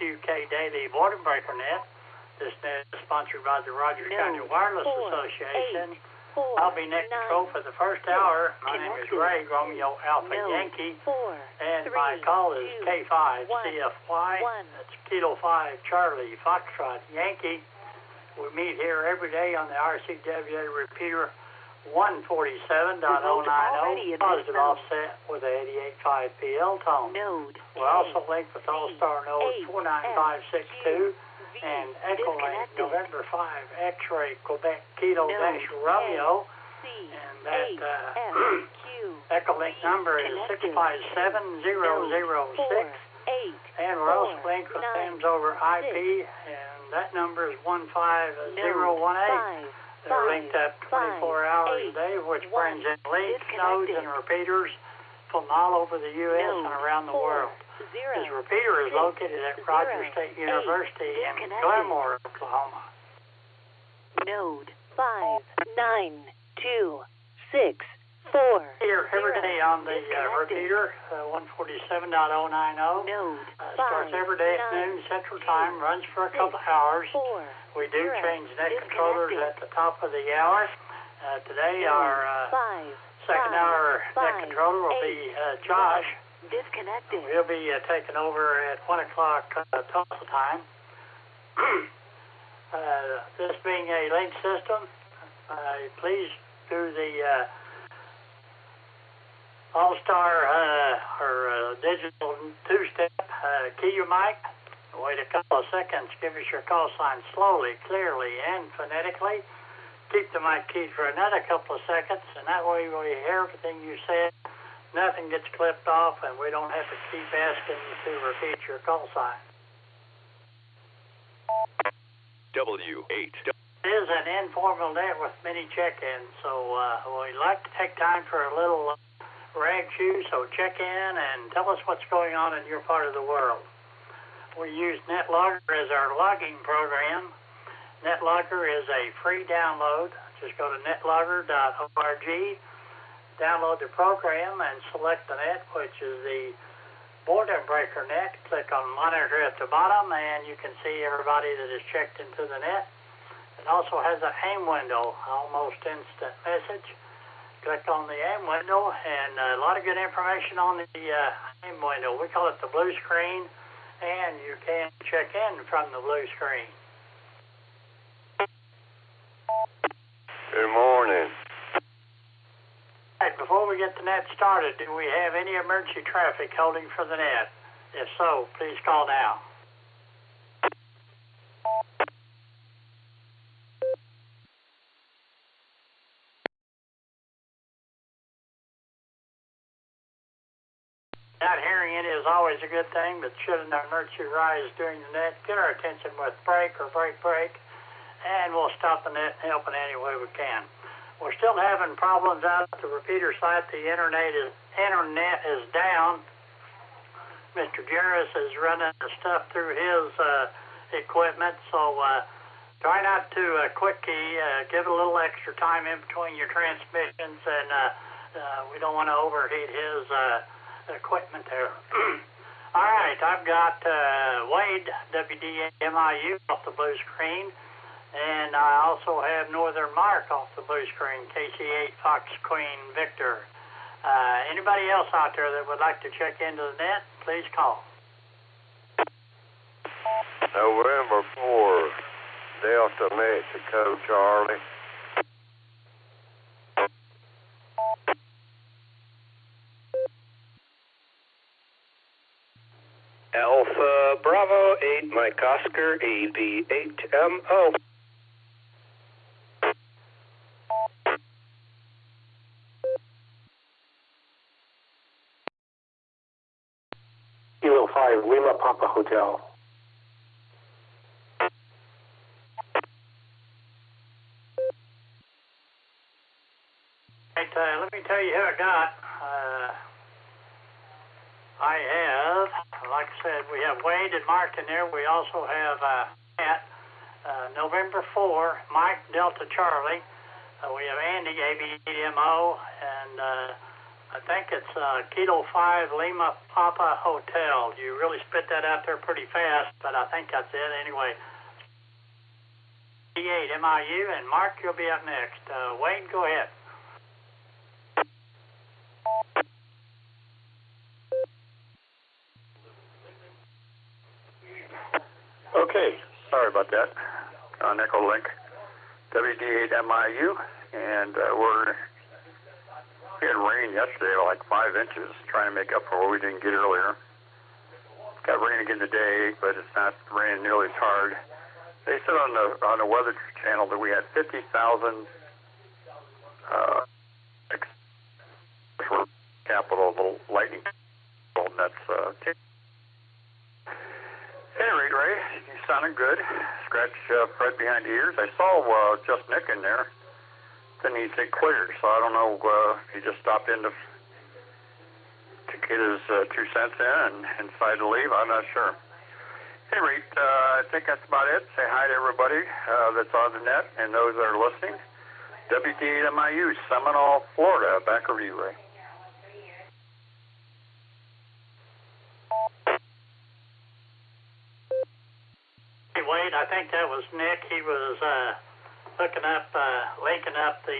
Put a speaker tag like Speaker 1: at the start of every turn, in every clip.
Speaker 1: UK Daily Boredom Breaker Net. This net is sponsored by the Rogers County Wireless Association. I'll be net control for the first hour. My name is Ray, Romeo Alpha Yankee, and my call is K5 CFY. That's Kilo 5 Charlie Foxtrot Yankee. We meet here every day on the RCWA repeater 147.090, positive offset with a 88.5 PL tone. We're also linked with Allstar node 49562 and Echolink November 5 X-ray Quebec Kilo Dash Romeo, and that Echolink number is 657006, and we're also linked with Sam's over IP, and that number is 15018. They're linked up 24 hours a day, which brings in links, nodes, and repeaters from all over the U.S. and around the world. His repeater is located at Rogers State University in Glenmore, Oklahoma.
Speaker 2: Node 59264.
Speaker 1: Here every day on the repeater, 147.090. Starts every day at noon Central Time, runs for a couple of hours. We do change net controllers at the top of the hour. Today our second hour net controller will be Josh.
Speaker 2: Disconnected.
Speaker 1: He'll be taking over at 1 o'clock Tulsa time. This being a link system, please do the Allstar or digital two-step key your mic. Wait a couple of seconds. Give us your call sign slowly, clearly, and phonetically. Keep the mic keyed for another couple of seconds, and that way we hear everything you said. Nothing gets clipped off, and we don't have to keep asking you to repeat your call sign.
Speaker 3: W8.
Speaker 1: It is an informal net with many check-ins, so we'd like to take time for a little rag chew, so check in and tell us what's going on in your part of the world. We use NetLogger as our logging program. NetLogger is a free download. Just go to netlogger.org, download the program, and select the net, which is the Boredom Breaker net. Click on Monitor at the bottom, and you can see everybody that is checked into the net. It also has an AIM window, almost instant message. Click on the AIM window, and a lot of good information on the AIM window. We call it the blue screen, and you can check in from the blue screen.
Speaker 4: Good morning.
Speaker 1: All right, before we get the net started, do we have any emergency traffic holding for the net? If so, please call now. Not hearing it is always a good thing, but should an emergency rise during the net, get our attention with break or break, and we'll stop the net and help in any way we can. We're still having problems out at the repeater site. The internet is down. Mr. Jarris is running the stuff through his equipment, so try not to quick key. Give it a little extra time in between your transmissions, and we don't want to overheat his equipment there. All right, I've got Wade, WDMIU, off the blue screen, and I also have Northern Mark off the blue screen, KC8 Fox Queen Victor. Anybody else out there that would like to check into the net, please call.
Speaker 4: November 4, Delta Mexico, Charlie.
Speaker 5: Alpha Bravo 8, Mike Oscar, AB8MO.
Speaker 6: Kilo 5, Lima Papa Hotel.
Speaker 1: Right, let me tell you who I got. I have, like I said, we have Wade and Mark in there. We also have Matt, November 4, Mike Delta Charlie. We have Andy, ABMO, and I think it's Kilo 5 Lima Papa Hotel. You really spit that out there pretty fast, but I think that's it anyway. 8 MIU, and Mark, you'll be up next. Wade, go ahead.
Speaker 7: Okay, sorry about that. On Echolink, WD8MIU, and we had rain yesterday, like 5 inches, trying to make up for what we didn't get earlier. Got rain again today, but it's not raining nearly as hard. They said on the Weather Channel that we had 50,000 capital of the lightning. That's at any rate, Ray, you sounded good. Scratch Fred behind the ears. I saw just Nick in there. Then he said clear, so I don't know if he just stopped in to get his 2 cents in and decided to leave. I'm not sure. At any rate, I think that's about it. Say hi to everybody that's on the net and those that are listening. WD8MIU, Seminole, Florida. Back over to you, Ray.
Speaker 1: Hey, Wade, I think that was Nick. He was linking up the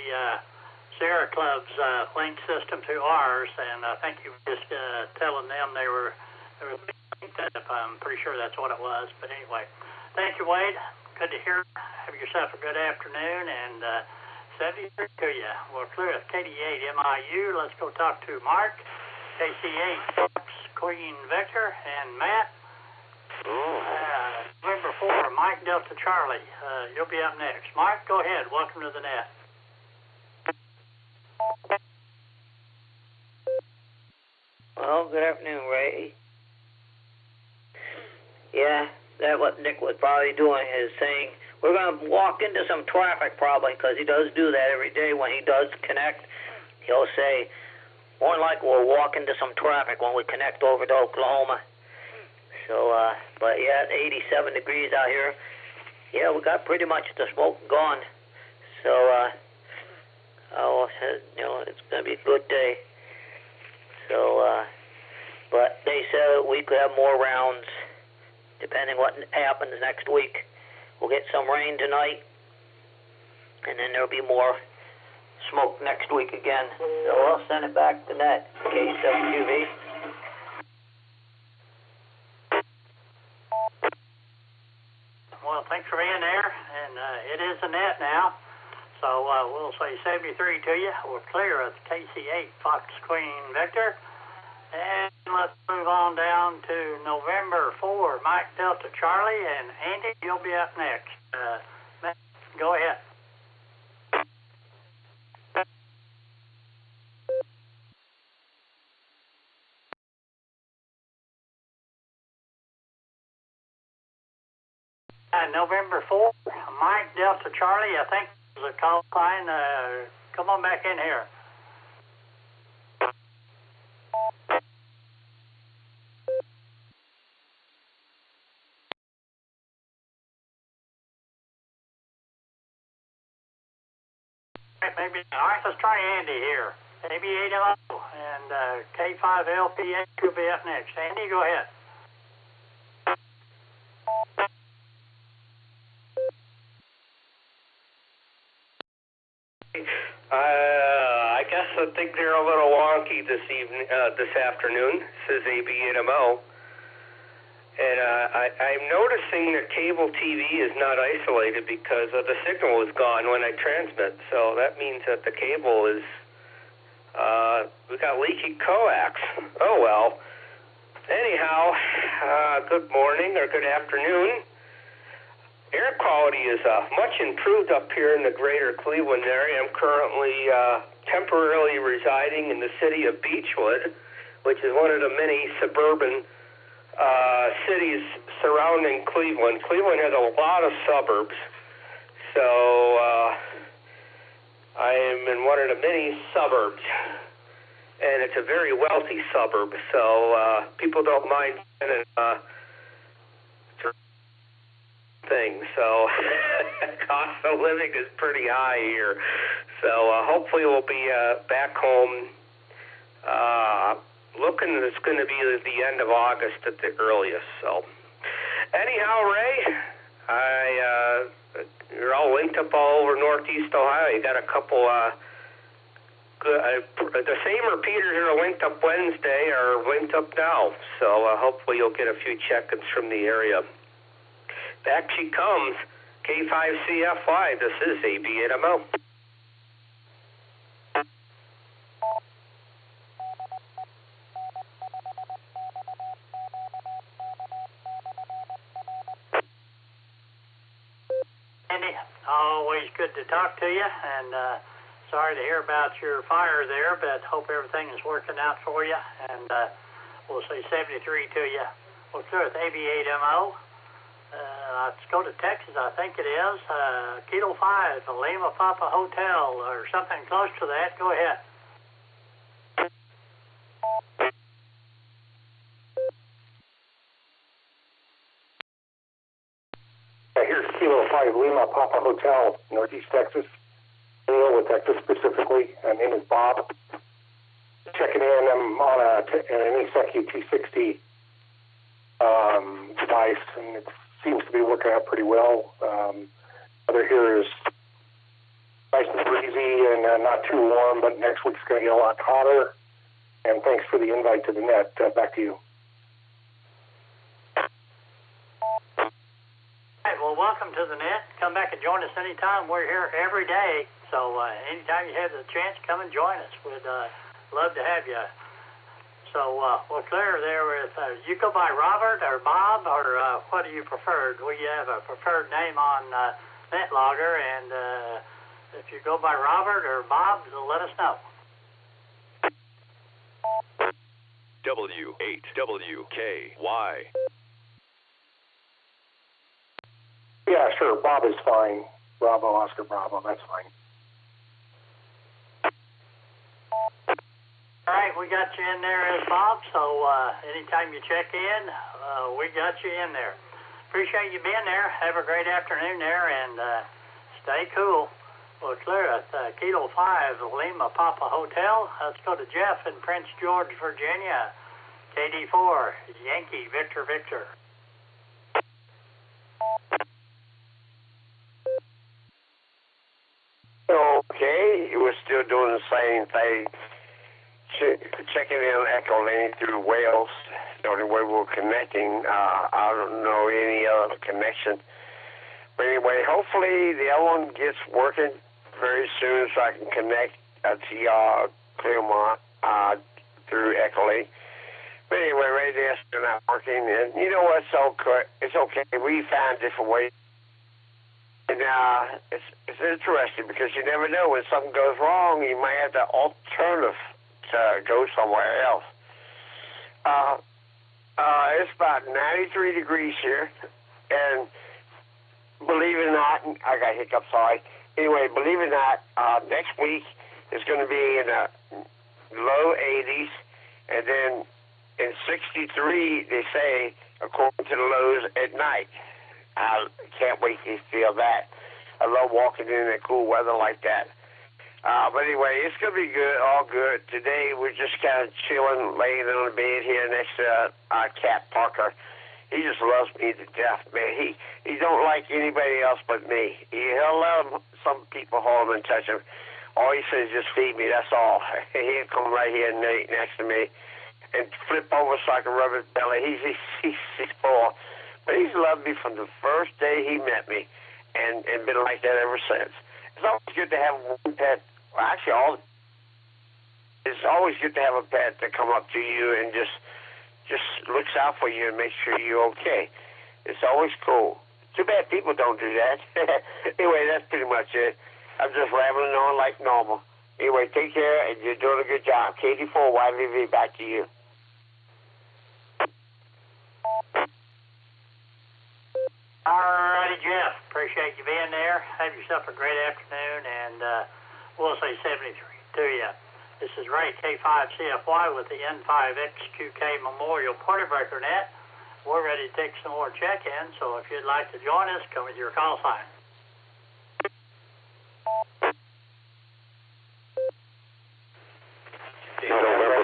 Speaker 1: SARA Club's link system to ours, and I think he was just telling them they were linked up. I'm pretty sure that's what it was. But anyway, thank you, Wade. Good to hear. Have yourself a good afternoon, and 73 to you. We're clear at KD8 MIU. Let's go talk to Mark, KC8 Fox Queen Victor, and Matt. November 4, Mike Delta Charlie. You'll be up next. Mark, go ahead. Welcome to the net.
Speaker 8: Well, good afternoon, Ray. Yeah, that what Nick was probably doing is saying we're going to walk into some traffic probably, because he does do that every day when he does connect. He'll say, more than likely we'll walk into some traffic when we connect over to Oklahoma. So, but yeah, 87 degrees out here. Yeah, we got pretty much the smoke gone. So, it's going to be a good day. So, but they said we could have more rounds depending what happens next week. We'll get some rain tonight, and then there'll be more smoke next week again. So I'll send it back to net, KWV.
Speaker 1: Well, thanks for being there, and it is a net now. So we'll say 73 to you. We're clear of KC8 Fox Queen Victor. And let's move on down to November 4, Mike Delta Charlie, and Andy, you'll be up next. Matt, go ahead. November 4, Mike Delta Charlie, I think there's a call line. Come on back in here. Maybe, all right, let's try Andy here. AB8MO and K5LPA will be up next. Andy, go ahead.
Speaker 5: I think they're a little wonky this afternoon, says AB8MO. And I'm noticing that cable TV is not isolated because the signal is gone when I transmit. So that means that the cable is, we got leaky coax. Oh, well. Anyhow, good morning or good afternoon. Air quality is much improved up here in the greater Cleveland area. I'm currently temporarily residing in the city of Beechwood, which is one of the many suburban cities surrounding Cleveland. Cleveland has a lot of suburbs, so I am in one of the many suburbs, and it's a very wealthy suburb, so people don't mind spending things. So cost of living is pretty high here. So hopefully we'll be back home Looking it's going to be the end of August at the earliest. So, anyhow, Ray, you're all linked up all over Northeast Ohio. You got a couple. The same repeaters that are linked up Wednesday are linked up now. So hopefully you'll get a few check-ins from the area. Back she comes. K5CFY. This is AB8MO.
Speaker 1: Always good to talk to you, and sorry to hear about your fire there, but hope everything is working out for you, and we'll say 73 to you. We'll clear with AB8MO. Let's go to Texas, I think it is. Kilo 5, Lima Papa Hotel, or something close to that. Go ahead.
Speaker 6: Here's Kilo 5, Lima Papa Hotel, Northeast Texas. With Texas specifically. My name is Bob. Checking in. I'm on an ASECU T60 device, and it seems to be working out pretty well. Weather here is nice and breezy and not too warm, but next week's going to get a lot hotter. And thanks for the invite to the net. Back to you.
Speaker 1: Well, welcome to the net. Come back and join us anytime. We're here every day, so anytime you have the chance, come and join us. We'd love to have you. So we're clear there with, you go by Robert or Bob, or what do you prefer? Do you have a preferred name on NetLogger? And if you go by Robert or Bob, let us know.
Speaker 3: W8WKY.
Speaker 6: Yeah, sure. Bob is fine. Bravo, Oscar Bravo. That's fine.
Speaker 1: All right, we got you in there as Bob, so anytime you check in, we got you in there. Appreciate you being there. Have a great afternoon there, and stay cool. We'll clear at Kilo 5, Lima Papa Hotel. Let's go to Jeff in Prince George, Virginia. KD4, Yankee, Victor, Victor.
Speaker 4: Okay, we're still doing the same thing. Checking in Echolink through Wales. The only way we're connecting. I don't know any other connection. But anyway, hopefully the other one gets working very soon so I can connect to Claremont through Echolink. But anyway, right there, still not working. And you know what? It's okay. We find different ways. And it's interesting because you never know when something goes wrong. You might have the alternative to go somewhere else. It's about 93 degrees here, and believe it or not, I got hiccups, sorry. Anyway, believe it or not, next week is going to be in the low 80s, and then in 63, they say, according to the lows at night. I can't wait to feel that. I love walking in that cool weather like that. But anyway, it's going to be good, all good. Today, we're just kind of chilling, laying on the bed here next to our cat, Parker. He just loves me to death, man. He don't like anybody else but me. He'll let some people hold him and touch him. All he says is just feed me, that's all. He'll come right here next to me and flip over so I can rub his belly. He's 4. But he's loved me from the first day he met me and been like that ever since. It's always good to have one pet. Well, actually, it's always good to have a pet that come up to you and just looks out for you and makes sure you're okay. It's always cool. Too bad people don't do that. Anyway, that's pretty much it. I'm just rambling on like normal. Anyway, take care, and you're doing a good job. KD4YVV, back to you.
Speaker 1: All righty, Jeff. Appreciate you being there. Have yourself a great afternoon, and we'll say 73 to you. This is Ray, K5CFY with the N5XQK Memorial Party Breaker Net. We're ready to take some more check-ins, so if you'd like to join us, come with your call sign.
Speaker 4: November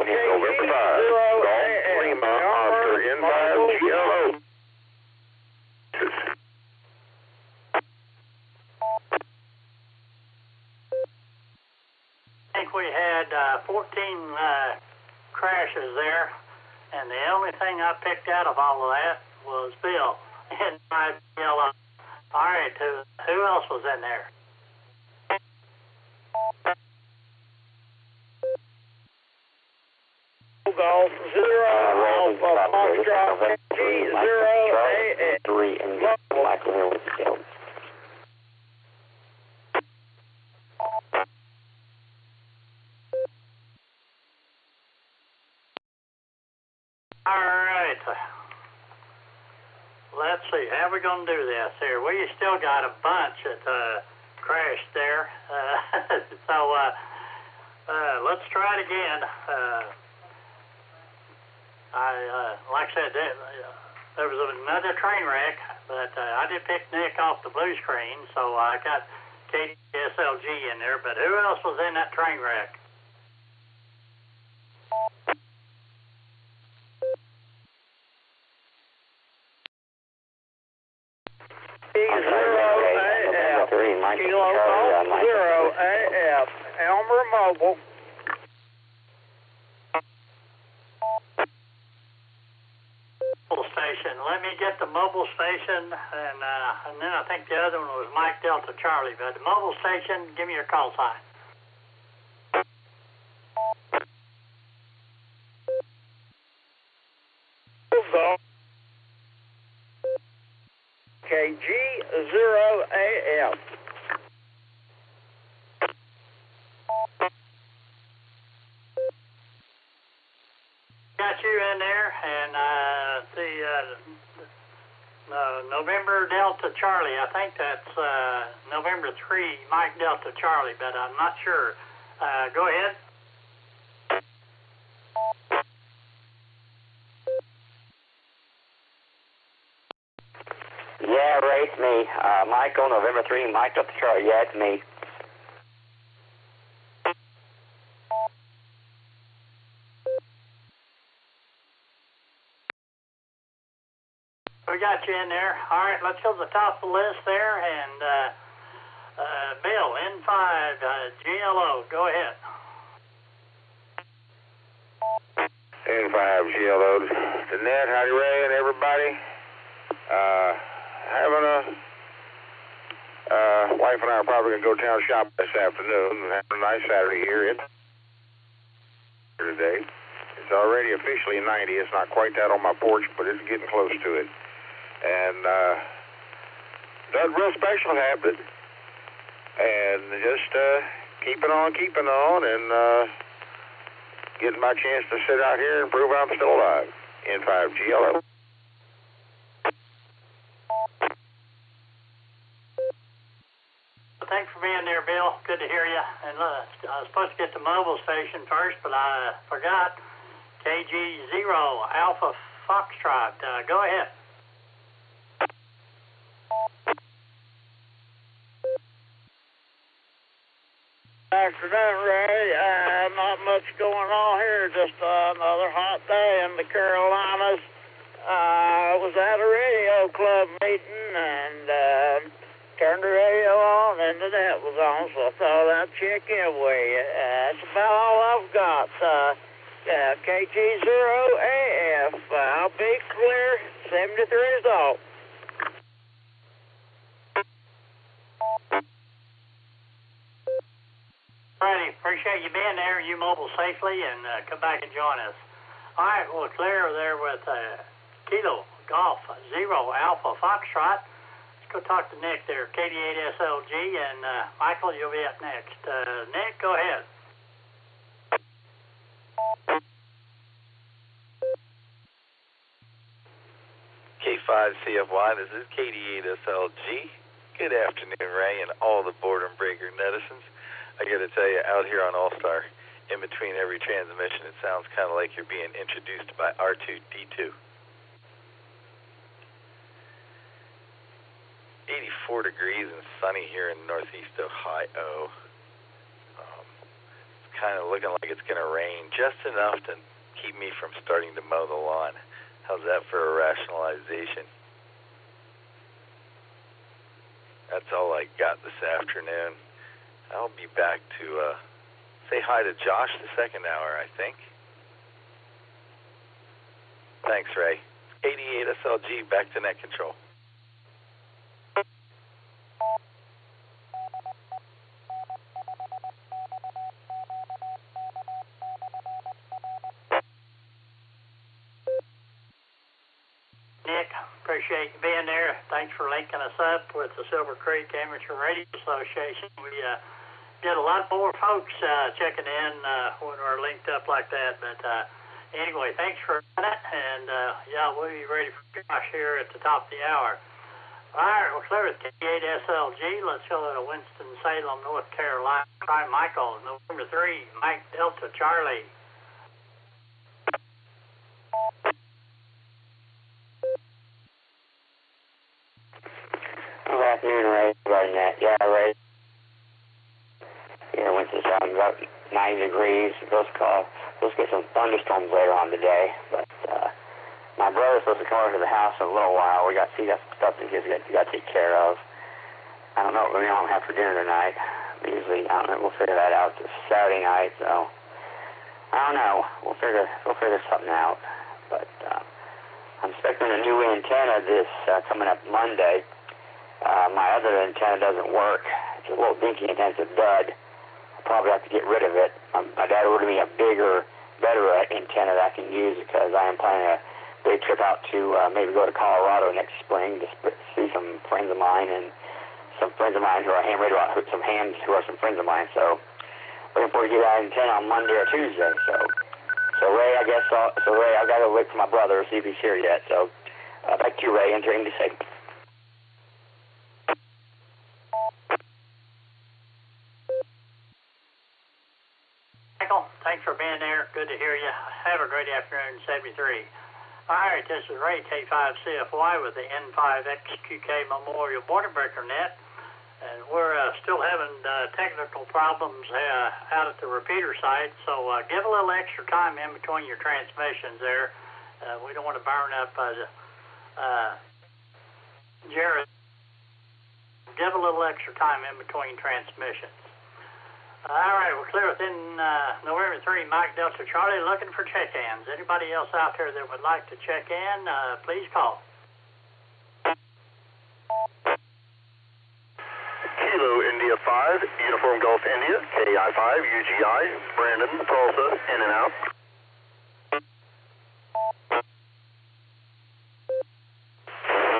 Speaker 4: November 5, Golf Lima, Oscar, N5, GLO.
Speaker 1: I think we had 14 crashes there, and the only thing I picked out of all of that was Bill in my yellow. All right, who else was in there?
Speaker 9: Golf 0, Alpha Foxtrot, G0,
Speaker 4: 3, and Michael with the kill.
Speaker 1: All right. Let's see. How are we going to do this here? We still got a bunch that crashed there. Let's try it again. Like I said, there was another train wreck, but I did pick Nick off the blue screen, so I got KDSLG in there. But who else was in that train wreck?
Speaker 9: G0AF, Kilo Golf 0AF, Elmer Mobile.
Speaker 1: Station. Let me get the mobile station, and then I think the other one was Mike Delta Charlie. But the mobile station, give me your call sign.
Speaker 9: KG0AF.
Speaker 1: Got you in there, and November Delta Charlie. I think that's November 3, Mike Delta Charlie, but I'm not sure. Go ahead.
Speaker 4: Yeah, Ray, it's me. Michael, November 3, Mike Delta Charlie. Yeah, it's me.
Speaker 1: We got you in there. All right, let's go to the top of the list there, and Bill, N5, GLO, go ahead.
Speaker 4: N5 GLO. Danette, howdy Ray and everybody. Wife and I are probably going to go town shop this afternoon and have a nice Saturday here today. It's already officially 90. It's not quite that on my porch, but it's getting close to it. And done real special habit. And just keeping on, and getting my chance to sit out here and prove I'm still alive. N5 GLO.
Speaker 1: Thanks for being there, Bill. Good to hear you. And I was supposed to get the mobile station first, but I forgot. KG0 Alpha Foxtrot. Go ahead.
Speaker 9: Afternoon, Ray. Not much going on here. Just another hot day in the Carolinas. I was at a radio club meeting and turned the radio on and the net was on, so I thought I'd check in with you. That's about all I've got. KG0AF. I'll be clear. 73 is all.
Speaker 1: Alrighty, appreciate you being there. You mobile safely and come back and join us. All right, well, Claire there with Kilo Golf 0 Alpha Foxtrot. Let's go talk to Nick there, KD8SLG, and Michael, you'll be up next. Nick, go ahead.
Speaker 10: K5CFY, this is KD8SLG. Good afternoon, Ray, and all the boredom breaker netizens. I got to tell you, out here on Allstar, in between every transmission, it sounds kind of like you're being introduced by R2-D2. 84 degrees and sunny here in northeast Ohio. It's kind of looking like it's going to rain, just enough to keep me from starting to mow the lawn. How's that for a rationalization? That's all I got this afternoon. I'll be back to say hi to Josh the second hour, I think. Thanks, Ray. 88 SLG, back to net control.
Speaker 1: Nick, appreciate you being there. Thanks for linking us up with the Silver Creek Amateur Radio Association. We get a lot more folks checking in when we're linked up like that. But anyway, thanks for that. And yeah, we'll be ready for Josh here at the top of the hour. All right, we're clear with K8 SLG. Let's go to Winston-Salem, North Carolina. Try Michael, November 3, Mike Delta Charlie.
Speaker 4: Good afternoon, Ray. Regarding that, yeah, Ray. Here in Winston-Salem, about 90 degrees. Supposed to get some thunderstorms later on today, but my brother's supposed to come over to the house in a little while. We got stuff that he's got to take care of. I don't know what we're going to have for dinner tonight. Usually, I don't know. We'll figure that out this Saturday night. So I don't know. We'll figure something out. But I'm expecting a new antenna this coming up Monday. My other antenna doesn't work. It's a little dinky antenna. It's a dud. I'll probably have to get rid of it. My dad ordered me a bigger, better antenna that I can use because I am planning a big trip out to maybe go to Colorado next spring to see some friends of mine and some friends of mine who are ham radio, some hams who are some friends of mine. So looking forward to get that antenna on Monday or Tuesday. So Ray, I guess Ray, I got to wait for my brother to see if he's here yet. So back to you, Ray. Enter into say.
Speaker 1: Michael, thanks for being there. Good to hear you. Have a great afternoon, 73. All right, this is Ray K5CFY with the N5XQK Memorial Border Breaker Net, and we're still having technical problems out at the repeater site, so give a little extra time in between your transmissions there. We don't want to burn up Jared. Give a little extra time in between transmissions. All right, we're clear within November 3, Mike Delta Charlie, looking for check-ins. Anybody else out there that would like to check in, please call.
Speaker 11: Kilo India 5, Uniform Golf India, KI5, UGI, Brandon, Tulsa, in and out.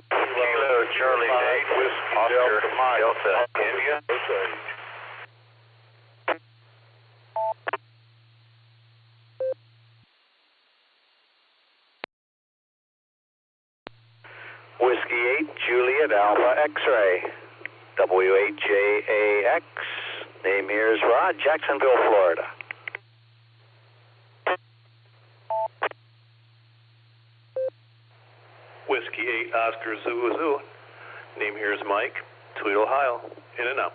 Speaker 3: Kilo Charlie 8, Oscar Delta India. Whiskey 8, Juliet Alpha X-Ray, W8JAX, name here is Rod, Jacksonville, Florida.
Speaker 12: Whiskey 8, Oscar Zulu, name here is Mike, Tweed, Ohio, in and out.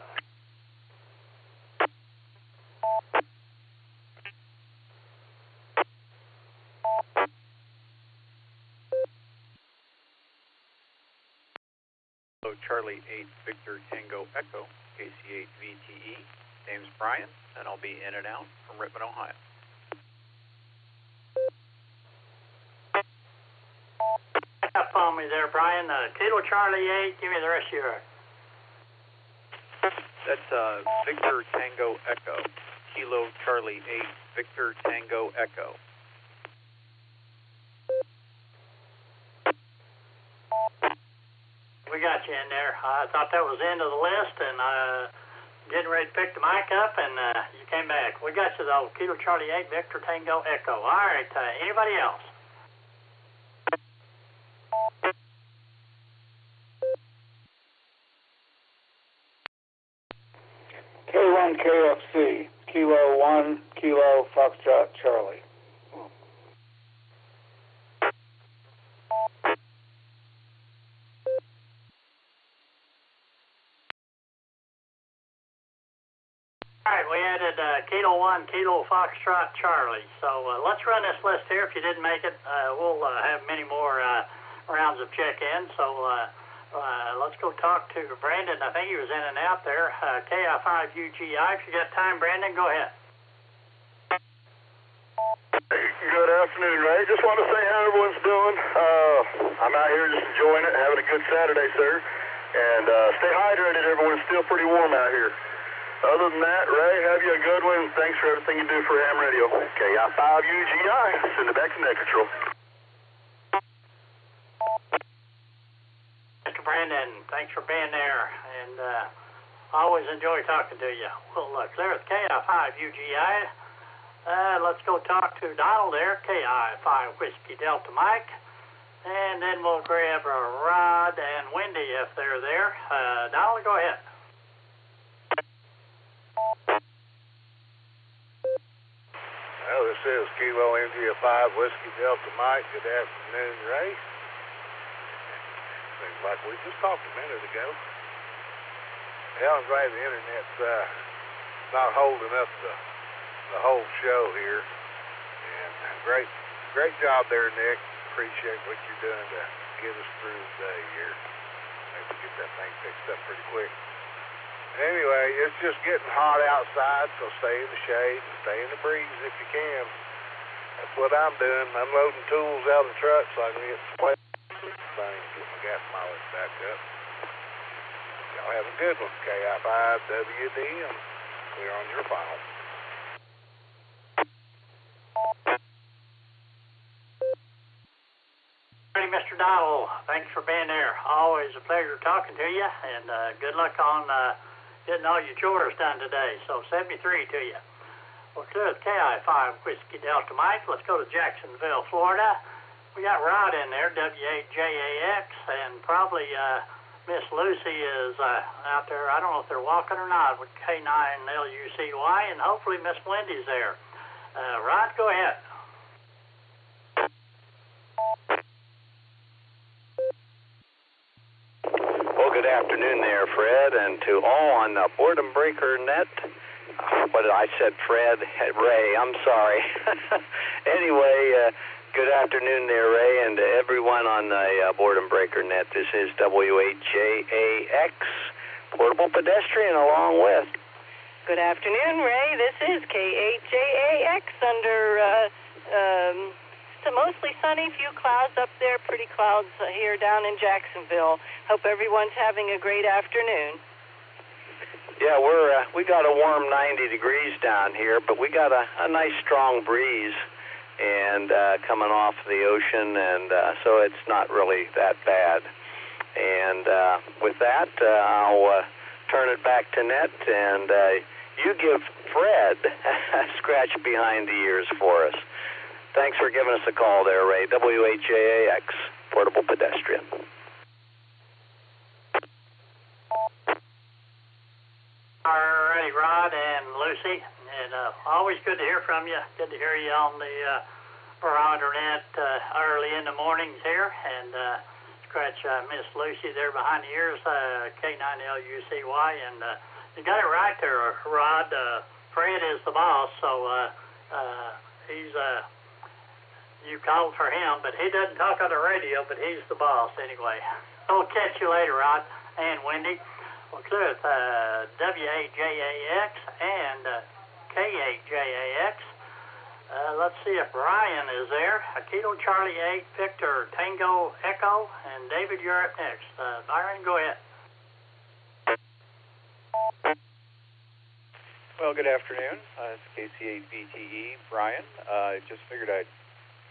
Speaker 13: Charlie 8 Victor Tango Echo, KC8 VTE. Name's Brian, and I'll be in and out from Rittman, Ohio.
Speaker 1: Up on me there, Brian. Kilo Charlie 8, give me the rest of your...
Speaker 13: That's Victor Tango Echo, Kilo Charlie 8 Victor Tango Echo.
Speaker 1: We got you in there. I thought that was the end of the list, and getting ready to pick the mic up, and you came back. We got you, though. Kilo Charlie 8, Victor Tango Echo. All right, anybody else?
Speaker 6: K1 KFC, Kilo 1, Kilo Foxtrot Charlie.
Speaker 1: All right, we added Kilo 1, Kilo Foxtrot Charlie. So let's run this list here. If you didn't make it, we'll have many more rounds of check-in. So let's go talk to Brandon. I think he was in and out there. KI5UGI. If you got time, Brandon, go ahead.
Speaker 11: Good afternoon, Ray. Just want to say how everyone's doing. I'm out here just enjoying it, having a good Saturday, sir. And stay hydrated. Everyone's still pretty warm out here. Other than that, Ray, have you a good one. Thanks for everything you do for ham radio. KI5UGI. Send it back to net control.
Speaker 1: Mr. Brandon, thanks for being there. And I always enjoy talking to you. We'll clear with KI5UGI. Let's go talk to Donald there, KI5 Whiskey Delta Mike. And then we'll grab Rod and Wendy if they're there. Donald, go ahead.
Speaker 14: Well, this is Kilo India 5 Whiskey Delta Mike. Good afternoon, Ray. Seems like we just talked a minute ago. Well, I'm glad the internet's not holding up the whole show here. And great job there, Nick. Appreciate what you're doing to get us through the day here. Maybe get that thing fixed up pretty quick. Anyway, it's just getting hot outside, so stay in the shade and stay in the breeze if you can. That's what I'm doing. I'm loading tools out of the truck so I can get some play things, get my gas mileage back up. Y'all have a good one. KI5WD. I'm clear on your file.
Speaker 1: Mr. Donald, thanks for being there. Always a pleasure talking to you, and good luck on getting all your chores done today. So 73 to you. Well, good. KI5 Whiskey Delta Mike. Let's go to Jacksonville, Florida. We got Rod in there, W8JAX, and probably Miss Lucy is out there. I don't know if they're walking or not with K9LUCY, and hopefully Miss Wendy's there. Rod, go ahead.
Speaker 15: Well, good afternoon there, Fred, and to all on the Boredom Breaker Net. What did I said, Fred? Ray, I'm sorry. Anyway, good afternoon there, Ray, and to everyone on the Boredom Breaker Net. This is W8JAX, Portable Pedestrian, along with.
Speaker 16: Good afternoon, Ray. This is K8JAX under it's mostly sunny, few clouds up there, pretty clouds here down in Jacksonville. Hope everyone's having a great afternoon.
Speaker 15: Yeah, we got a warm 90 degrees down here, but we got a nice strong breeze and coming off the ocean, and so it's not really that bad. And with that, I'll turn it back to Net, and you give Fred a scratch behind the ears for us. Thanks for giving us a call there, Ray. W8JAX, Portable Pedestrian.
Speaker 1: All righty, Rod and Lucy. And always good to hear from you. Good to hear you on the Barometer Net early in the mornings here. And scratch Miss Lucy there behind the ears, K9LUCY. And you got it right there, Rod. Fred is the boss, so he's... You called for him, but he doesn't talk on the radio, but he's the boss anyway. We'll catch you later, Rod and Wendy. Well, good. W8JAX and K8JAX. Let's see if Brian is there. Kilo Charlie 8, Victor Tango Echo, and David, you're up next. Byron, go ahead.
Speaker 13: Well, good afternoon. It's KC8BTE, Brian. Just figured I'd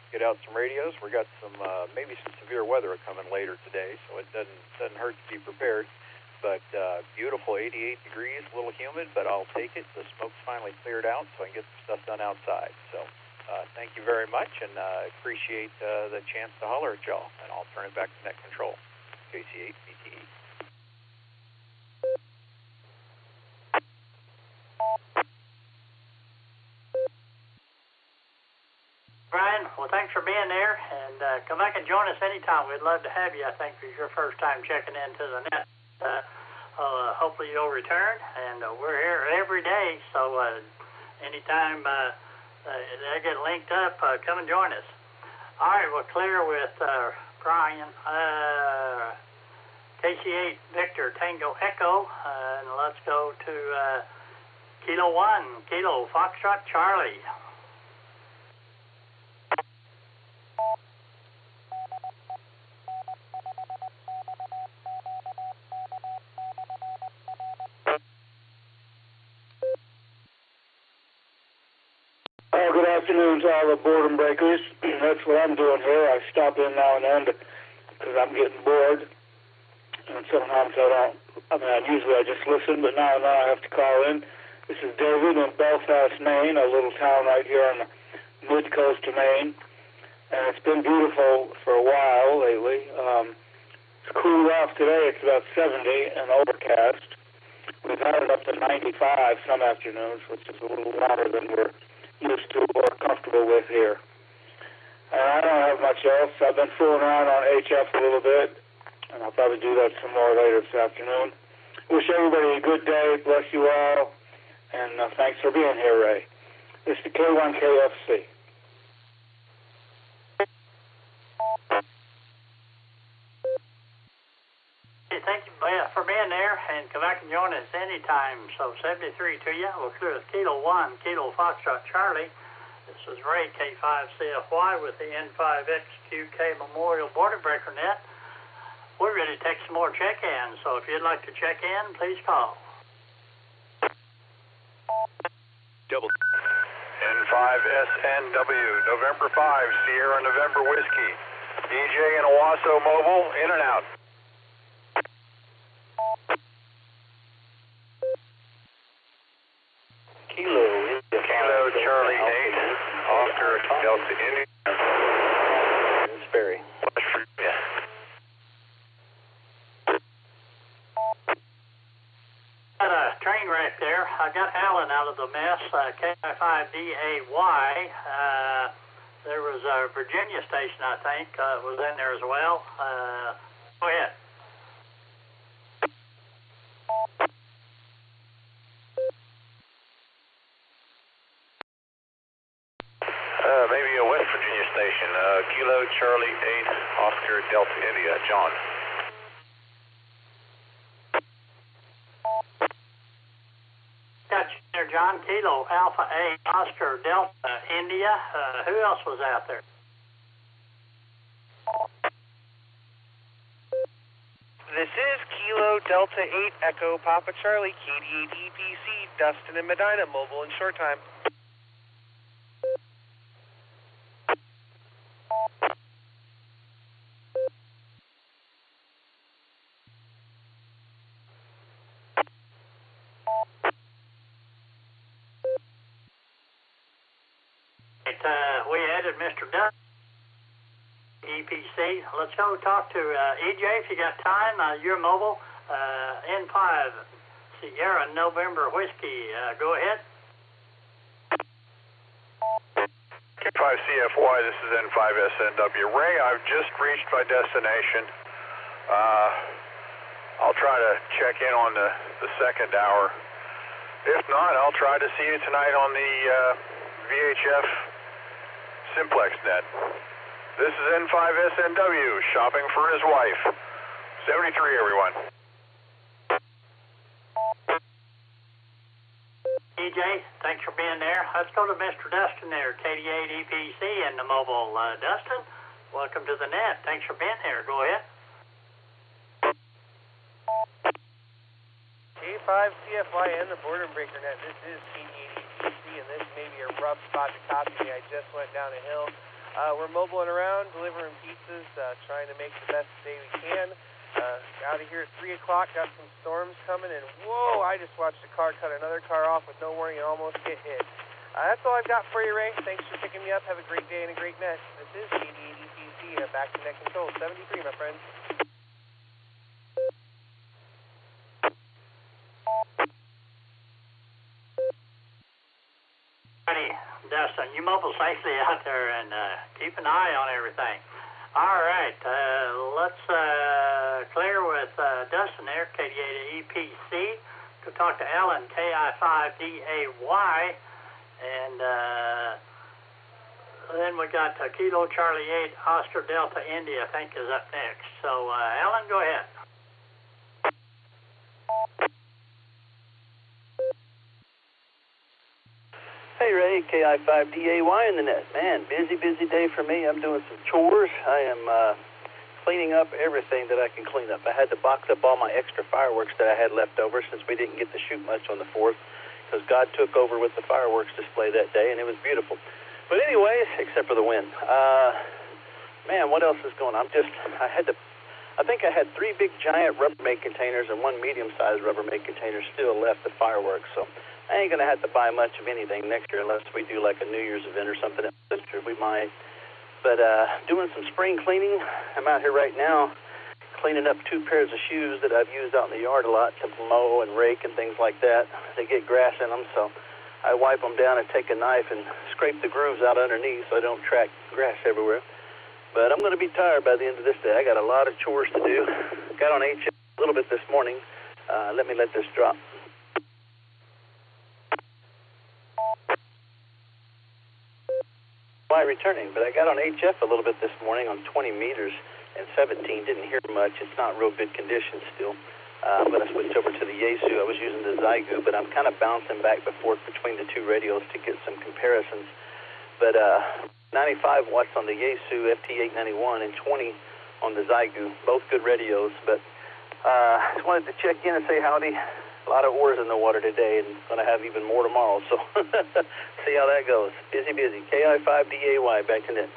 Speaker 13: get out some radios. We got some maybe some severe weather coming later today, so it doesn't hurt to be prepared. But beautiful 88 degrees, a little humid, but I'll take it. The smoke's finally cleared out, so I can get some stuff done outside. So thank you very much, and appreciate the chance to holler at y'all. And I'll turn it back to Net Control, KC8BTE.
Speaker 1: Brian, well, thanks for being there, and come back and join us anytime. We'd love to have you. I think it's your first time checking into the net. hopefully you'll return, and we're here every day, so anytime they get linked up, come and join us. All right, we're clear with Brian. KC8 Victor Tango Echo, and let's go to Kilo 1, Kilo Foxtrot Charlie.
Speaker 17: Good afternoon to all the boredom breakers. That's what I'm doing here. I stop in now and then because I'm getting bored. And sometimes usually I just listen, but now I have to call in. This is David in Belfast, Maine, a little town right here on the mid-coast of Maine. And it's been beautiful for a while lately. It's cooled off today. It's about 70 and overcast. We've had it up to 95 some afternoons, which is a little warmer than we're used to or comfortable with here. And I don't have much else. I've been fooling around on HF a little bit, and I'll probably do that some more later this afternoon. Wish everybody a good day. Bless you all. And thanks for being here, Ray. This is the K1KFC.
Speaker 1: Hey, thank you for being there, and come back and join us anytime. So 73 to you. We're clear with Kilo 1, Kilo Foxtrot Charlie. This is Ray K5CFY with the N5XQK Memorial Border Breaker Net. We're ready to take some more check-ins, so if you'd like to check in, please call.
Speaker 3: Double N5SNW, November 5, Sierra November Whiskey. DJ and Owasso Mobile, in and out. Kilo Charlie 8, Oscar Delta India.
Speaker 15: Sperry.
Speaker 3: West Virginia.
Speaker 1: Got a train wreck there. I got Alan out of the mess, K5DAY. There was a Virginia station, I think, was in there as well. Go ahead.
Speaker 3: Maybe a West Virginia station. Kilo Charlie 8, Oscar Delta India. John.
Speaker 1: Got you there, John. Kilo Alpha 8, Oscar Delta India. Who else was out there?
Speaker 18: This is Kilo Delta 8 Echo Papa Charlie, KD8 EPC, Dustin and Medina, mobile in short time.
Speaker 1: We added Mr. Dunn, EPC. Let's go talk to EJ if you got time. You're mobile. N5 Sierra November Whiskey. Go ahead.
Speaker 3: K5CFY, this is N5SNW. Ray, I've just reached my destination. I'll try to check in on the second hour. If not, I'll try to see you tonight on the VHF Simplex net. This is N5SNW, shopping for his wife. 73, everyone.
Speaker 1: EJ, thanks for being there. Let's go to Mr. Dustin there, KD8 EPC and the mobile. Dustin, welcome to the net. Thanks for being here. Go ahead.
Speaker 18: K5CFY and the Boredom Breaker Net. This is KD8 EPC, and this may be a rough spot to copy me. I just went down a hill. We're mobiling around, delivering pizzas, trying to make the best day we can. Out of here at 3 o'clock, got some storms coming, and whoa, I just watched a car cut another car off with no warning and almost get hit. That's all I've got for you, Ray. Thanks for picking me up. Have a great day and a great net. This is KD8 EPC, back to net control. 73, my friends.
Speaker 1: Dustin, you mobile safely out there and keep an eye on everything. All right, let's clear with Dustin there, KD8 EPC. Go talk to Alan, KI5DAY, and then we got Kilo Charlie 8, Oscar Delta India, I think, is up next. So, Alan, go ahead.
Speaker 19: Hey, Ray, KI5DAY in the net. Man, busy day for me. I'm doing some chores. I am cleaning up everything that I can clean up. I had to box up all my extra fireworks that I had left over since we didn't get to shoot much on the 4th because God took over with the fireworks display that day, and it was beautiful. But anyways, except for the wind. Man, what else is going on? I think I had 3 big giant Rubbermaid containers and 1 medium-sized Rubbermaid container still left of fireworks, so I ain't going to have to buy much of anything next year unless we do like a New Year's event or something. We might. But doing some spring cleaning. I'm out here right now cleaning up 2 pairs of shoes that I've used out in the yard a lot to mow and rake and things like that. They get grass in them, so I wipe them down and take a knife and scrape the grooves out underneath so I don't track grass everywhere. But I'm going to be tired by the end of this day. I got a lot of chores to do. Got on HF a little bit this morning. Let me let this drop. Why returning? But I got on HF a little bit this morning on 20 meters and 17. Didn't hear much. It's not real good condition still. But I switched over to the Yaesu. I was using the Zygu, but I'm kind of bouncing back and forth between the 2 radios to get some comparisons. But 95 watts on the Yaesu FT891 and 20 on the Zygu, both good radios. But just wanted to check in and say howdy. A lot of oars in the water today, and going to have even more tomorrow. So see how that goes. Busy. KI5DAY back to net.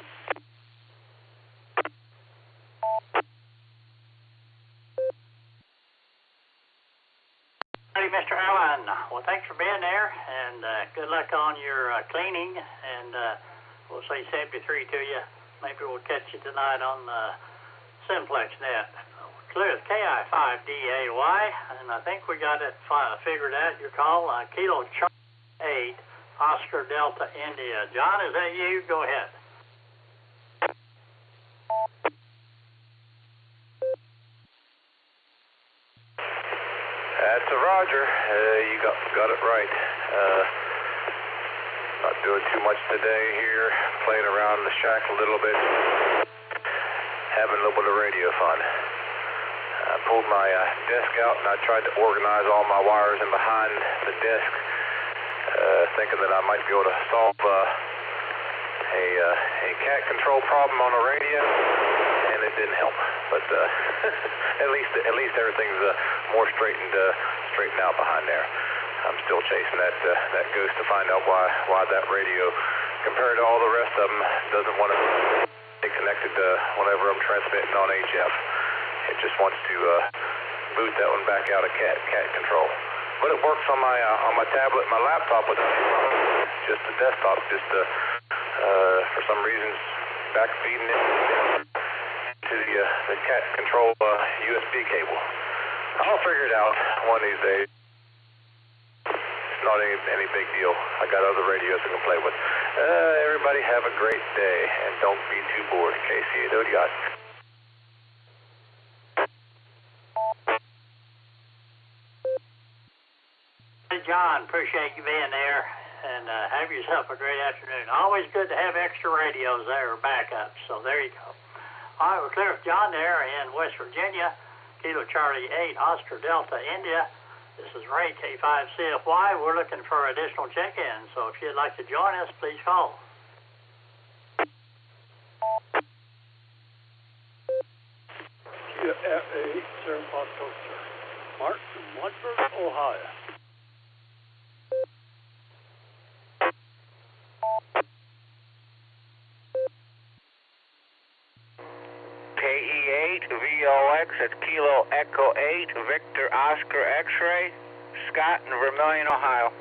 Speaker 1: Hey, Mr. Allen. Well, thanks for being there, and good luck on your cleaning. And we'll say 73 to you. Maybe we'll catch you tonight on the Simplex net. Clear as KI5DAY, and I think we got it figured out. Your call, Kilo Charlie 8, Oscar Delta India. John, is that you? Go ahead.
Speaker 3: That's a Roger. You got it right. Not doing too much today here. Playing around the shack a little bit. Having a little bit of radio fun. I pulled my desk out and I tried to organize all my wires in behind the desk, thinking that I might be able to solve a cat control problem on the radio, and it didn't help. But at least everything's more straightened out behind there. I'm still chasing that ghost to find out why that radio, compared to all the rest of them, doesn't want to stay connected whenever I'm transmitting on HF. It just wants to boot that one back out of cat control. But it works on my tablet, my laptop without any problem. Just the desktop, for some reason, back feeding it to the cat control USB cable. I'll figure it out one of these days. It's not any big deal. I got other radios I can play with. Everybody have a great day, and don't be too bored. KC8ODI.
Speaker 1: John, appreciate you being there, and have yourself a great afternoon. Always good to have extra radios there or backups, so there you go. All right, we're clear with John there in West Virginia, Kilo Charlie 8, Oscar Delta, India. This is Ray, K5CFY. We're looking for additional check-ins, so if you'd like to join us, please call.
Speaker 20: KFA, Sir Foxtrot, sir. Mark from Watford, Ohio.
Speaker 5: KE8, VOX at Kilo Echo 8, Victor Oscar X-Ray, Scott in Vermillion, Ohio.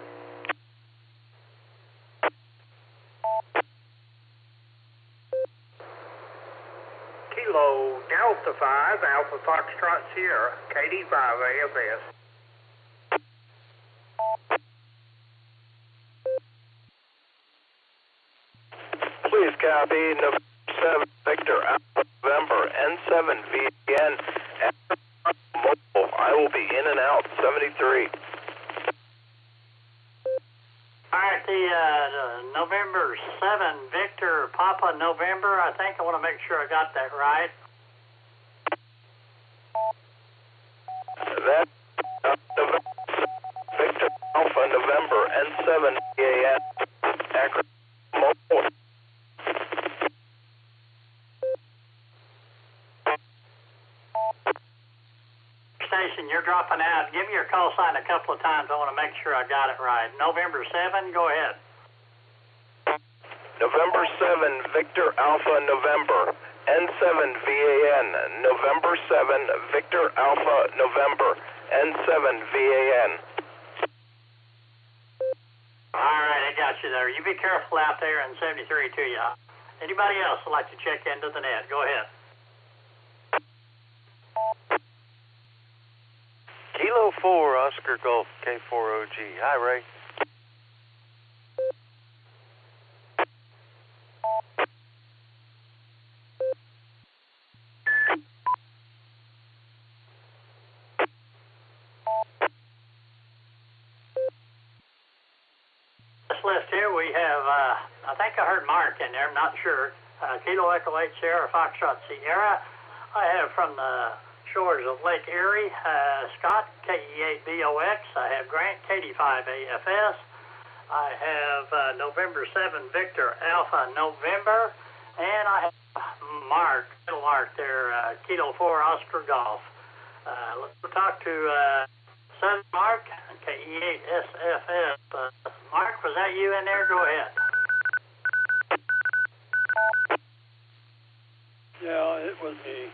Speaker 9: Kilo Delta 5, Alpha Foxtrot Sierra, KD5 AFS.
Speaker 21: Please copy, November 7, Victor Alpha
Speaker 1: think I want to make sure I got that right.
Speaker 10: That Victor Alpha November N7 VAN Akron Mosley.
Speaker 1: Station, you're dropping out. Give me your call sign a couple of times. I want to make sure I got it right. November 7, go ahead.
Speaker 10: November 7 Victor Alpha November N7 VAN November 7 Victor Alpha November N7 VAN.
Speaker 1: All right, I got you there. You be careful out there in 73 to you. Anybody else would like to check into the net? Go ahead.
Speaker 21: Kilo 4 Oscar Golf K4OG. Hi, Ray.
Speaker 1: List here we have, I think I heard Mark in there, I'm not sure. Kilo Echo 8 Sierra Foxtrot Sierra. I have from the shores of Lake Erie, Scott, KE8BOX. I have Grant, KD5AFS. I have November 7 Victor Alpha November. And I have Mark, little Mark there, Kilo 4 Oscar Golf. Let's talk to Southern Mark, KE8SFS. Mark, was that you in there? Go ahead.
Speaker 20: Yeah, it was me.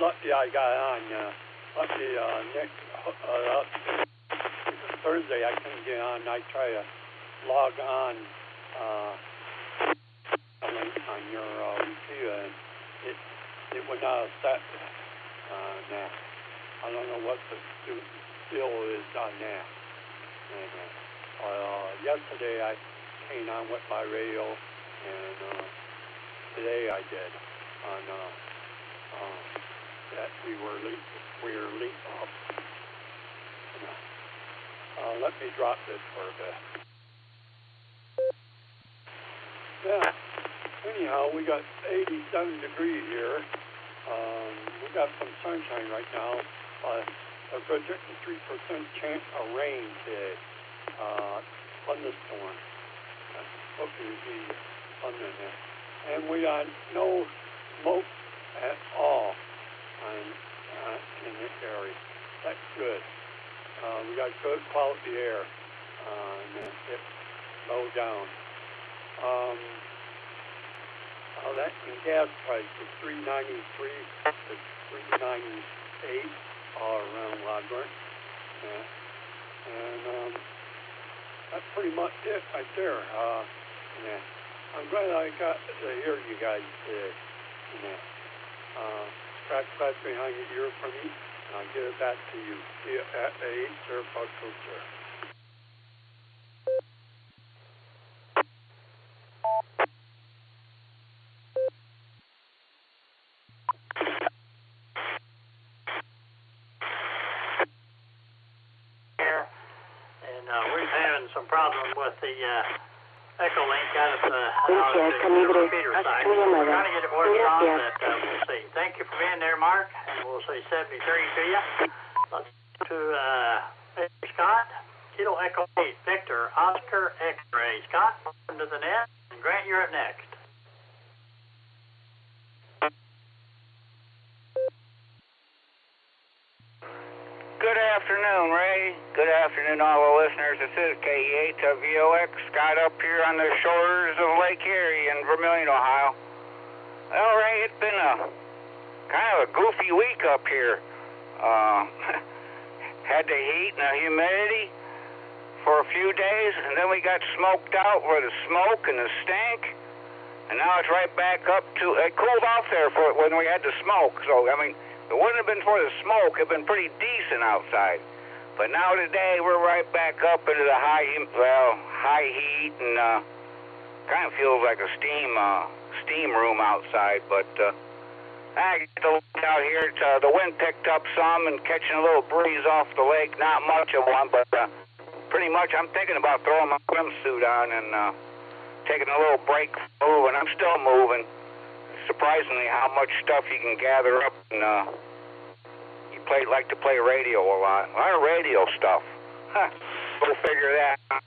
Speaker 20: Lucky I got on. Lucky Thursday I couldn't get on. I tried to log on on your computer, and it would not accept. I don't know what the deal is on that. Yesterday I came on with my radio, and today I did on that we were linked up. Let me drop this for a bit. Yeah. Anyhow, we got 87 degrees here. We got some sunshine right now. A projected 3% chance of rain today. Thunderstorm. That's supposed to be thunder there. And we got no smoke at all in this area. That's good. We got good quality air. And it's low down. That gas price is $3.93 to $3.98 all around Lodburn. And that's pretty much it right there. I'm glad I got to hear you guys today. Scratch behind your ear for me, and I'll give it back to you. See you at the 8 Surf Culture.
Speaker 1: We're having some problems with the Echolink out of the computer site. We're trying to get it worked on, but we'll see. Thank you for being there, Mark, and we'll say 73 to you. Let's go to Scott, Kilo Echo 8, Victor, Oscar, X-Ray. Scott, welcome to the net, and Grant, you're up next.
Speaker 22: Good afternoon, Ray. Good afternoon, all the listeners. This is KE8WOX. Scott up here on the shores of Lake Erie in Vermilion, Ohio. Well, Ray, it's been a kind of a goofy week up here. Had the heat and the humidity for a few days, and then we got smoked out with the smoke and the stink, and now it's right back up to, it cooled off there for when we had the smoke, so, I mean, if it wouldn't have been for the smoke, it'd been pretty decent outside. But now today, we're right back up into the high heat, and kind of feels like a steam room outside. But I get to look out here. The wind picked up some and catching a little breeze off the lake. Not much of one, but pretty much I'm thinking about throwing my swimsuit on and taking a little break from moving. I'm still moving. Surprisingly, how much stuff you can gather up, and like to play radio a lot of radio stuff. Go figure that out.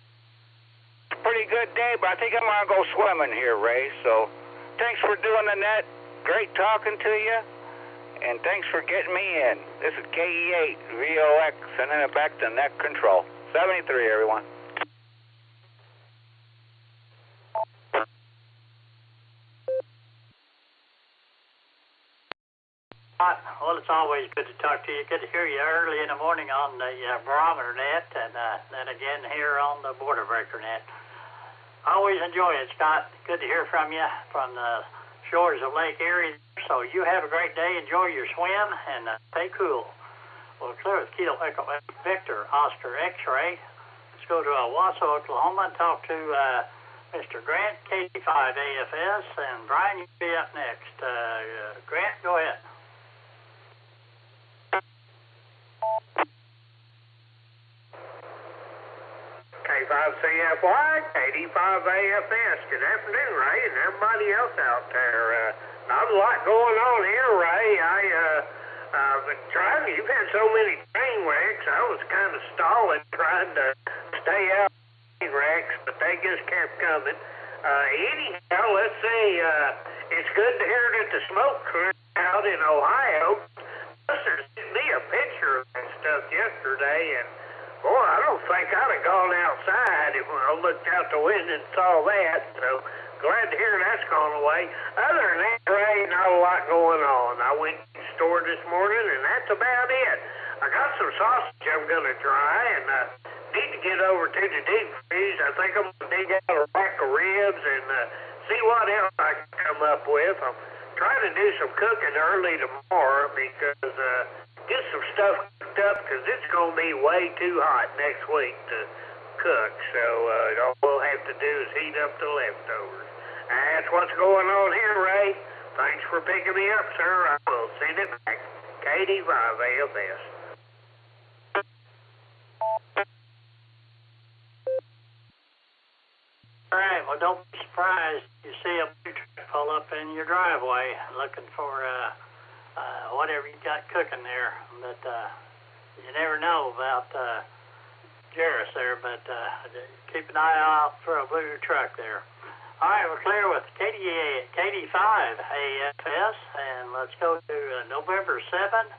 Speaker 22: It's a pretty good day, but I think I'm gonna go swimming here, Ray. So, thanks for doing the net. Great talking to you, and thanks for getting me in. This is KE8 VOX, sending it back to net control. 73, everyone.
Speaker 1: Well, it's always good to talk to you. Good to hear you early in the morning on the barometer net, and then again here on the border breaker net. Always enjoy it, Scott. Good to hear from you from the shores of Lake Erie. So you have a great day. Enjoy your swim, and stay cool. Well, clear with Kilo Echo Victor Oscar X-ray. Let's go to Wausau, Oklahoma, and talk to Mr. Grant, KD5 AFS, and Brian, you'll be up next. Grant, go ahead.
Speaker 2: K5CFY, KD5AFS. Good afternoon, Ray, and everybody else out there. Not a lot going on here, Ray. I've been trying. You've had so many train wrecks. I was kind of stalling, trying to stay out of train wrecks, but they just kept coming. Anyhow, let's see. It's good to hear that the smoke cleared out in Ohio. Buster sent me a picture of that stuff yesterday, and boy, I don't think I'd have gone outside if I looked out the window and saw that. So glad to hear that's gone away. Other than that, Ray, not a lot going on. I went to the store this morning, and that's about it. I got some sausage I'm going to try, and need to get over to the deep freeze. I think I'm going to dig out a rack of ribs and see what else I can come up with. I'm trying to do some cooking early tomorrow because get some stuff cooked up because it's going to be way too hot next week to cook. So all we'll have to do is heat up the leftovers. That's what's going on here, Ray. Thanks for picking me up, sir. I will send it back. KD5 AFS.
Speaker 1: All right, well, don't be surprised you see a big truck pull up in your driveway looking for whatever you got cooking there. But you never know about Jarris there, but keep an eye out for a blue truck there. All right, we're clear with KD5 AFS, and let's go to November 7,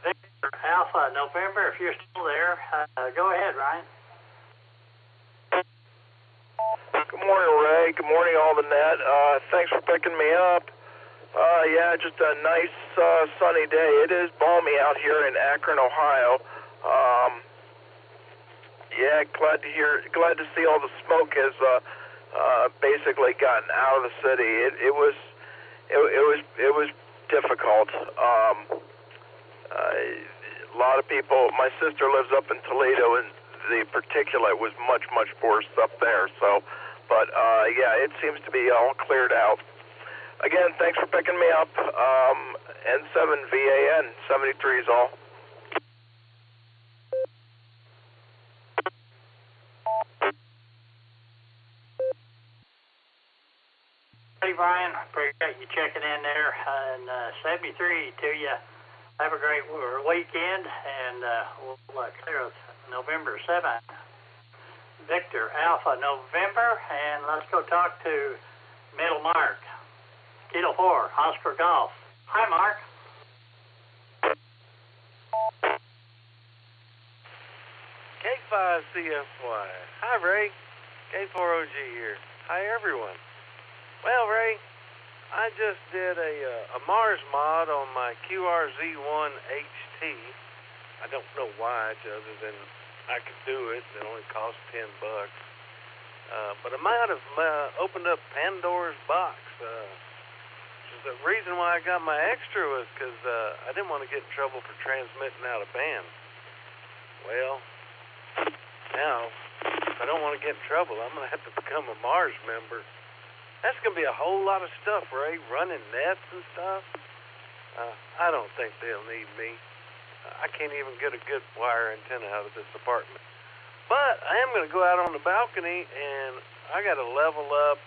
Speaker 1: Victor Alpha November. If you're still there, go ahead, Ryan.
Speaker 7: Good morning, Ray. Good morning, all the net. Thanks for picking me up. Yeah, just a nice sunny day. It is balmy out here in Akron, Ohio. Yeah, glad to see all the smoke has basically gotten out of the city. It was difficult. A lot of people. My sister lives up in Toledo, and the particulate was much worse up there. So, but yeah, it seems to be all cleared out. Again, thanks for picking me up. N7VAN 73 is all.
Speaker 1: Hey, Brian, appreciate you checking in there. And 73 to you. Have a great weekend, and we'll clear with November 7th. Victor Alpha November, and let's go talk to Middle Mark. Kilo 4, Oscar Golf. Hi, Mark.
Speaker 23: K5CFY. Hi, Ray. K4OG here. Hi, everyone. Well, Ray, I just did a Mars mod on my QRZ1 HT. I don't know why, other than I could do it. It only cost $10. But I might have opened up Pandora's box. The reason why I got my extra was because I didn't want to get in trouble for transmitting out of band. Well, now, if I don't want to get in trouble, I'm going to have to become a Mars member. That's going to be a whole lot of stuff, Ray, running nets and stuff. I don't think they'll need me. I can't even get a good wire antenna out of this apartment. But I am going to go out on the balcony and I got to level up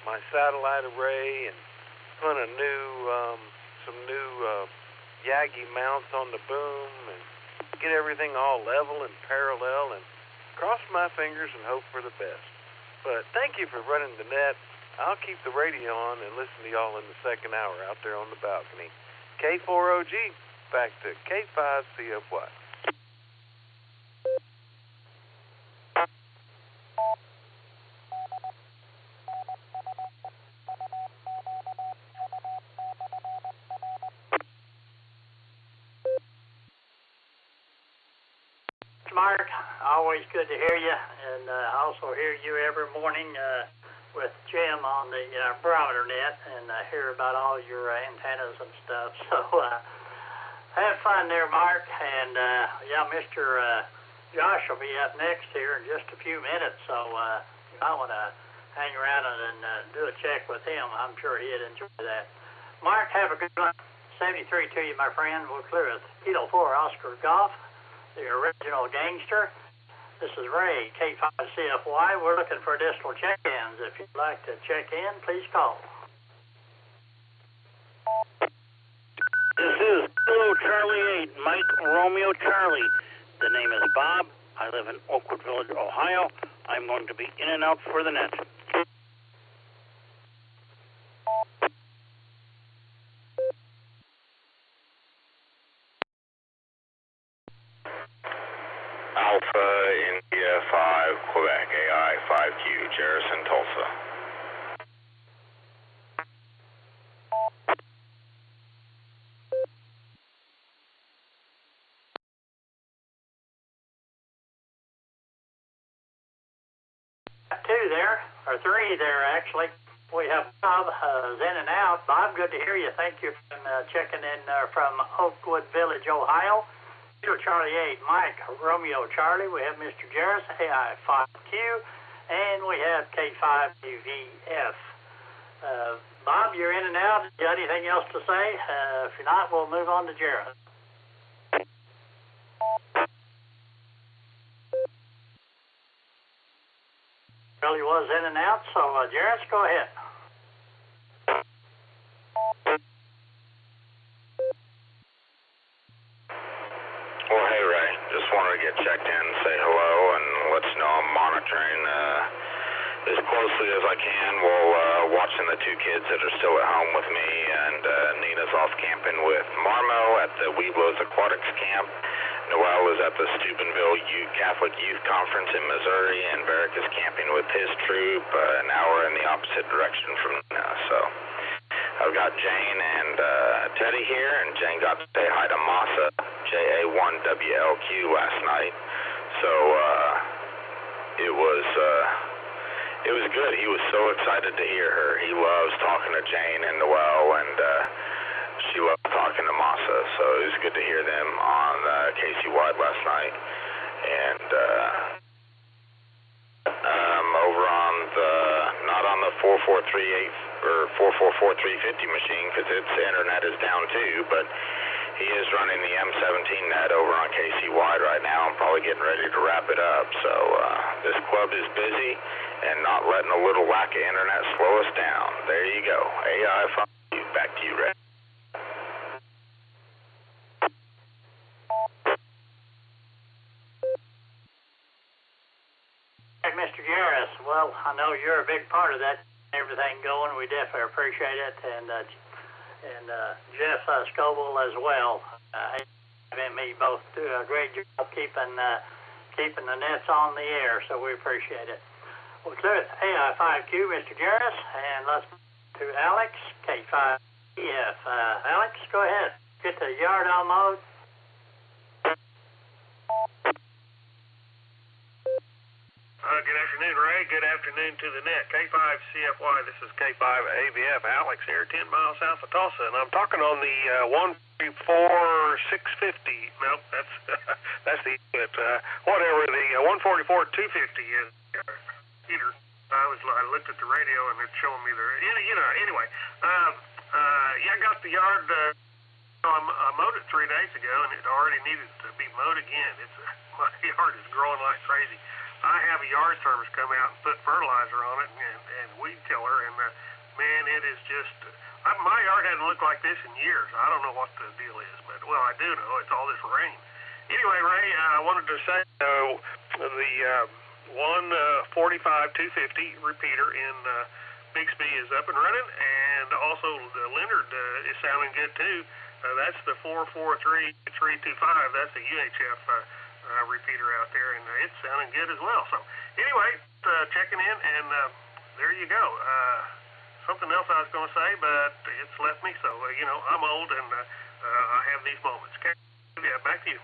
Speaker 23: my satellite array and put some new Yagi mounts on the boom and get everything all level and parallel and cross my fingers and hope for the best. But thank you for running the net. I'll keep the radio on and listen to y'all in the second hour out there on the balcony. K4OG, back to K5CFY.
Speaker 1: Mark, always good to hear you, and also hear you every morning with Jim on the barometer net, and hear about all your antennas and stuff. So have fun there, Mark, and yeah, Mr. Josh will be up next here in just a few minutes, so you might want to hang around and do a check with him. I'm sure he'd enjoy that. Mark, have a good one. 73 to you, my friend. We'll clear it. Kilo 4 Oscar Golf, the original gangster. This is Ray, K5CFY. We're looking for additional check-ins. If you'd like to check in, please call.
Speaker 4: This is Kilo Charlie 8, Mike Romeo Charlie. The name is Bob. I live in Oakwood Village, Ohio. I'm going to be in and out for the net.
Speaker 8: Alpha India 5 Quebec AI 5Q Jerison Tulsa.
Speaker 1: Two there, or three there actually. We have Bob in and out. Bob, good to hear you. Thank you for checking in from Oakwood Village, Ohio. Charlie 8, Mike, Romeo Charlie. We have Mr. Jarris, AI5Q, and we have K5UVF. Bob, you're in and out. You got anything else to say? If you're not, we'll move on to Jarris. Charlie was in and out, so Jarris, go ahead.
Speaker 8: Well, hey, Ray. Just wanted to get checked in and say hello and let you know I'm monitoring as closely as I can while watching the two kids that are still at home with me. And Nina's off camping with Marmo at the Weeblos Aquatics Camp. Noel is at the Steubenville Catholic Youth Conference in Missouri, and Barrick is camping with his troop an hour in the opposite direction from Nina. So I've got Jane and Teddy here, and Jane got to say hi to Masa, JA1WLQ last night. So it was good. He was so excited to hear her. He loves talking to Jane and Noel, and she loved talking to Masa. So it was good to hear them on Casey Wide last night. And over on the, not on the 4438 or 444350 machine, because its internet is down too, but he is running the M17 net over on KC Wide right now. I'm probably getting ready to wrap it up. So this club is busy and not letting a little lack of internet slow us down. There you go. AI5, back to you, Ray.
Speaker 1: Hey, Mr. Jarris, well, I know you're a big part of that, everything going. We definitely appreciate it, and Jeff Scoble as well. Him and me both do a great job keeping the nets on the air, so we appreciate it. Well, clear it. AI5Q, Mr. Jarris, and let's to Alex, K5EF. Alex, go ahead. Get the yard on mode.
Speaker 2: Good afternoon, Ray. Good afternoon to the net. K5CFY, this is K5ABF. Alex here, 10 miles south of Tulsa, and I'm talking on the 144-650. Nope, that's the whatever the 144-250 is. Peter, I looked at the radio and it's showing me there. Anyway, yeah, I got the yard. I mowed it 3 days ago, and it already needed to be mowed again. My yard is growing like crazy. I have a yard service come out and put fertilizer on it and weed killer, and man, it is just, my yard hasn't looked like this in years. I don't know what the deal is, but, well, I do know. It's all this rain. Anyway, Ray, I wanted to say the 145-250 repeater in Bixby is up and running, and also the Leonard is sounding good, too. That's the 443-325. That's the UHF repeater out there, and it's sounding good as well. So, anyway, checking in, and there you go. Something else I was going to say, but it's left me. So, I'm old, and I have these moments. Okay, yeah, back to you.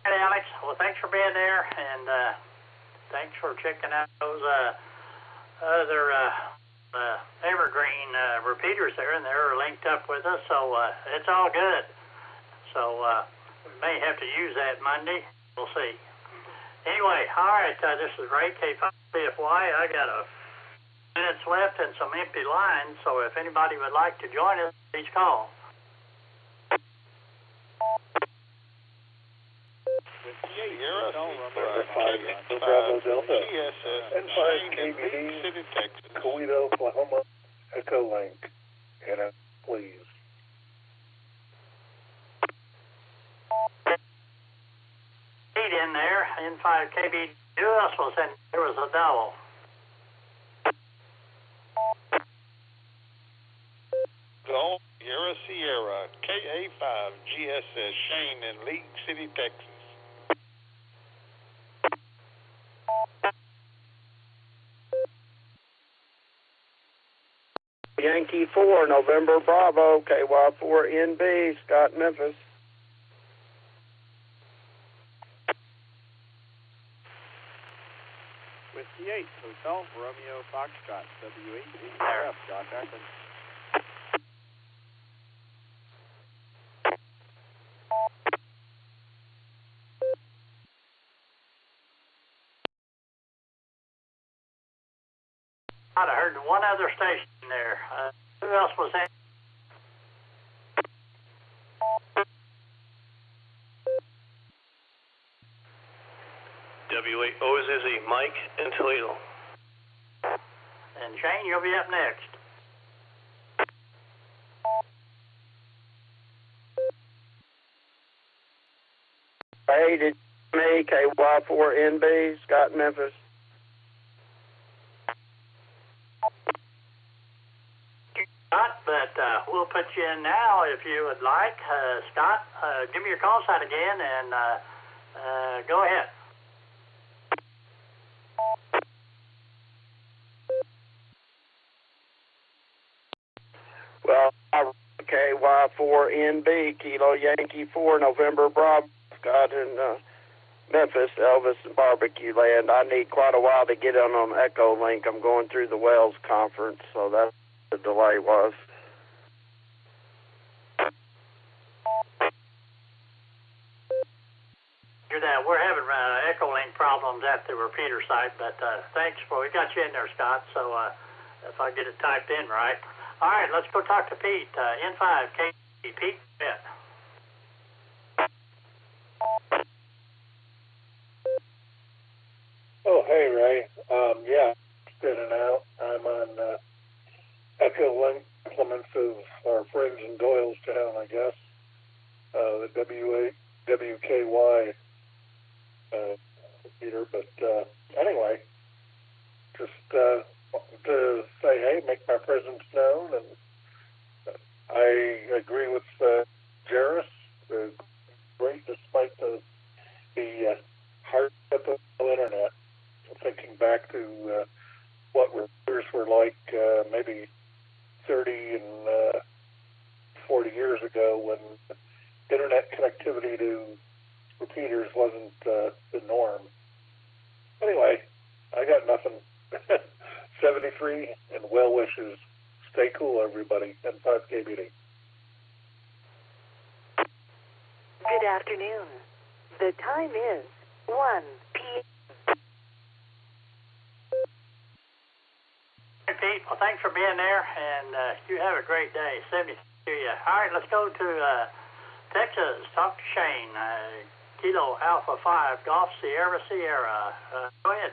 Speaker 1: Hey, Alex. Well, thanks for being there, and thanks for checking out those other evergreen repeaters there, and they're linked up with us, so it's all good. So we may have to use that Monday. We'll see. Anyway, all right, this is Ray, K5BFY. I got a few minutes left and some empty lines, so if anybody would like to join us, please call.
Speaker 21: Sierra
Speaker 17: Bravo Delta,
Speaker 21: GSS,
Speaker 17: N5 KBD,
Speaker 21: City, Texas,
Speaker 17: Coweta, Oklahoma, Echolink, and please.
Speaker 1: In there, N5 KB, who else was in? There was a double.
Speaker 21: Sierra, KA5, GSS, Shane in League City, Texas.
Speaker 6: Yankee 4, November Bravo, KY4NB, Scott, Memphis.
Speaker 13: Whiskey 8, Hotel, Romeo Foxtrot, W8, Josh Akron.
Speaker 1: I'd have heard one other station there. Who else was that?
Speaker 11: W8OZZ, Mike in Toledo.
Speaker 1: And Shane, you'll be up next.
Speaker 6: Hey, did me, KY4NB, Scott, Memphis.
Speaker 1: Scott, but we'll put you in now if you would like. Scott, give me your call sign again and go ahead.
Speaker 6: Well, KY4NB, Kilo Yankee 4, November Bravo, Scott in Memphis, Elvis and Barbecue Land. I need quite a while to get on Echolink. I'm going through the Wells conference, so that's what the delay was.
Speaker 1: We're having Echolink problems at the repeater site, but thanks we got you in there, Scott, so if I get it typed in right. All right, let's go talk to Pete, N5, Pete, yeah.
Speaker 17: Oh, hey, Ray. Yeah, spinning out. I'm on Echolink implements of our friends in Doylestown, I guess. The W8, WKY repeater. But anyway, just wanted to say, hey, make my presence known. And I agree with Jairus. Great despite the hard typical internet. Thinking back to what repeaters were like maybe 30 and 40 years ago when internet connectivity to repeaters wasn't the norm. Anyway, I got nothing. 73 and well wishes. Stay cool, everybody. N5 KBD.
Speaker 12: Good afternoon. The time is 1 p.m.
Speaker 1: Hey, Pete. Well, thanks for being there, and you have a great day. 70 to you. All right, let's go to Texas. Talk to Shane. Kilo Alpha 5 Golf Sierra Sierra. Go ahead.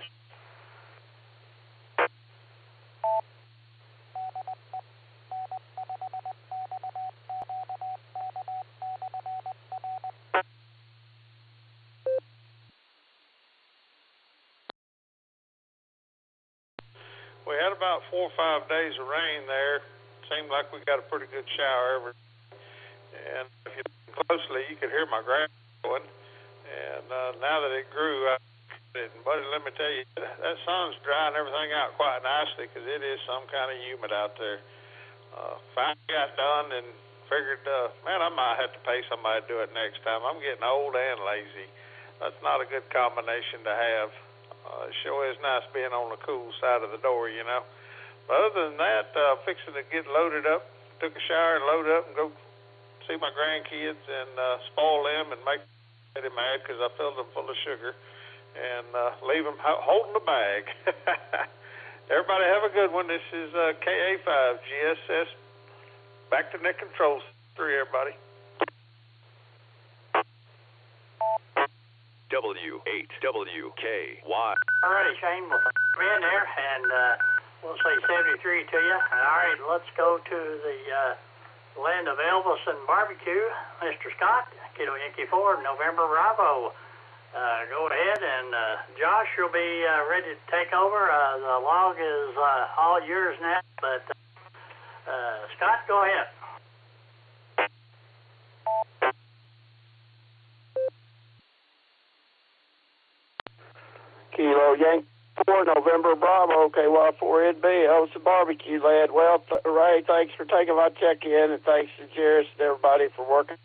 Speaker 21: We had about 4 or 5 days of rain there. Seemed like we got a pretty good shower every day. And if you look closely, you could hear my grass going. And now that it grew, buddy, let me tell you, that sun's drying everything out quite nicely because it is some kind of humid out there. Finally got done and figured, man, I might have to pay somebody to do it next time. I'm getting old and lazy. That's not a good combination to have. It sure is nice being on the cool side of the door, you know. But other than that, fixing to get loaded up, took a shower and loaded up and go see my grandkids and spoil them and make them mad because I filled them full of sugar and leave them holding the bag. Everybody have a good one. This is KA5 GSS. Back to net control 3, everybody.
Speaker 14: W8WKY.
Speaker 1: All righty, Shane, we'll come in there, and we'll say 73 to you. All right, let's go to the land of Elvis and barbecue. Mr. Scott, Kilo Yankee 4, November Bravo. Go ahead, and Josh, you'll be ready to take over. The log is all yours now, but Scott, go ahead.
Speaker 6: Kilo Yankee 4, November Bravo, KY4NB, host of barbecue land. Well, Ray, thanks for taking my check-in, and thanks to Jairus and everybody for working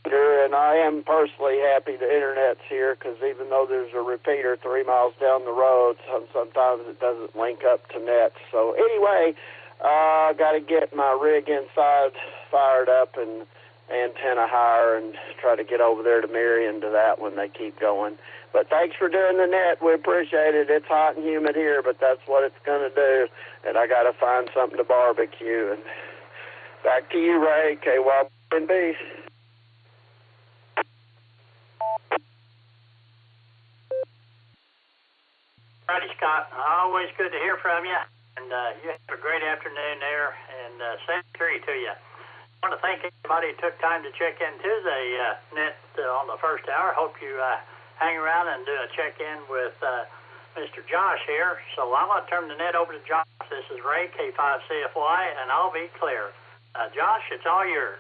Speaker 6: here. And I am personally happy the internet's here, because even though there's a repeater 3 miles down the road, sometimes it doesn't link up to net. So anyway, I got to get my rig inside fired up and antenna higher and try to get over there to Marion to that when they keep going. But thanks for doing the net. We appreciate it. It's hot and humid here, but that's what it's going to do. And I got to find something to barbecue. And back to you, Ray, KY&B.
Speaker 1: Righty, Scott. Always good to hear from you. And you have a great afternoon there. And 73 to you. I want to thank everybody who took time to check into the net on the first hour. Hope you hang around and do a check-in with Mr. Josh here. So I'm going to turn the net over to Josh. This is Ray, K5CFY, and I'll be clear. Josh, it's all yours.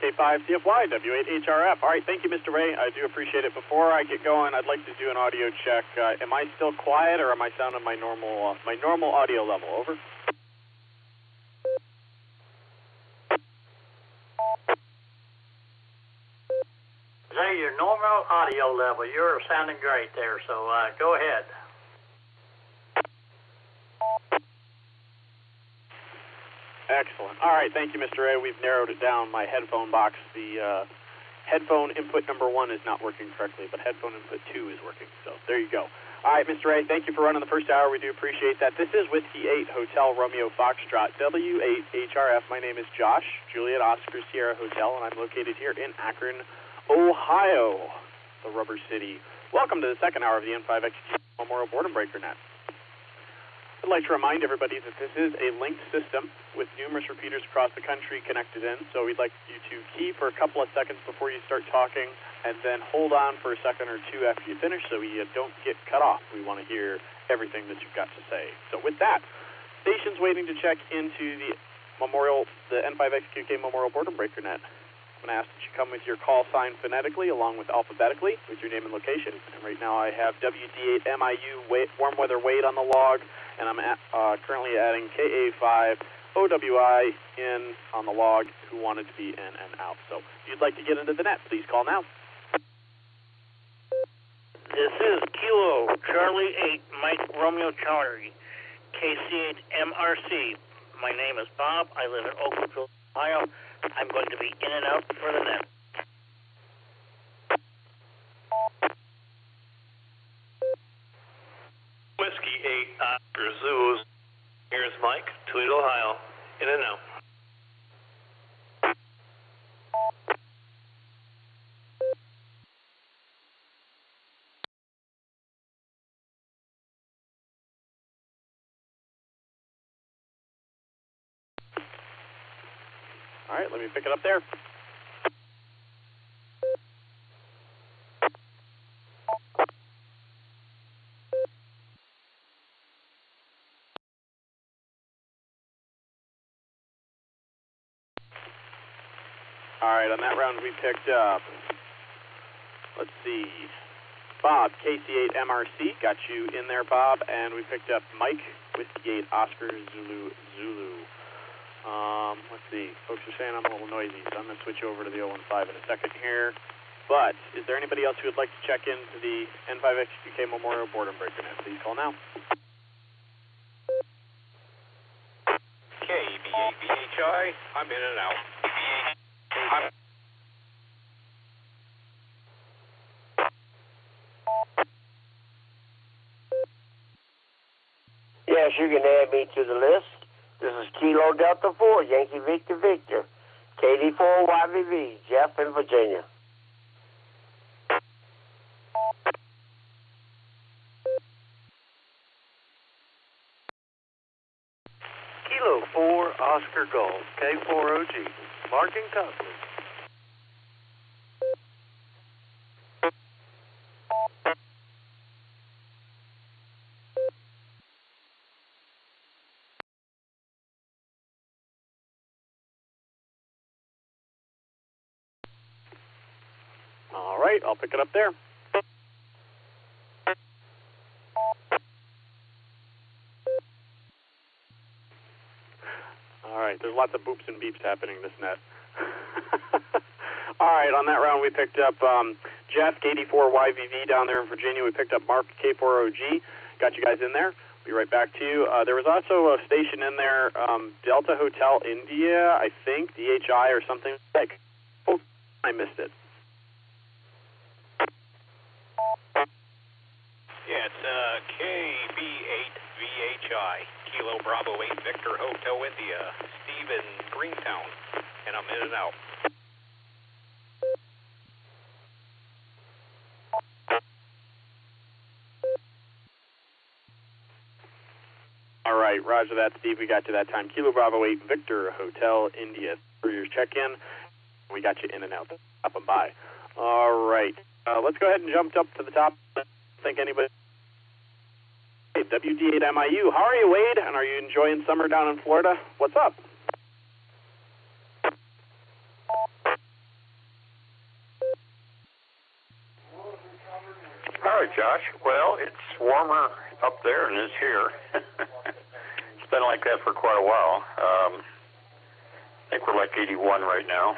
Speaker 13: K5CFY, W8HRF. All right, thank you, Mr. Ray. I do appreciate it. Before I get going, I'd like to do an audio check. Am I still quiet, or am I sounding my normal audio level? Over.
Speaker 1: Say your normal audio level. You're sounding great there, so go ahead.
Speaker 13: Excellent. All right, thank you, Mr. A. We've narrowed it down. My headphone box, the headphone input number 1 is not working correctly, but headphone input 2 is working. So there you go. All right, Mr. A, thank you for running the first hour. We do appreciate that. This is Whiskey 8 Hotel Romeo Foxtrot, W8HRF. My name is Josh, Juliet Oscar Sierra Hotel, and I'm located here in Akron, Ohio, the Rubber City. Welcome to the second hour of the N5XQ Memorial Boredom Breaker Net. I'd like to remind everybody that this is a linked system with numerous repeaters across the country connected in, so we'd like you to key for a couple of seconds before you start talking, and then hold on for a second or two after you finish so you don't get cut off. We want to hear everything that you've got to say. So with that, stations waiting to check into the N5XQK Memorial Boredom Breaker Net. I'm going to ask that you come with your call sign phonetically along with alphabetically with your name and location. And right now I have WD8MIU warm weather Wade on the log, and I'm currently adding KA5 OWI in on the log who wanted to be in and out. So if you'd like to get into the net, please call now.
Speaker 4: This is Kilo Charlie 8 Mike Romeo Charlie, KC8 MRC. My name is Bob. I live in Oakville, Ohio. I'm going to be in and out for the net.
Speaker 11: Whiskey 8 Oscar Zulu. Here's Mike, Toledo, Ohio. In and out.
Speaker 14: All right, let me pick it up there. All right, on that round we picked up, let's see, Bob, KC8 MRC, got you in there, Bob, and we picked up Mike, Whiskey 8 Oscar Zulu. Let's see, folks are saying I'm a little noisy, so I'm going to switch over to the 015 in a second here. But is there anybody else who would like to check into the N5XQK Memorial Boredom Breaker Net? Please call now.
Speaker 8: KBAVHI, I'm in and out.
Speaker 15: Yes, you can add me to the list. This is Kilo Delta 4, Yankee Victor Victor, KD4 YVV, Jeff in Virginia.
Speaker 16: Kilo 4 Oscar Golf, K4OG, Mark and Copley.
Speaker 14: All right, I'll pick it up there. All right, there's lots of boops and beeps happening this net. All right, on that round we picked up Jeff, KD4YVV down there in Virginia. We picked up Mark, K4OG. Got you guys in there. Be right back to you. There was also a station in there, Delta Hotel India, I think, DHI or something like. Oh, I missed it.
Speaker 8: Yeah, it's KB8VHI, Kilo Bravo 8 Victor Hotel India, Steve in Greentown, and I'm in and out.
Speaker 14: All right, roger that, Steve. We got you that time. Kilo Bravo 8 Victor Hotel India for your check-in. We got you in and out, up and by. All right, let's go ahead and jump up to the top. I think anybody. Hey, WD8MIU. How are you, Wade? And are you enjoying summer down in Florida? What's up?
Speaker 24: All right, Josh. Well, it's warmer up there than it is here. It's been like that for quite a while. I think we're like 81 right now.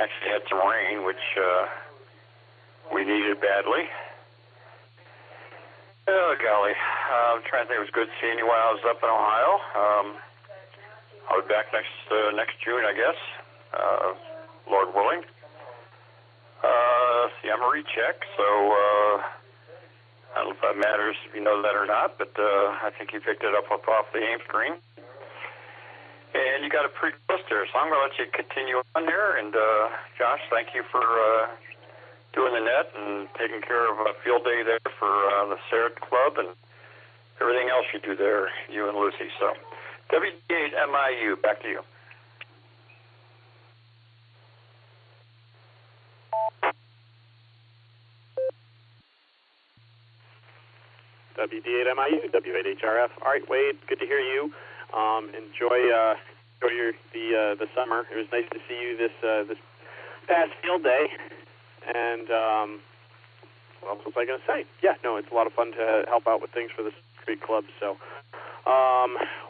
Speaker 24: Actually had some rain, which we needed badly. Oh, golly. I'm trying to think. It was good seeing you while I was up in Ohio. I'll be back next June, I guess, Lord willing. See, I'm a recheck, so I don't know if that matters if you know that or not, but I think you picked it up off the aim screen. And you got it pretty close there, so I'm going to let you continue on there. And Josh, thank you for doing the net and taking care of a field day there for the SARA Club and everything else you do there, you and Lucy. So, WD8MIU, back to you.
Speaker 14: WD8MIU, W8HRF. All right, Wade, good to hear you. Enjoy the summer. It was nice to see you this past field day. And what else was I going to say? Yeah, no, it's a lot of fun to help out with things for the Street Club. So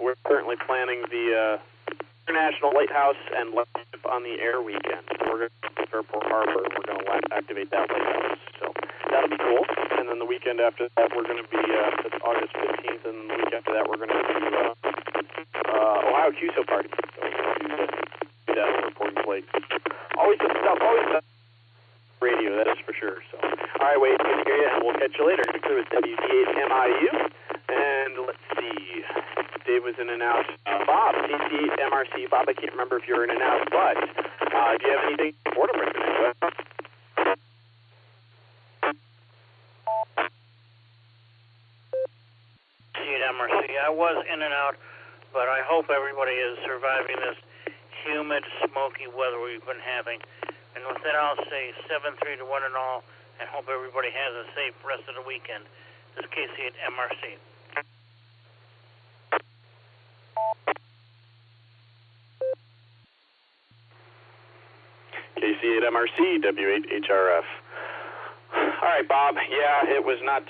Speaker 14: we're currently planning the International Lighthouse and Lightship on the Air weekend. So we're going to go to Airport Harbor. We're going to activate that lighthouse. So that'll be cool. And then the weekend after that, we're going to be it's August 15th, and the week after that, we're going to do Ohio QSO party. So we're going to do that over Portage Lake. Always good stuff. Always stuff. Radio, that is for sure. So, all All right, Wade, good to hear you, and we'll catch you later. It was WD8MIU, and let's see. Dave was in and out. Bob, CC8MRC. Bob, I can't remember if you were in and out, but do you have anything for them tonight?
Speaker 4: MRC. I was in and out, but I hope everybody is surviving this humid, smoky weather we've been having. And with that, I'll say 7-3 to 1 and all, and hope everybody has a safe rest of the weekend. This is Casey at MRC.
Speaker 14: Casey at MRC, W8HRF. All right, Bob. Yeah, it was not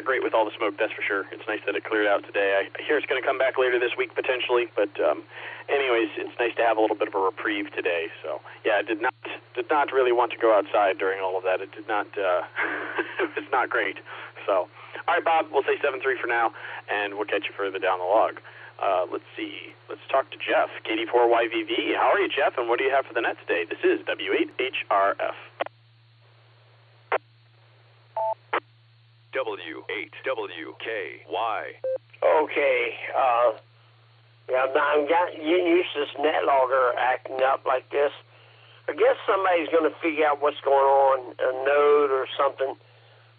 Speaker 14: great with all the smoke, that's for sure. It's nice that it cleared out today. I hear it's going to come back later this week potentially, but anyways, it's nice to have a little bit of a reprieve today. So yeah, I did not really want to go outside during all of that. It did not. It was not great. So all right, Bob. We'll say 7-3 for now, and we'll catch you further down the log. Let's see. Let's talk to Jeff, KD4YVV. How are you, Jeff? And what do you have for the net today? This is W8HRF.
Speaker 3: W8WKY.
Speaker 15: Okay. Yeah, I'm getting used to this net logger acting up like this. I guess somebody's going to figure out what's going on, a node or something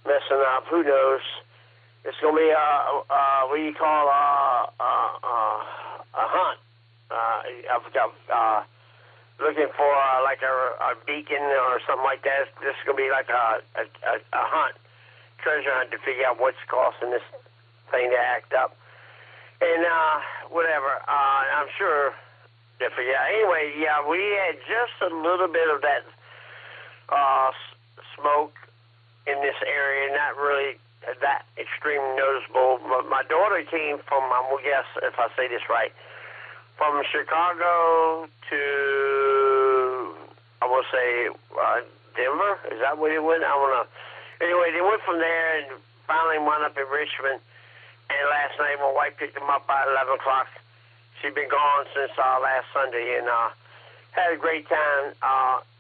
Speaker 15: messing up. Who knows? It's going to be what do you call a hunt. I forgot. Looking for like a beacon or something like that. This is going to be like a hunt. Treasure hunt to figure out what's causing this thing to act up. And whatever, I'm sure they'll figure out. Anyway, yeah, we had just a little bit of that smoke in this area, not really that extremely noticeable. But my daughter came from, I'm going to guess if I say this right, from Chicago to, I will say, Denver. Is that where they went? I don't know. Anyway, they went from there and finally wound up in Richmond. And last night, my wife picked them up by 11 o'clock. She'd been gone since last Sunday and had a great time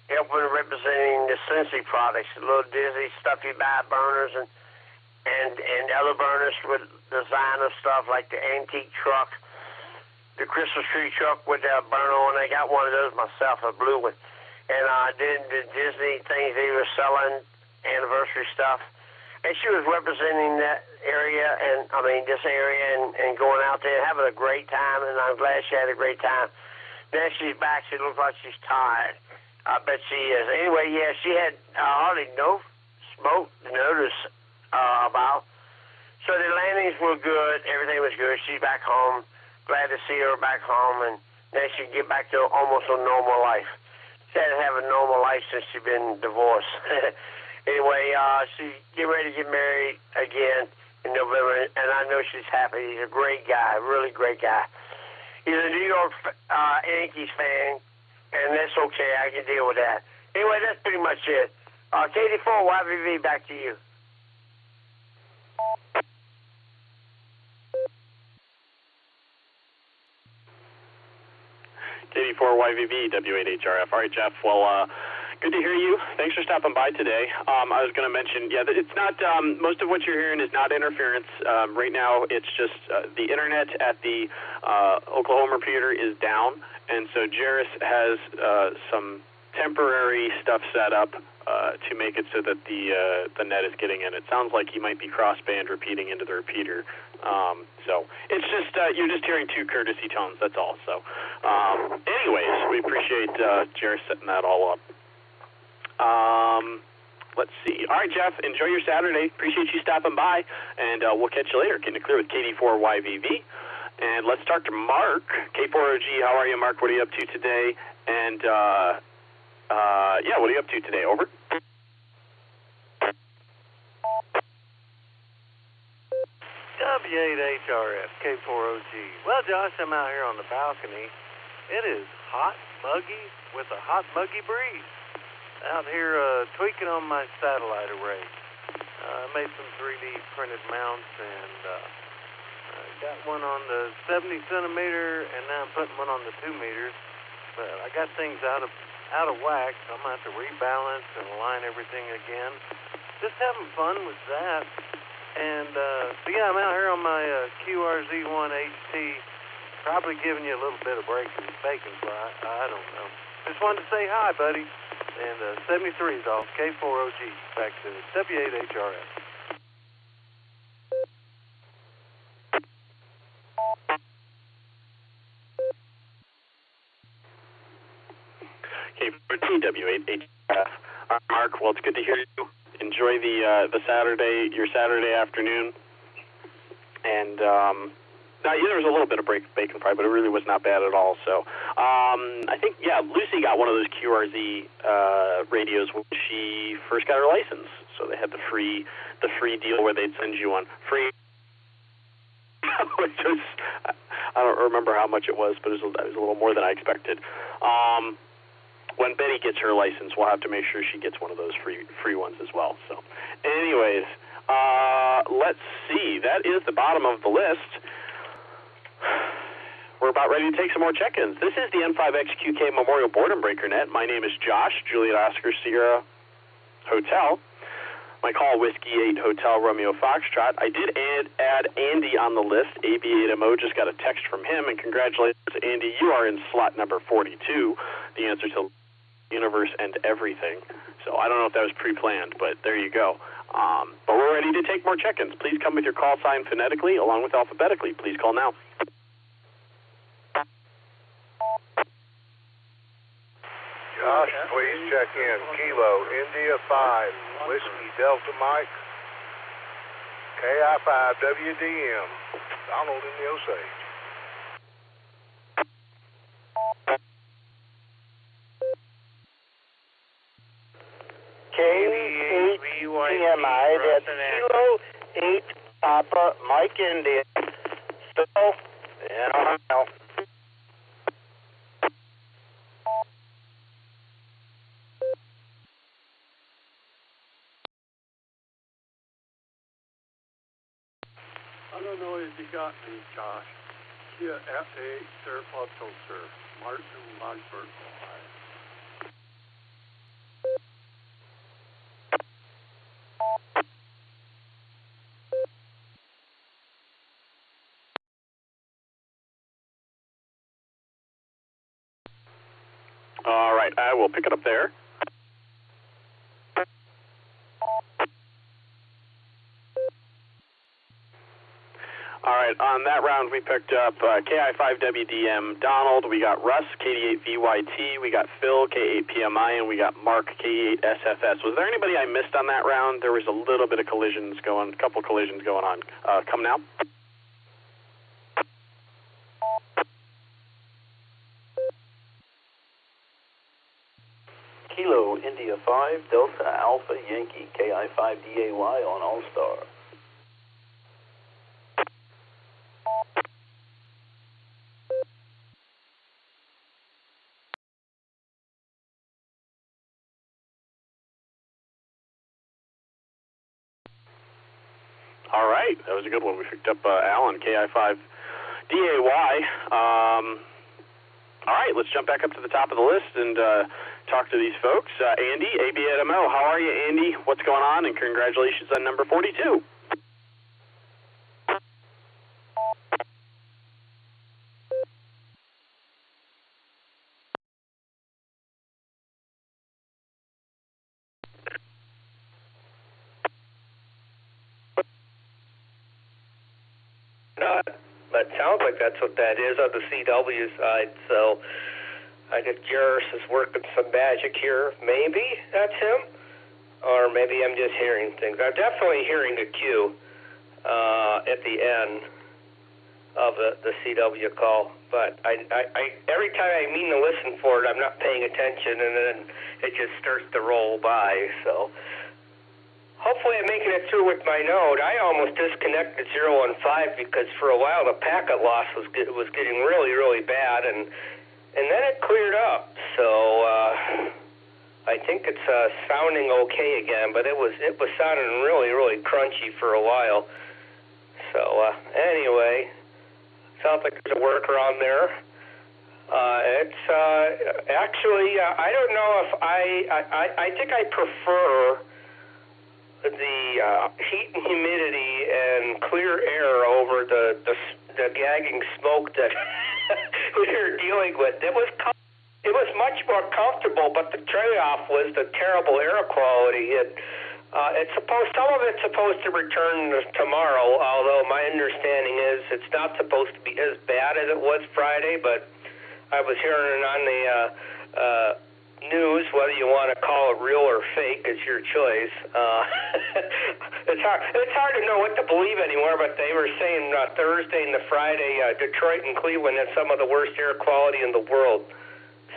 Speaker 15: helping representing the Sensi products, the little Disney stuff you buy, burners and other burners with designer stuff like the antique truck, the Christmas tree truck with the burner on. I got one of those myself, a blue one. And then the Disney things they were selling, anniversary stuff, and she was representing that area, and I mean this area, and going out there and having a great time, and I'm glad she had a great time. Now she's back, she looks like she's tired. I bet she is. Anyway, yeah, she had hardly no smoke to notice about. So the landings were good, everything was good. She's back home, glad to see her back home, and now she can get back to almost a normal life. She hadn't had a normal life since she'd been divorced. Anyway, she's getting ready to get married again in November, and I know she's happy. He's a great guy, really great guy. He's a New York Yankees fan, and that's okay. I can deal with that. Anyway, that's pretty much it. KD4YVV, back to you.
Speaker 14: KD4YVV, W8HRF. All right, Jeff. Well, good to hear you. Thanks for stopping by today. I was going to mention, yeah, it's not, most of what you're hearing is not interference. Right now, it's just the internet at the Oklahoma repeater is down, and so Jairus has some temporary stuff set up to make it so that the net is getting in. It sounds like he might be crossband repeating into the repeater. So it's just, you're just hearing two courtesy tones, that's all. So anyways, we appreciate Jairus setting that all up. Let's see. All right, Jeff, enjoy your Saturday. Appreciate you stopping by, and we'll catch you later. Getting it clear with KD4YVV. And let's talk to Mark, K4OG. How are you, Mark? What are you up to today? And, yeah, what are you up to today? Over.
Speaker 16: W8HRF, K4OG. Well, Josh, I'm out here on the balcony. It is hot, muggy, with a hot, muggy breeze. Out here tweaking on my satellite array. I made some 3D printed mounts, and got one on the 70 centimeter, and now I'm putting one on the 2 meters. But I got things out of whack, so I'm going to have to rebalance and align everything again. just having fun with that. And, so yeah, I'm out here on my QRZ1 HT, probably giving you a little bit of bacon fry. I don't know. Just wanted to say hi, buddy. And 73 is off, K4OG, back to W8HRS.
Speaker 14: K4OG, W8HRS. Mark, well, it's good to hear you. Enjoy the Saturday, your Saturday afternoon. And now there was a little bit of bacon fry, but it really was not bad at all. So I think, yeah, Lucy got one of those QRZ radios when she first got her license. So they had the free deal where they'd send you one free. Which was, I don't remember how much it was, but it was a little more than I expected. When Betty gets her license, we'll have to make sure she gets one of those free ones as well. So, anyways, let's see. That is the bottom of the list. We're about ready to take some more check-ins. This is the N5XQK Memorial Boredom Breaker Net. My name is Josh, Juliet Oscar Sierra Hotel. My call, Whiskey 8 Hotel Romeo Foxtrot. I did add Andy on the list. AB8MO just got a text from him, and congratulations, Andy. You are in slot number 42, the answer to universe and everything. So I don't know if that was pre-planned, but there you go. But we're ready to take more check-ins. Please come with your call sign phonetically along with alphabetically. Please call now.
Speaker 3: Josh, please check in. Kilo, India 5, Whiskey Delta Mike, KI5 WDM, Donald in the Osage.
Speaker 9: K8PMI, that's Kilo 8 Papa Mike India, still in Ohio.
Speaker 20: I don't know if you got me, Josh. Kia F8 Serpato, sir. Martin, Lonsburg, Ohio.
Speaker 14: All right, I will pick it up there. All right, on that round we picked up KI5WDM Donald, we got Russ, KD8VYT, we got Phil, K8PMI, and we got Mark, K8SFS. Was there anybody I missed on that round? There was a little bit of collisions going, a couple collisions going on. Come now.
Speaker 5: Kilo, India 5, Delta Alpha Yankee, KI5DAY on Allstar.
Speaker 14: All right, that was a good one. We picked up Alan, KI5DAY. All right, let's jump back up to the top of the list and talk to these folks. Andy, AB8MO, how are you, Andy? What's going on? And congratulations on number 42.
Speaker 18: That sounds like that's what that is on the CW side. So I think Jairus is working some magic here. Maybe that's him, or maybe I'm just hearing things. I'm definitely hearing a cue at the end of the CW call. But I every time I mean to listen for it, I'm not paying attention, and then it just starts to roll by. So hopefully I'm making it through with my node. I almost disconnected 015 because for a while the packet loss was getting really, really bad, and then it cleared up. So I think it's sounding okay again, but it was sounding really, really crunchy for a while. So anyway, sounds like there's a workaround there. It's actually I don't know if I think I prefer heat and humidity and clear air over the gagging smoke that we were dealing with. It was much more comfortable, but the trade-off was the terrible air quality. Some of it's supposed to return tomorrow, although my understanding is it's not supposed to be as bad as it was Friday, but I was hearing on the news, whether you want to call it real or fake, it's your choice. It's hard to know what to believe anymore, but they were saying Thursday and the Friday, Detroit and Cleveland had some of the worst air quality in the world.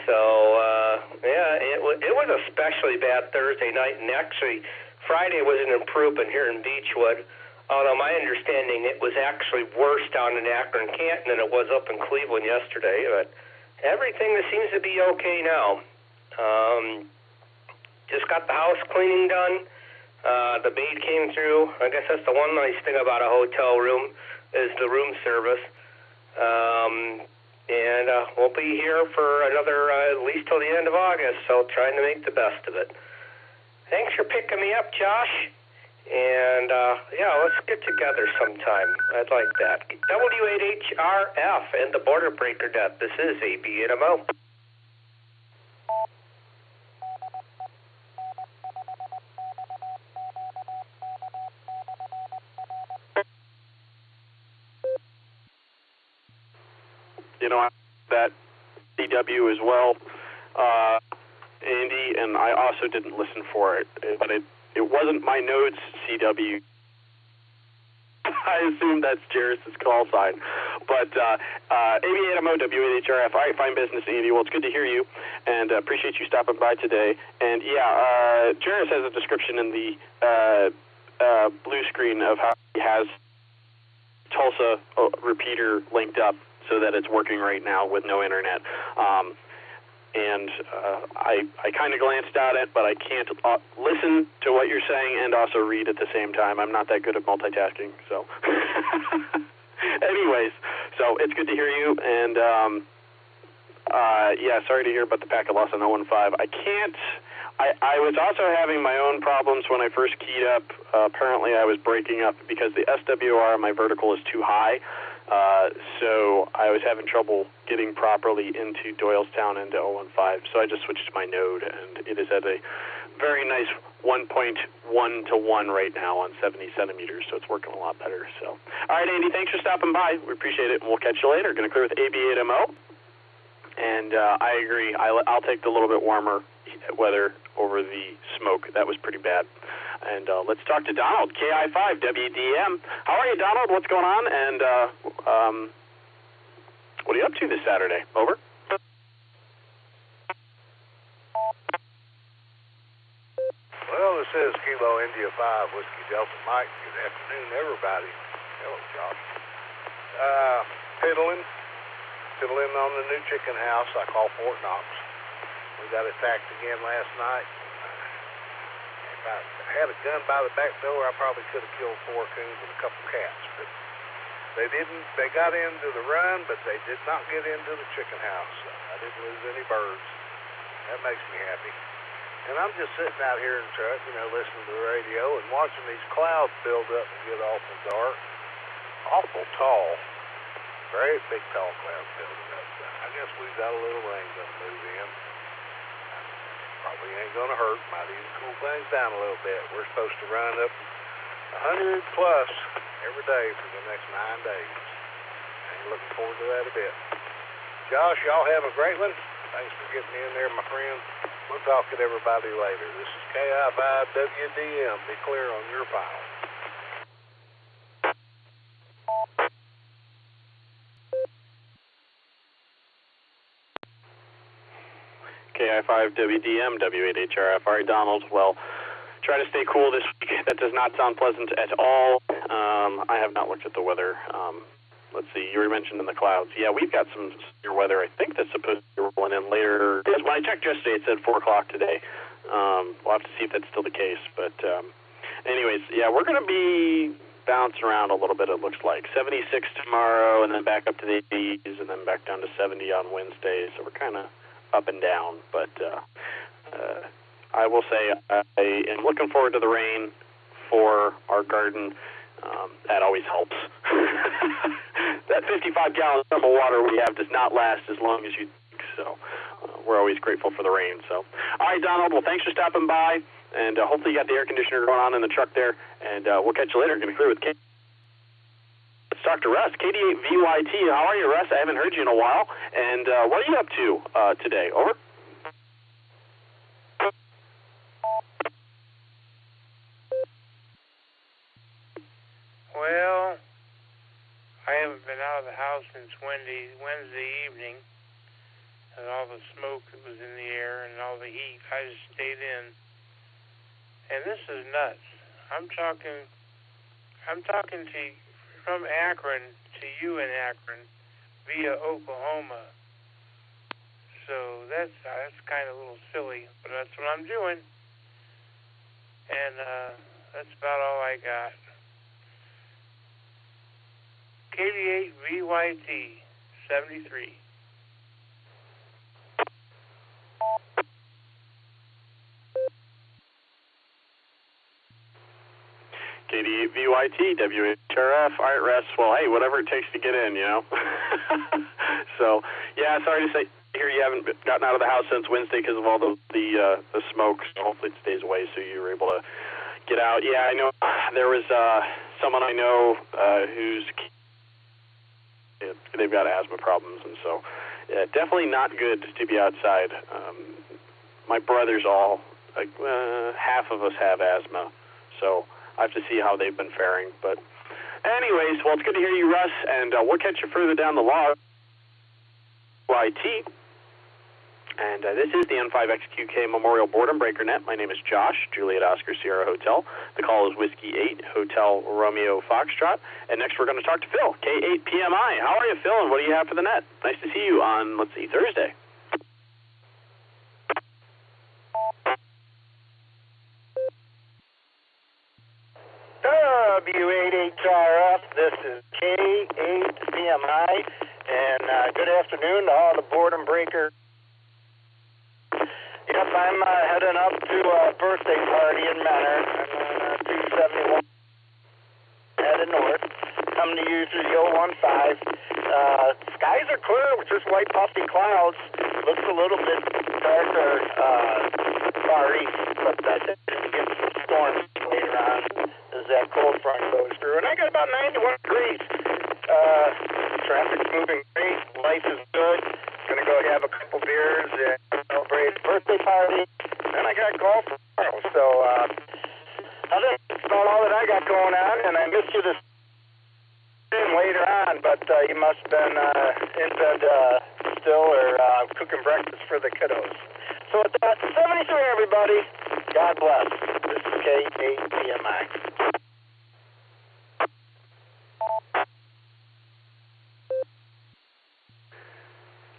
Speaker 18: So, it was especially bad Thursday night, and actually Friday was an improvement here in Beechwood, although my understanding it was actually worse down in Akron, Canton than it was up in Cleveland yesterday, but everything seems to be okay now. Just got the house cleaning done. The maid came through. I guess that's the one nice thing about a hotel room is the room service. And we'll be here for another, at least till the end of August, so trying to make the best of it. Thanks for picking me up, Josh. And, let's get together sometime. I'd like that. W8HRF and the Border Breaker Net. This is ABNMO.
Speaker 14: You know, that CW as well, Andy, and I also didn't listen for it, but it wasn't my node's CW. I assume that's Jairus' call sign. But ABNMO, W8HRF, all right, fine business, Andy. Well, it's good to hear you, and appreciate you stopping by today. And, Jairus has a description in the blue screen of how he has Tulsa repeater linked up so that it's working right now with no internet. I kind of glanced at it, but I can't listen to what you're saying and also read at the same time. I'm not that good at multitasking, so. Anyways, so it's good to hear you, and sorry to hear about the packet loss on 015. I was also having my own problems when I first keyed up. Apparently I was breaking up because the SWR on my vertical is too high. So I was having trouble getting properly into Doylestown into 015, so I just switched to my node, and it is at a very nice 1.1 to 1 right now on 70 centimeters, so it's working a lot better. So, all right, Andy, thanks for stopping by. We appreciate it, and we'll catch you later. Going to clear with AB8MO, and I agree. I'll take the little bit warmer weather over the smoke. That was pretty bad. And let's talk to Donald, KI5 WDM. How are you, Donald? What's going on? And what are you up to this Saturday? Over.
Speaker 3: Well, this is Kilo India 5, Whiskey Delta Mike. Good afternoon, everybody. Hello, Josh. Fiddling on the new chicken house I call Fort Knox. We got attacked again last night. If I had a gun by the back door, I probably could have killed 4 coons and a couple cats. But they didn't. They got into the run, but they did not get into the chicken house. I didn't lose any birds. That makes me happy. And I'm just sitting out here in the truck, listening to the radio and watching these clouds build up and get awful dark. Awful tall. Very big, tall clouds building up. I guess we've got a little rain going to move in. Probably ain't going to hurt. Might even cool things down a little bit. We're supposed to run up 100 plus every day for the next 9 days. I'm looking forward to that a bit. Josh, y'all have a great one. Thanks for getting me in there, my friend. We'll talk to everybody later. This is KI5WDM. Be clear on your file.
Speaker 14: KI5WDM, W8HRF. All right, Donald. Well, try to stay cool this week. That does not sound pleasant at all. I have not looked at the weather. Let's see. You were mentioned in the clouds. Yeah, we've got some severe weather. I think that's supposed to be rolling in later. When I checked yesterday, it said 4 o'clock today. We'll have to see if that's still the case. But anyways, yeah, we're going to be bouncing around a little bit, it looks like. 76 tomorrow, and then back up to the 80s, and then back down to 70 on Wednesday. So we're kind of up and down. But I will say I am looking forward to the rain for our garden. That always helps. That 55-gallon drum of water we have does not last as long as you think, so we're always grateful for the rain. So, all right, Donald, well, thanks for stopping by, and hopefully you got the air conditioner going on in the truck there, and we'll catch you later. Going to clear with Kate. Let's talk to Russ, KD8VYT. How are you, Russ? I haven't heard you in a while, and what are you up to today? Over?
Speaker 7: Well, I haven't been out of the house since Wednesday evening, and all the smoke that was in the air and all the heat. I just stayed in, and this is nuts. I'm talking to from Akron to you in Akron via Oklahoma. So that's kind of a little silly, but that's what I'm doing, and that's about all I got. KD8VYT 73.
Speaker 14: KD8VYT, WHRF, all right, Russ. Well, hey, whatever it takes to get in, you know. So, yeah, sorry to say here you haven't gotten out of the house since Wednesday because of all the smoke. So hopefully it stays away so you were able to get out. Yeah, I know there was someone I know who's they've got asthma problems, and so definitely not good to be outside. My brothers all, like half of us have asthma, so I have to see how they've been faring. But anyways, well, it's good to hear you, Russ, and we'll catch you further down the log. YT. And this is the N5XQK Memorial Boredom Breaker Net. My name is Josh, Juliet Oscar Sierra Hotel. The call is Whiskey 8, Hotel Romeo Foxtrot. And next we're going to talk to Phil, K8PMI. How are you, Phil, and what do you have for the net? Nice to see you on, let's see, Thursday.
Speaker 10: W8HRF, this is K8PMI, and good afternoon to all the Boredom Breaker. Yep, I'm heading up to a birthday party in Menor. I'm on 271 headed north. Coming to you through the 015. Skies are clear with just white puffy clouds. Looks a little bit darker far east, but I think we'll get some storms later on as that cold front goes through. And I got about 91 degrees. Traffic's moving great. Life is good. Gonna go have a couple beers and celebrate a birthday party. Then I got golf tomorrow. So that's about all that I got going on. And I missed you this later on, but you must have been in bed still or cooking breakfast for the kiddos. So with that, 73 everybody. God bless. This is K8PMI.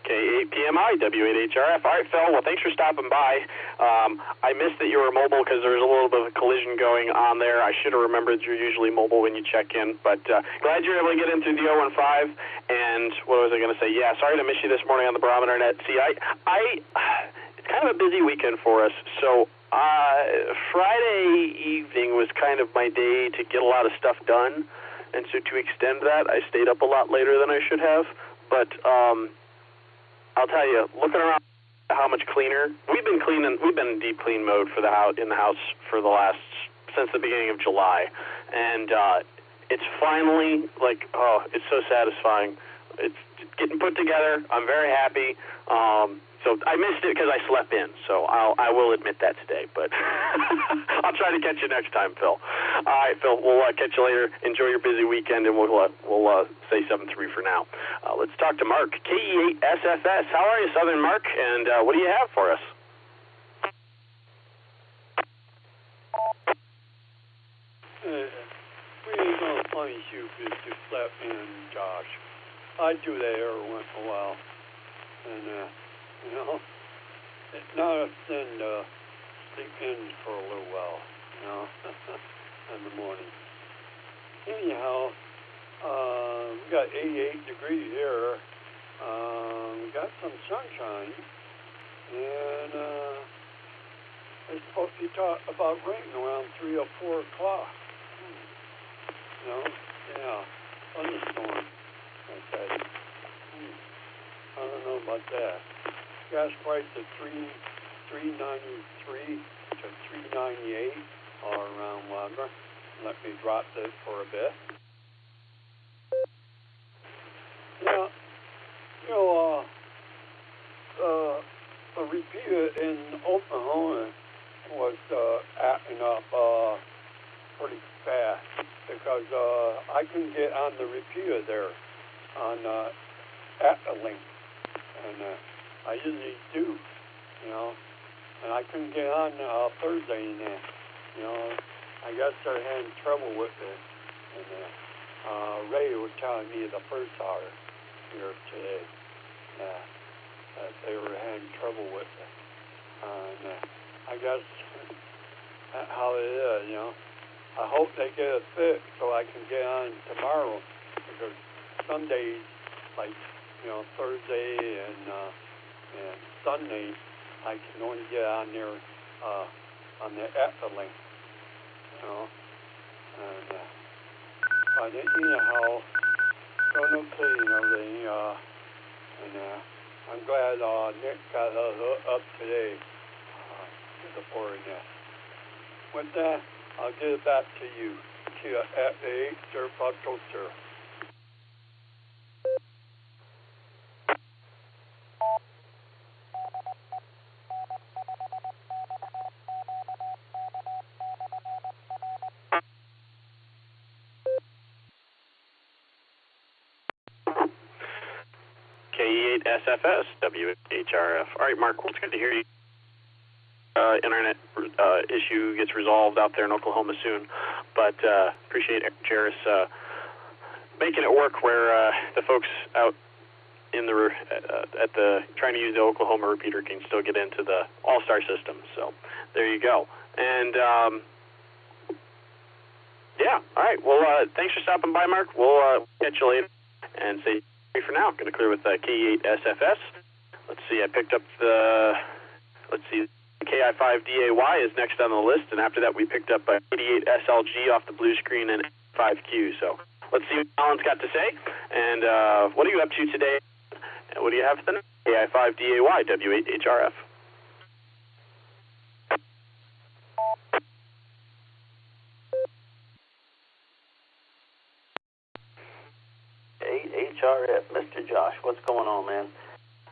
Speaker 14: K8PMI, W8HRF. All right, Phil, well, thanks for stopping by. I missed that you were mobile because there was a little bit of a collision going on there. I should have remembered you're usually mobile when you check in, but glad you're able to get in through the 015. And what was I going to say? Yeah, sorry to miss you this morning on the Barometer Net. See, it's kind of a busy weekend for us, so Friday evening was kind of my day to get a lot of stuff done, and so to extend that, I stayed up a lot later than I should have, but I'll tell you, looking around how much cleaner we've been in deep clean mode for the house for the since the beginning of July, and it's finally like, oh, it's so satisfying. It's getting put together. I'm very happy. So I missed it because I slept in. So I will admit that today, but I'll try to catch you next time, Phil. All right, Phil, we'll catch you later. Enjoy your busy weekend, and we'll say 7-3 for now. Let's talk to Mark, KE8SFS. How are you, Southern Mark? And what do you have for us?
Speaker 20: We ain't gonna punish you if you slept in, Josh. I do that every once in a while, and you know, it's not a sin to sleep in for a little while, you know, in the morning. Anyhow, we got 88 degrees here. We got some sunshine, and it's supposed to be about rain around 3 or 4 o'clock. You know? Yeah. Thunderstorm. I said, I don't know about that. Gas price at $3.93 to $3.98 all around Wagner. Let me drop this for a bit. Yeah, you know, a repeater in Oklahoma was acting up pretty fast because I couldn't get on the repeater there on Echolink, and I usually do, you know, and I couldn't get on Thursday in there, you know. I guess they're having trouble with it, and Ray was telling me the first hour here today that they were having trouble with it, and I guess that's how it is, you know. I hope they get it fixed so I can get on tomorrow, because some days, like, you know, Thursday and Sunday, I can only get on there on the Echolink, you know. And but anyhow, going okay and everything, and I'm glad Nick got up today to the board. With that, I'll give it back to you. At the 8 Toaster.
Speaker 14: KE8SFS, WHRF. All right, Mark, well, it's good to hear you. Internet issue gets resolved out there in Oklahoma soon, but appreciate Jairus making it work where the folks out in the at the trying to use the Oklahoma repeater can still get into the Allstar system. So there you go. And yeah, all right. Well, thanks for stopping by, Mark. We'll catch you later and say for now. Going to clear with KE8SFS. Let's see. I picked up the. Let's see. KI5DAY is next on the list, and after that we picked up 88SLG off the blue screen and 5Q. So let's see what Alan's got to say. And what are you up to today? And what do you have for the KI5DAY, W8HRF?
Speaker 5: HRF, Mr. Josh, what's going on, man?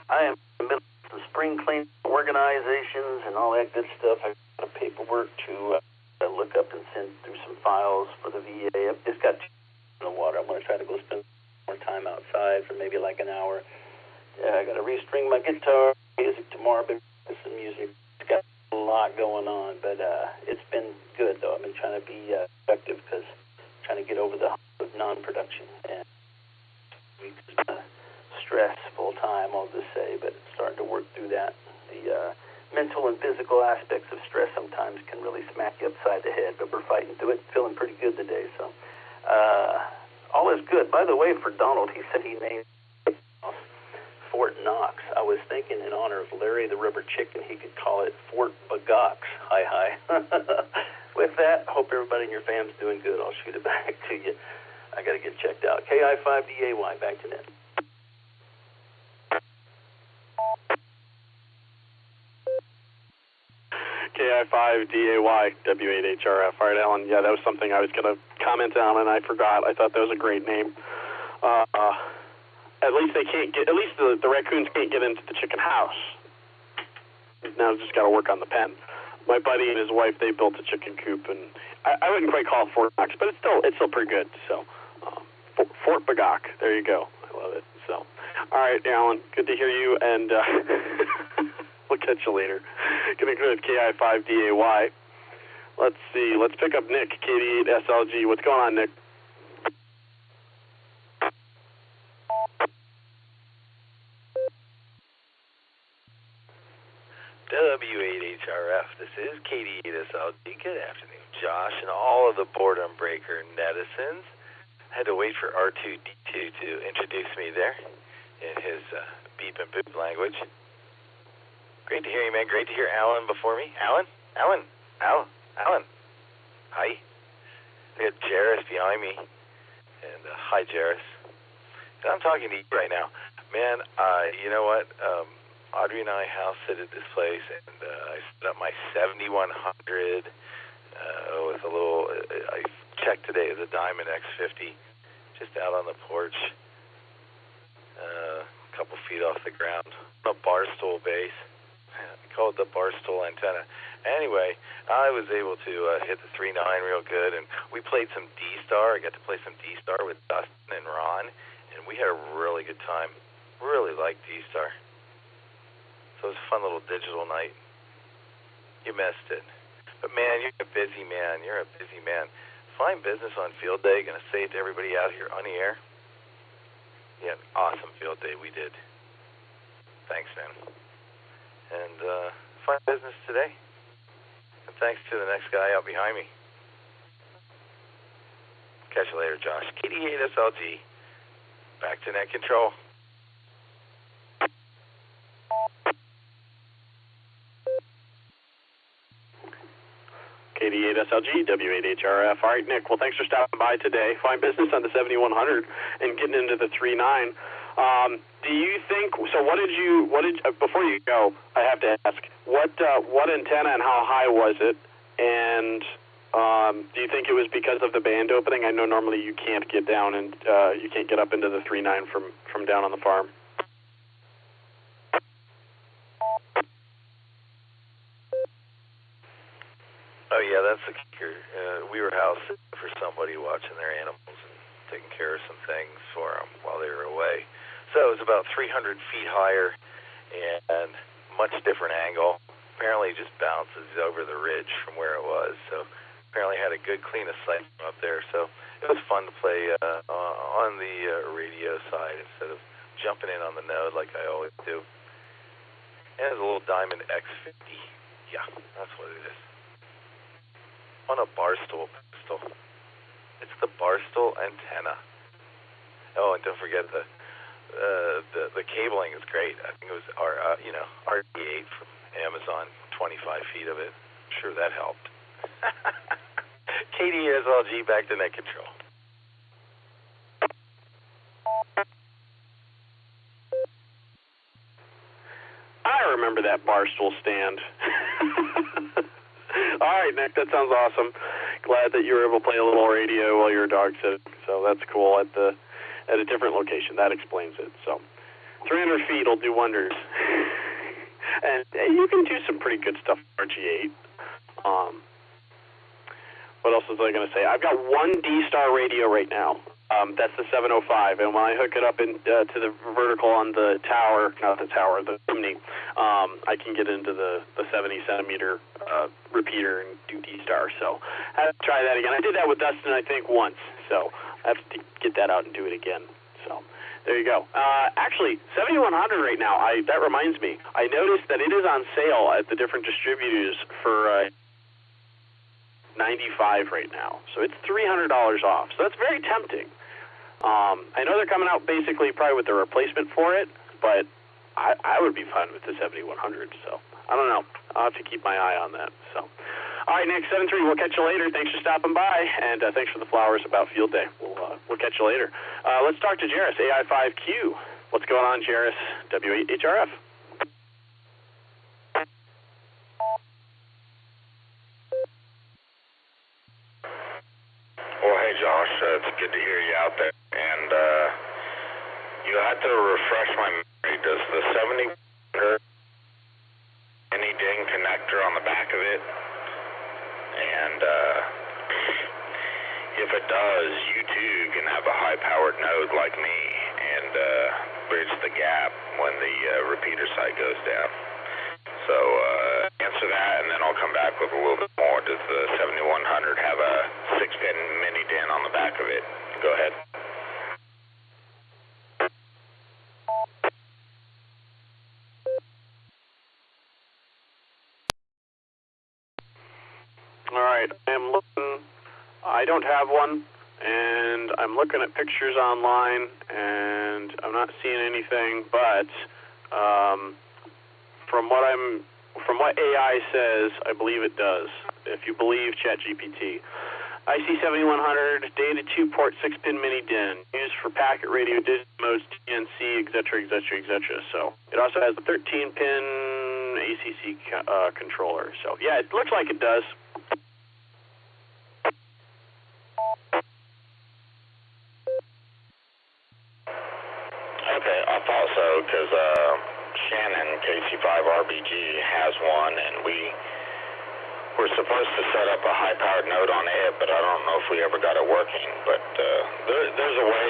Speaker 5: I am in the middle of some spring cleaning organizations and all that good stuff. I've got paperwork to look up and send through some files for the VA. I've just got in the water. I'm going to try to go spend more time outside for maybe like an hour. I got to restring my guitar, music tomorrow, but some music. It's got a lot going on, but it's been good, though. I've been trying to be effective because I'm trying to get over the hump of non-production. And stress full time, I'll just say, but starting to work through that. The mental and physical aspects of stress sometimes can really smack you upside the head, but we're fighting through it, feeling pretty good today. So all is good. By the way, for Donald, he said he named Fort Knox. I was thinking in honor of Larry the Rubber Chicken, he could call it Fort Bagox. Hi. With that, hope everybody in your fam's doing good. I'll shoot it back to you. I got to get checked out. KI5DAY, back to net.
Speaker 14: KI5DAY, W8HRF. All right, Alan, yeah, that was something I was going to comment on, and I forgot. I thought that was a great name. At least they can't get, at least the raccoons can't get into the chicken house. Now just got to work on the pen. My buddy and his wife, they built a chicken coop, and I wouldn't quite call it Fort Knox, but it's still pretty good. So, Fort Bagox, there you go. I love it. So, all right, Alan, good to hear you, and we'll catch you later. Gonna go with KI5DAY. Let's see. Let's pick up Nick, KD8SLG. What's going on, Nick?
Speaker 2: W8HRF, this is KD8SLG. Good afternoon, Josh, and all of the Boredom Breaker netizens. I had to wait for R2D2 to introduce me there in his beep and boop language. Great to hear you, man. Great to hear Alan before me. Alan, Alan. Hi. I got Jairus behind me. And hi, Jairus. And I'm talking to you right now. Man, you know what? Audrey and I house sit at this place, and I set up my 7100 with a little, I checked today, the Diamond X50, just out on the porch, a couple feet off the ground, a bar stool base. I call it the bar stool antenna. Anyway, I was able to hit the 3.9 real good, and we played some D-Star. I got to play some D-Star with Dustin and Ron, and we had a really good time. Really liked D-Star. So it was a fun little digital night. You missed it. But man, you're a busy man. You're a busy man. Fine business on field day. Going to say it to everybody out here on the air. Yeah, an awesome field day we did. Thanks, man. And fine business today. And thanks to the next guy out behind me. Catch you later, Josh. KD8SLG. Back to net control.
Speaker 14: KD8SLG, W8HRF. All right, Nick, well, thanks for stopping by today. Fine business on the 7100 and getting into the 3.9. Do you think, so before you go, I have to ask, what antenna and how high was it? And do you think it was because of the band opening? I know normally you can't get down and you can't get up into the 3.9 from down on the farm.
Speaker 2: Oh, yeah, that's the kicker. We were house for somebody watching their animals and taking care of some things for them while they were away. So it was about 300 feet higher and much different angle. Apparently it just bounces over the ridge from where it was. So apparently had a good clean of sight up there. So it was fun to play on the radio side instead of jumping in on the node like I always do. And it's a little Diamond X50. Yeah, that's what it is. On a Barstool pistol. It's the Barstool antenna. Oh, and don't forget the cabling is great. I think it was RD8 from Amazon, 25 feet of it. I'm sure that helped. KD8SLG, back to net control.
Speaker 14: I remember that Barstool stand. All right, Nick, that sounds awesome. Glad that you were able to play a little radio while you were dog sitting. So that's cool at a different location. That explains it. So 300 feet will do wonders. And you can do some pretty good stuff with RG8. What else was I going to say? I've got one D-Star radio right now. That's the 705, and when I hook it up to the vertical on the tower, not the tower, the chimney, I can get into the 70-centimeter repeater and do D-Star. So I have to try that again. I did that with Dustin, I think, once. So I have to get that out and do it again. So there you go. Actually, 7100 right now, that reminds me. I noticed that it is on sale at the different distributors for $95 right now. So it's $300 off. So that's very tempting. I know they're coming out basically probably with the replacement for it, but I would be fine with the 7100. So I don't know. I'll have to keep my eye on that. So, all right, Nick, 7-3. We'll catch you later. Thanks for stopping by, and thanks for the flowers about Field Day. We'll catch you later. Let's talk to Jairus, AI5Q. What's going on, Jairus? W8HRF.
Speaker 8: Well, hey, Josh, it's good to hear you out there. And you had to refresh my memory. Does the 70 any ding connector on the back of it? And if it does, you too can have a high-powered node like me and bridge the gap when the repeater site goes down. So answer that, and then I'll come back with a little bit more. Does the 7100 have a 6-pin mini DIN on the back of it? Go ahead.
Speaker 14: All right, I'm looking. I don't have one, and I'm looking at pictures online, and I'm not seeing anything. But from from what AI says, I believe it does, if you believe ChatGPT. IC7100, data 2-port 6-pin mini DIN, used for packet radio, digital modes, TNC, etc., etc., etc. So it also has a 13-pin ACC controller. So yeah, it looks like it does.
Speaker 8: Okay, I thought so because Shannon, KC5RBG, has one, and we're supposed to set up a high-powered node on it, but I don't know if we ever got it working. But there's a way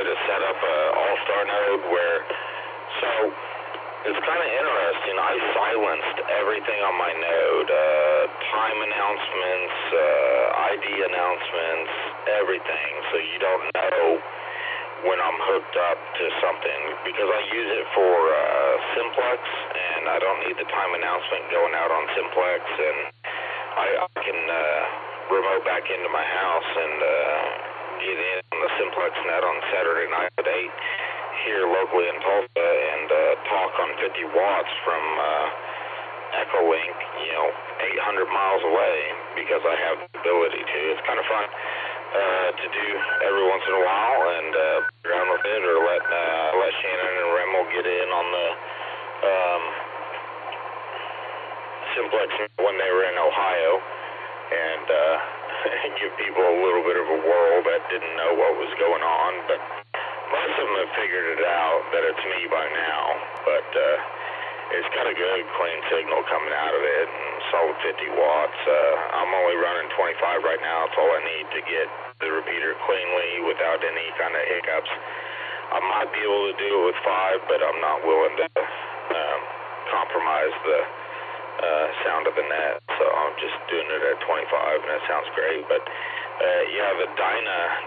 Speaker 8: to set up a Allstar node where, so it's kind of interesting. I silenced everything on my node, time announcements, ID announcements, everything, so you don't know when I'm hooked up to something, because I use it for Simplex, and I don't need the time announcement going out on Simplex, and I can remote back into my house and get in on the Simplex net on Saturday night at 8 here locally in Tulsa and talk on 50 watts from Echolink, 800 miles away, because I have the ability to. It's kind of fun to do every once in a while, and play around with it, or let Shannon and Remmel get in on the Simplex when they were in Ohio, and give people a little bit of a whirl that didn't know what was going on. But most of them have figured it out that it's me by now. But it's got a good clean signal coming out of it, and solid 50 watts. I'm only running 25 right now. It's all I need to get the repeater cleanly without any kind of hiccups. I might be able to do it with 5, but I'm not willing to compromise the sound of the net, so I'm just doing it at 25, and it sounds great. But yeah, the DINAH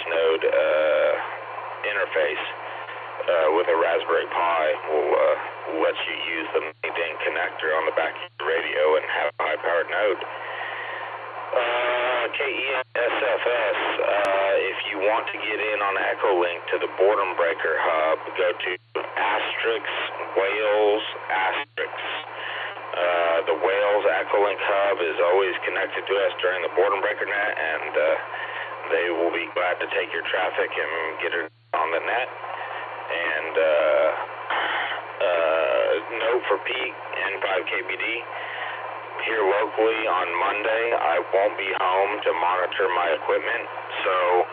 Speaker 8: node interface with a Raspberry Pi will let you use the mini DIN connector on the back of your radio and have a high-powered node. KESFS, if you want to get in on Echolink to the Boredom Breaker Hub, go to *Wales*. The Wales Echolink Hub is always connected to us during the Boredom Breaker net, and they will be glad to take your traffic and get it on the net. And note for peak N5KBD, here locally on Monday, I won't be home to monitor my equipment, so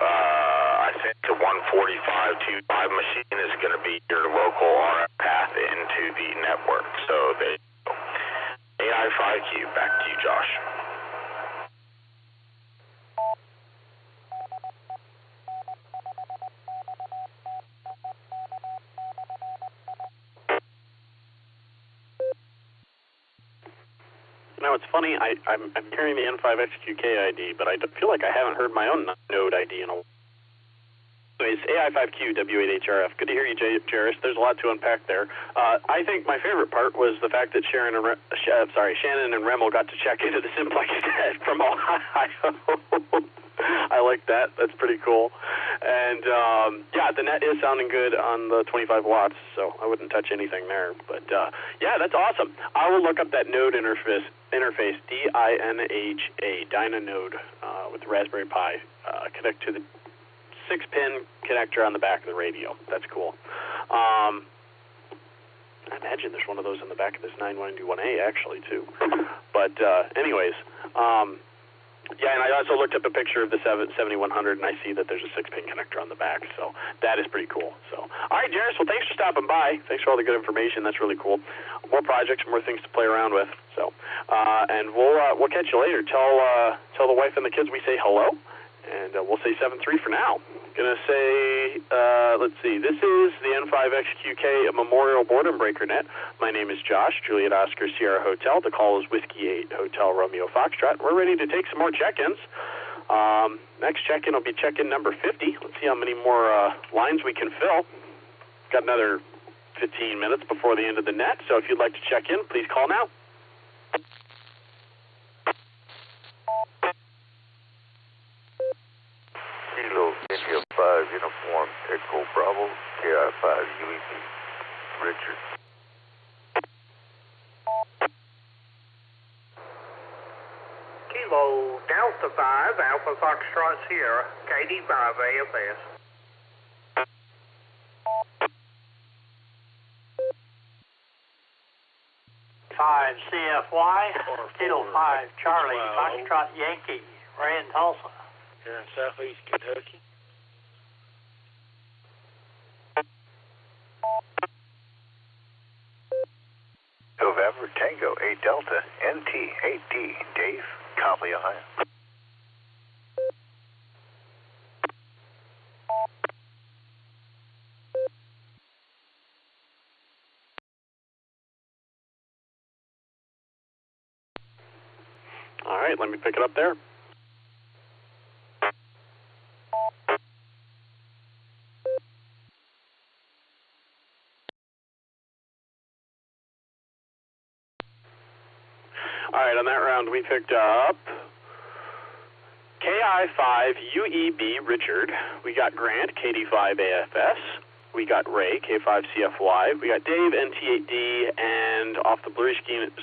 Speaker 8: I think the 145.25 machine is going to be your local RF path into the network. So the AI5Q, back to you, Josh.
Speaker 14: Now, it's funny, I'm hearing the N5XQK ID, but I feel like I haven't heard my own node ID in a while. Anyways, AI5Q, W8HRF. Good to hear you, Jairus. There's a lot to unpack there. I think my favorite part was the fact that Shannon and Remmel got to check into the Simplex net from Ohio. I like that. That's pretty cool. And, yeah, the net is sounding good on the 25 watts, so I wouldn't touch anything there. But, yeah, that's awesome. I will look up that node interface DINAHA, Dyna node, with the Raspberry Pi, connect to the 6-pin connector on the back of the radio. That's cool. I imagine there's one of those in the back of this 991A, actually, too. But, anyways, yeah, and I also looked up a picture of the 7100, and I see that there's a 6-pin connector on the back, so that is pretty cool. So, all right, Jairus, well, thanks for stopping by. Thanks for all the good information. That's really cool. More projects, more things to play around with. So, and we'll catch you later. Tell the wife and the kids we say hello, and we'll say 7-3 for now. Gonna say, let's see, this is the N5XQK Memorial Boredom Breaker net. My name is Josh, Juliet Oscar Sierra Hotel. The call is Whiskey 8 Hotel Romeo Foxtrot. We're ready to take some more check-ins. Next check-in will be check-in number 50. Let's see how many more lines we can fill. Got another 15 minutes before the end of the net, so if you'd like to check in, please call now.
Speaker 17: Kilo India 5 Uniform Echo Bravo KI5 UEP Richard.
Speaker 12: Delta 5, Alpha Foxtrot Sierra, KD5 AFS.
Speaker 1: 5 CFY, Kilo 5 Charlie, Foxtrot Yankee, Ray in Tulsa.
Speaker 19: Here in southeast Kentucky.
Speaker 22: November Tango 8 Delta, NT 8D, Dave, Copley, Ohio.
Speaker 14: All right, let me pick it up there. All right, on that round we picked up KI5 UEB Richard. We got Grant, KD5 AFS. We got Ray, K5 CFY. We got Dave, NT8D, and off the blue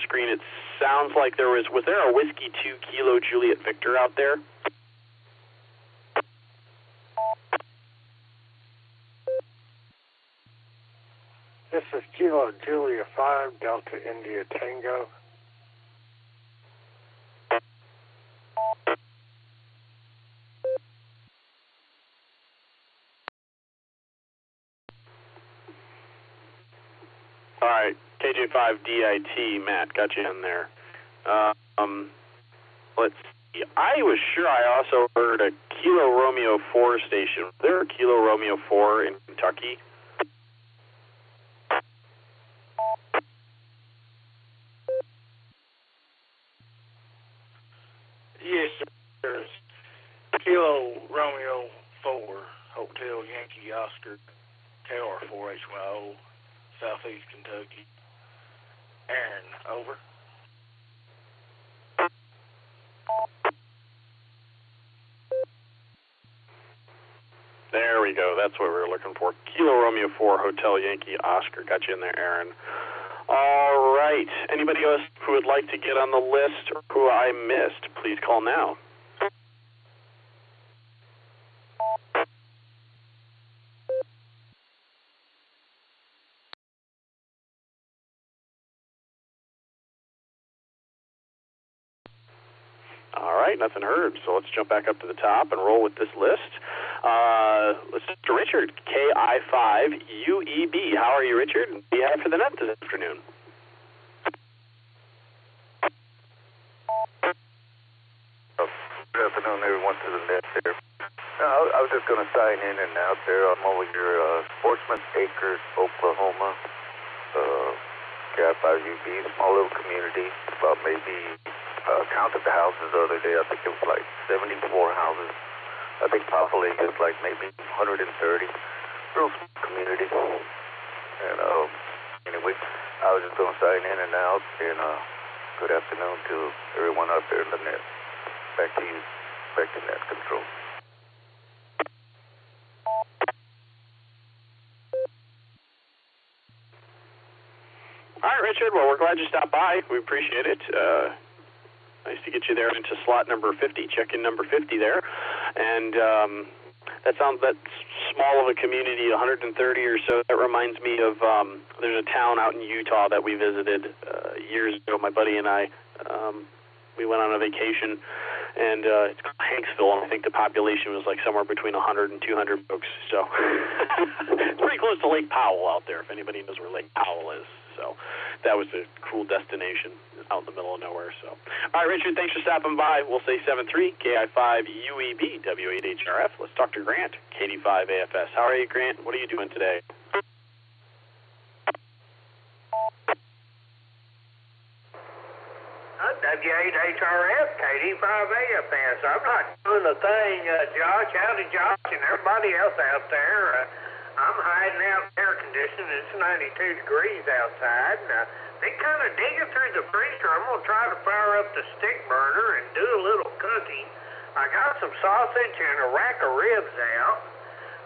Speaker 14: screen it sounds like was there a Whiskey 2 Kilo Juliet Victor out there?
Speaker 23: This is Kilo Julia 5, Delta India Tango.
Speaker 14: All right, KJ5 DIT, Matt, got you in there. Let's see. I was sure I also heard a Kilo Romeo 4 station. Was there a Kilo Romeo 4 in Kentucky?
Speaker 19: Yes, sir. There's Kilo Romeo 4, Hotel Yankee Oscar, KR4HYO, southeast Kentucky. Aaron, over.
Speaker 14: There we go. That's what we were looking for. Kilo Romeo 4, Hotel Yankee Oscar. Got you in there, Aaron. All right. Anybody else who would like to get on the list or who I missed, please call now. All right, nothing heard. So let's jump back up to the top and roll with this list. Let's to Richard, KI5 UEB. How are you, Richard? What do you have for the net this afternoon?
Speaker 22: Good afternoon, everyone, to the net there. I was just going to sign in and out there. I'm over here, Sportsman Acres, Oklahoma. KI5 UEB, small little community. About maybe, counted the houses the other day. I think it was like 74 houses. I think population is like maybe 130. Real small community. And anyway, I was just going to sign in and out. And good afternoon to everyone out there in the net. Back to you. Back to net control.
Speaker 14: All right, Richard. Well, we're glad you stopped by. We appreciate it. Nice to get you there into slot number 50, check-in number 50 there. And that's small of a community, 130 or so. That reminds me of there's a town out in Utah that we visited years ago. My buddy and I, we went on a vacation, and it's called Hanksville, and I think the population was like somewhere between 100 and 200 folks. So it's pretty close to Lake Powell out there, if anybody knows where Lake Powell is. So that was a cool destination out in the middle of nowhere. So, all right, Richard, thanks for stopping by. We'll say 73 KI5 UEB W8HRF. Let's talk to Grant, KD5 AFS. How are you, Grant? What are you doing today?
Speaker 12: W8HRF, KD5 AFS. I'm not doing a thing, Josh. Howdy, Josh, and everybody else out there. I'm hiding out in air conditioning. It's 92 degrees outside, and been kind of digging through the freezer. I'm going to try to fire up the stick burner and do a little cooking. I got some sausage and a rack of ribs out.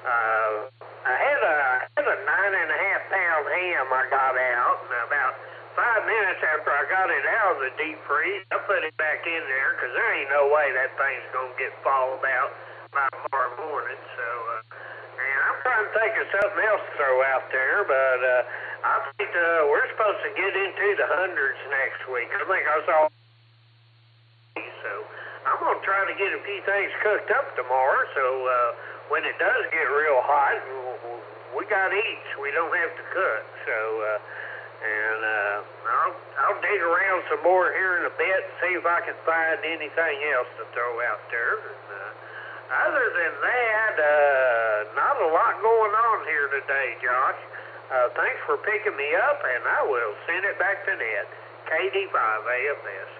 Speaker 12: I had a 9.5-pound ham I got out, and about 5 minutes after I got it out of the deep freeze, I put it back in there because there ain't no way that thing's going to get thawed out by tomorrow morning. So, and I'm trying to think of something else to throw out there, but I think we're supposed to get into the hundreds next week. I think I saw. So I'm going to try to get a few things cooked up tomorrow. So when it does get real hot, we got eats. We don't have to cook. So. And I'll dig around some more here in a bit and see if I can find anything else to throw out there. And, other than that, not a lot going on here today, Josh. Thanks for picking me up, and I will send it back to Ned. KD5 AFS.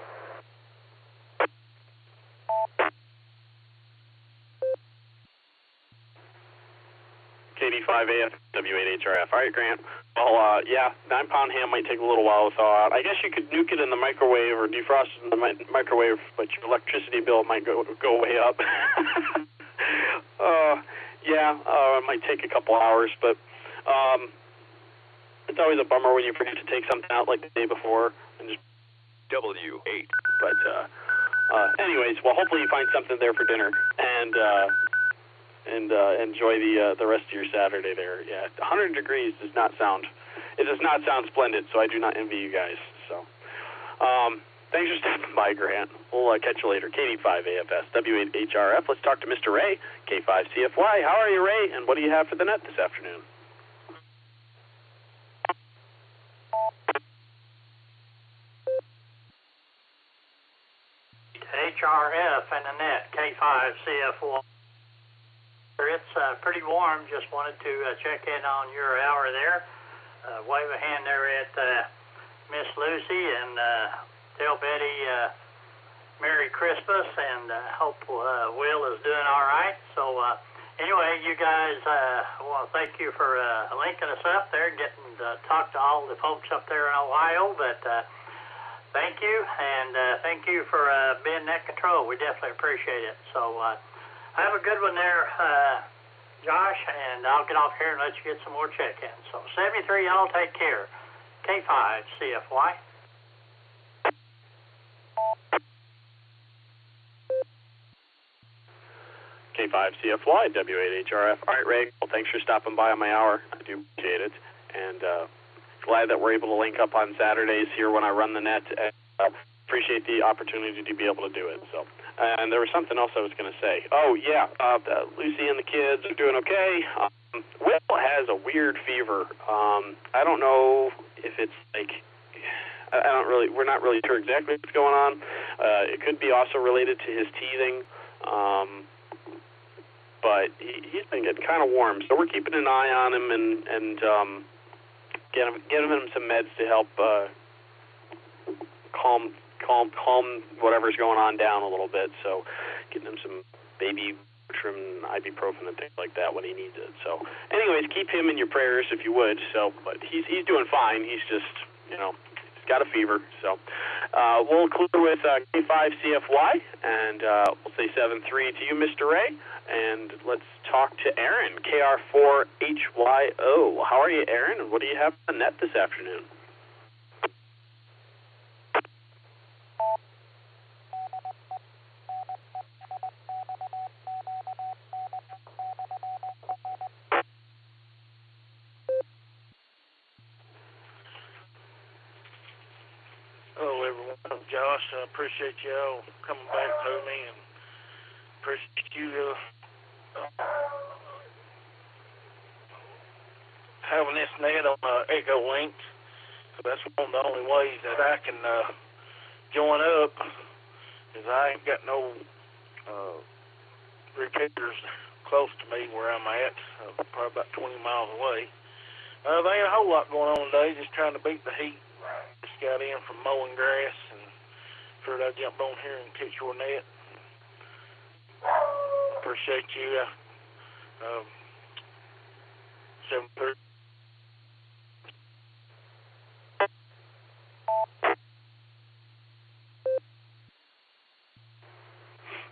Speaker 14: KD5 AF W8HRF. All right, Grant. Well, yeah, 9-pound ham might take a little while to thaw out. I guess you could nuke it in the microwave or defrost it in the microwave, but your electricity bill might go way up. It might take a couple hours, but it's always a bummer when you forget to take something out like the day before and just W8. But anyways, well, hopefully you find something there for dinner and enjoy the rest of your Saturday there. Yeah, 100 degrees does not sound splendid, so I do not envy you guys. So, thanks for stopping by, Grant. We'll catch you later. KD5 AFS W8HRF. Let's talk to Mr. Ray, K5 CFY. How are you, Ray? And what do you have for the net this afternoon?
Speaker 1: HRF and the net, K5 CFY. It's pretty warm. Just wanted to check in on your hour there. Wave a hand there at Miss Lucy and tell Betty Merry Christmas and hope Will is doing all right. So anyway, you guys, I want to thank you for linking us up there, getting to talk to all the folks up there in Ohio. But thank you, and thank you for being net control. We definitely appreciate it. So. Have a good one there, Josh, and I'll get off here and let you get some more check-ins. So 73, y'all take care. K5 CFY.
Speaker 14: K5 CFY, W8HRF. All right, Ray, well, thanks for stopping by on my hour. I do appreciate it. And glad that we're able to link up on Saturdays here when I run the net. Appreciate the opportunity to be able to do it. So, and there was something else I was going to say. Oh, yeah, Lucy and the kids are doing okay. Will has a weird fever. I don't know if it's like, we're not really sure exactly what's going on. It could be also related to his teething. But he's been getting kind of warm, so we're keeping an eye on him and getting him some meds to help calm whatever's going on down a little bit. So getting him some baby Motrin, ibuprofen, and things like that when he needs it. So anyways, keep him in your prayers if you would. So, but he's doing fine. He's just, he's got a fever. So we'll clear with K5 CFY, and we'll say 7-3 to you, Mr. Ray. And let's talk to Aaron, KR4HYO. How are you, Aaron? And what do you have on the net this afternoon?
Speaker 19: Hello, everyone. I'm Josh. I appreciate you all coming back to me, and appreciate you having this net on Echolink. So that's one of the only ways that I can join up, is I ain't got no repeaters close to me where I'm at, probably about 20 miles away. There ain't a whole lot going on today, just trying to beat the heat. Just got in from mowing grass, and figured I'd jump on here and catch your net. Appreciate you. 7-3.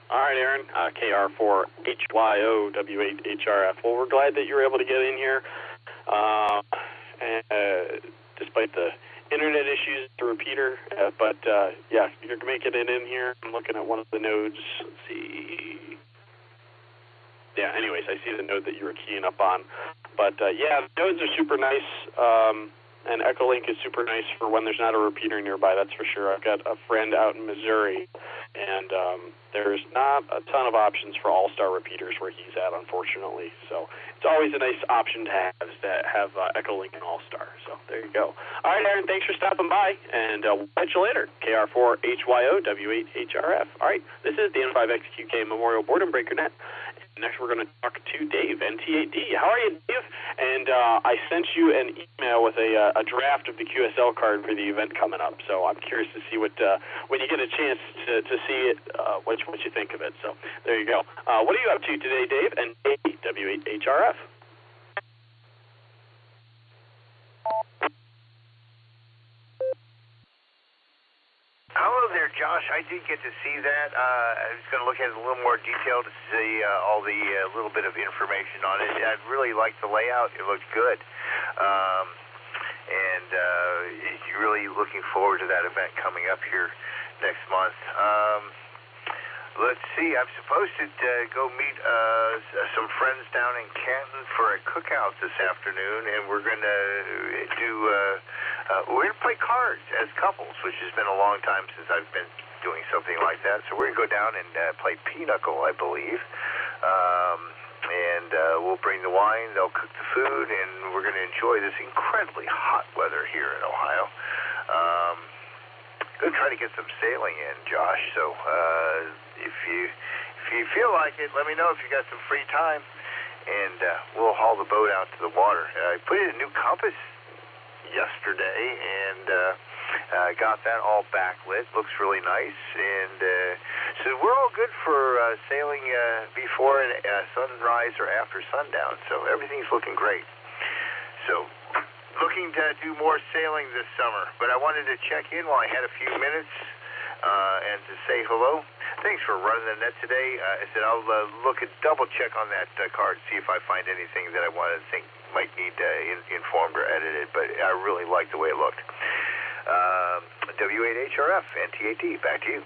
Speaker 14: All right, Aaron, KR4HYO W8HRF. Well, we're glad that you were able to get in here, and despite the internet issues, the repeater, but yeah, you're making it in here. I'm looking at one of the nodes. Let's see. Yeah, anyways, I see the node that you were keying up on. But yeah, the nodes are super nice, and Echolink is super nice for when there's not a repeater nearby, that's for sure. I've got a friend out in Missouri, and there's not a ton of options for Allstar repeaters where he's at, unfortunately. So it's always a nice option to have Echolink and Allstar. So there you go. All right, Aaron, thanks for stopping by, and we'll catch you later. KR4HYO W8HRF. All right, this is the N5XQK Memorial Boredom Breaker Net. Next, we're going to talk to Dave, NT8D. How are you, Dave? And I sent you an email with a draft of the QSL card for the event coming up. So I'm curious to see what, when you get a chance to see it, what you think of it. So there you go. What are you up to today, Dave? And W8HRF.
Speaker 6: Hello there, Josh. I did get to see that. I was going to look at it in a little more detail to see all the little bit of information on it. I really liked the layout. It looked good. And really looking forward to that event coming up here next month. Let's see. I'm supposed to go meet some friends down in Canton for a cookout this afternoon, and we're going to do... we're going to play cards as couples, which has been a long time since I've been doing something like that. So we're going to go down and play pinochle, I believe. And we'll bring the wine, they'll cook the food, and we're going to enjoy this incredibly hot weather here in Ohio. Going to try to get some sailing in, Josh. So if you feel like it, let me know if you got some free time, and we'll haul the boat out to the water. I put in a new compass yesterday, and got that all backlit. Looks really nice, and so we're all good for sailing before sunrise or after sundown. So everything's looking great. So looking to do more sailing this summer, but I wanted to check in while I had a few minutes and to say hello. Thanks for running the net today. I said I'll double check on that card, see if I find anything that I want to think might need informed or edited, but I really like the way it looked. W8HRF, NT8D, back to you.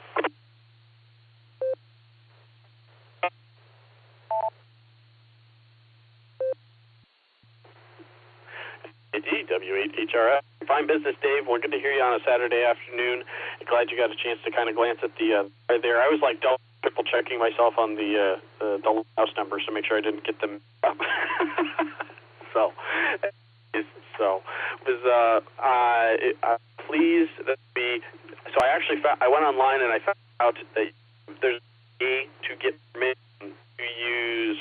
Speaker 14: W8HRF. Fine business, Dave. We're good to hear you on a Saturday afternoon. Glad you got a chance to kind of glance at the right there. I was like triple checking myself on the house numbers to make sure I didn't get them up. So was pleased that so I actually I went online and I found out that there's a way to get permission to use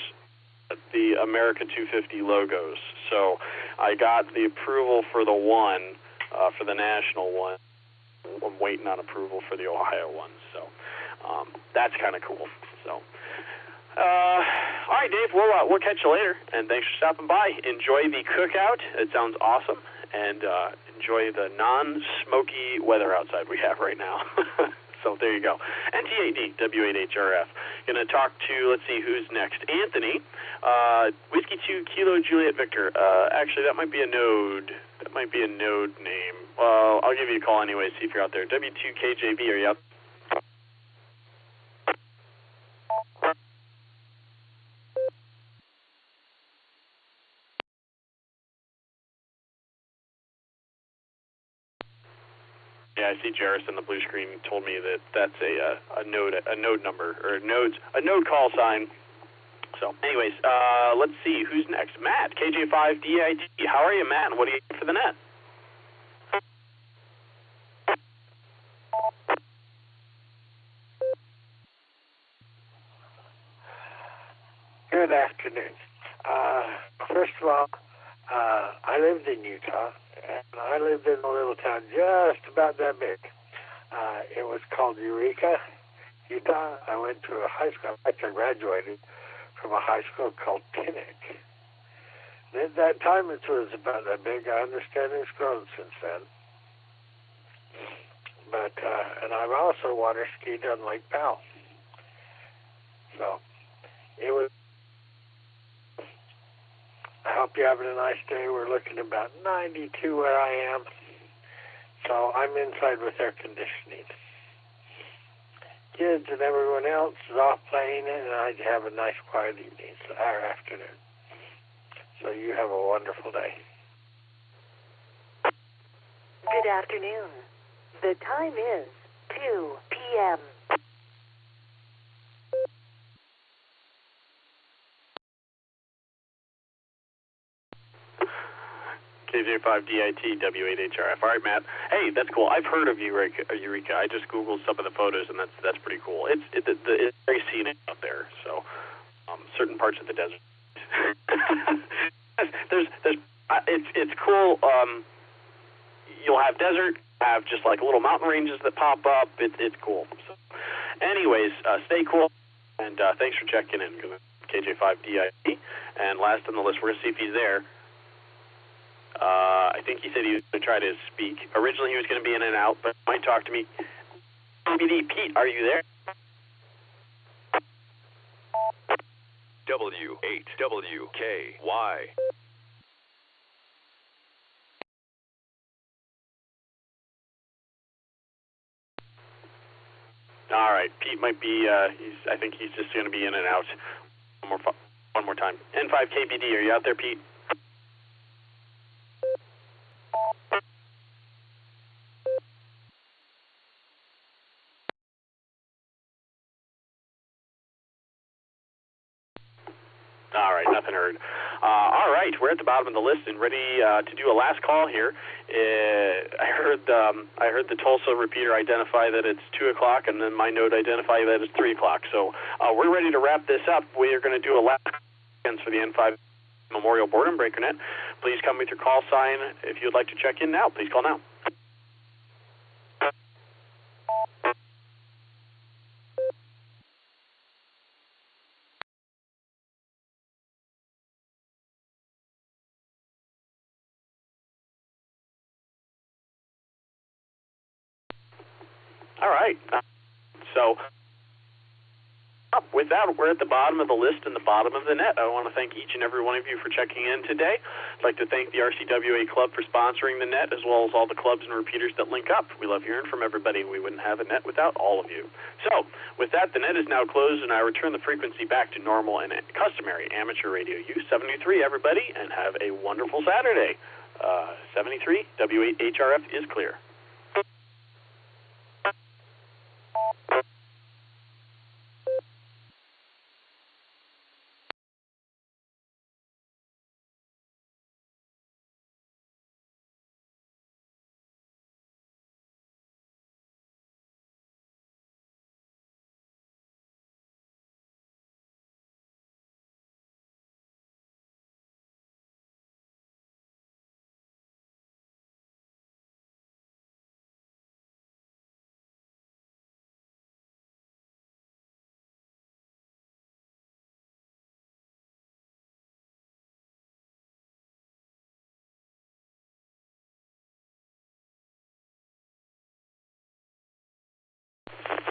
Speaker 14: the America 250 logos. So I got the approval for the one, for the national one. I'm waiting on approval for the Ohio one. So that's kind of cool. So all right, Dave, we'll catch you later, and thanks for stopping by. Enjoy the cookout. It sounds awesome, and enjoy the non-smoky weather outside we have right now. So there you go. NT8D, W8HRF. Going to talk to, let's see, who's next. Anthony, Whiskey 2 Kilo Juliet Victor. Actually, that might be a node. That might be a node name. Well, I'll give you a call anyway, see if you're out there. W2KJB, are you out there? Yeah, I see Jairus on the blue screen told me that that's a node number, or a node call sign. So, anyways, let's see who's next. Matt, KJ5DID. How are you, Matt? What do you have for the net?
Speaker 23: Good afternoon. First of all, I lived in Utah, and I lived in a little town just about that big. It was called Eureka, Utah. I went to a high school. I graduated from a high school called Pinnock. At that time, it was about that big. I understand it's grown since then. But and I've also water skied on Lake Powell. So it was. I hope you're having a nice day. We're looking about 92 where I am. So I'm inside with air conditioning. Kids and everyone else is off playing it, and I have a nice quiet evening or afternoon. So you have a wonderful day.
Speaker 11: Good afternoon. The time is 2 p.m.
Speaker 14: KJ5DIT W8HRF. All right, Matt. Hey, that's cool. I've heard of Eureka. I just Googled some of the photos, and that's pretty cool. It's very scenic out there. So, certain parts of the desert. It's cool. You'll have desert, have just like little mountain ranges that pop up. It's cool. So, anyways, stay cool, and thanks for checking in. KJ5DIT. And last on the list, we're gonna see if he's there. I think he said he was going to try to speak. Originally, he was going to be in and out, but might talk to me. BD Pete, are you there?
Speaker 13: W8WKY.
Speaker 14: All right, Pete might be. I think he's just going to be in and out. One more time. N5KBD, are you out there, Pete? All right, nothing heard. All right, we're at the bottom of the list and ready to do a last call here. I heard the Tulsa repeater identify that it's 2 o'clock, and then my note identify that it's 3 o'clock. So we're ready to wrap this up. We are going to do a last call for the N5 Memorial Boredom Breaker Net. Please come with your call sign. If you'd like to check in now, please call now. All right. So with that, we're at the bottom of the list and the bottom of the net. I want to thank each and every one of you for checking in today. I'd like to thank the RCWA Club for sponsoring the net, as well as all the clubs and repeaters that link up. We love hearing from everybody. We wouldn't have a net without all of you. So with that, the net is now closed, and I return the frequency back to normal and customary amateur radio use. 73, everybody, and have a wonderful Saturday. 73, W8HRF is clear.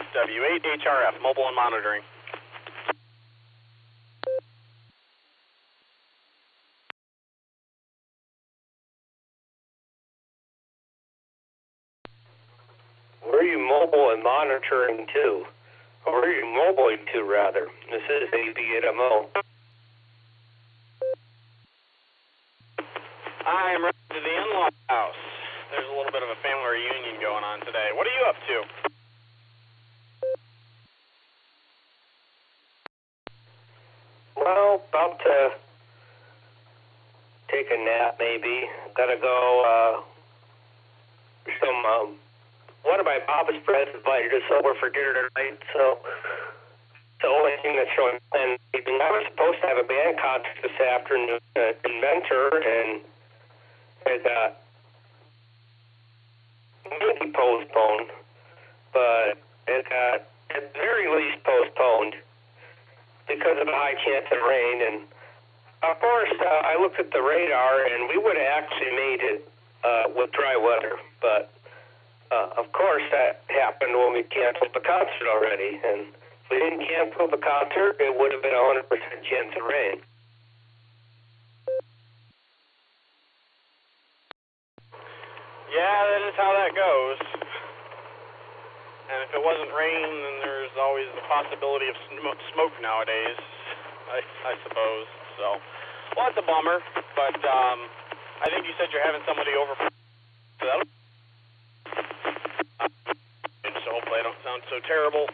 Speaker 14: W8HRF, mobile and monitoring.
Speaker 18: Where are you mobile and monitoring to? Or where are you mobiling to, rather? This is ABMO.
Speaker 14: I'm ready to the in-law house. There's a little bit of a family reunion going on today. What are you up to?
Speaker 18: Well, about to take a nap, maybe. Gotta go, one of my Papa's friends invited us over for dinner tonight, so it's the only thing that's showing. And I was supposed to have a band concert this afternoon at Inventor, and it got maybe postponed, but it got at the very least postponed because of the high chance of rain. And of course, I looked at the radar, and we would have actually made it with dry weather, but of course that happened when we canceled the concert already. And if we didn't cancel the concert, it would have been a 100% chance of rain.
Speaker 14: Yeah, that has how that goes. And if it wasn't rain, then there's always the possibility of smoke nowadays, I suppose. So, well, that's a bummer. But I think you said you're having somebody over. So hopefully I don't sound so terrible.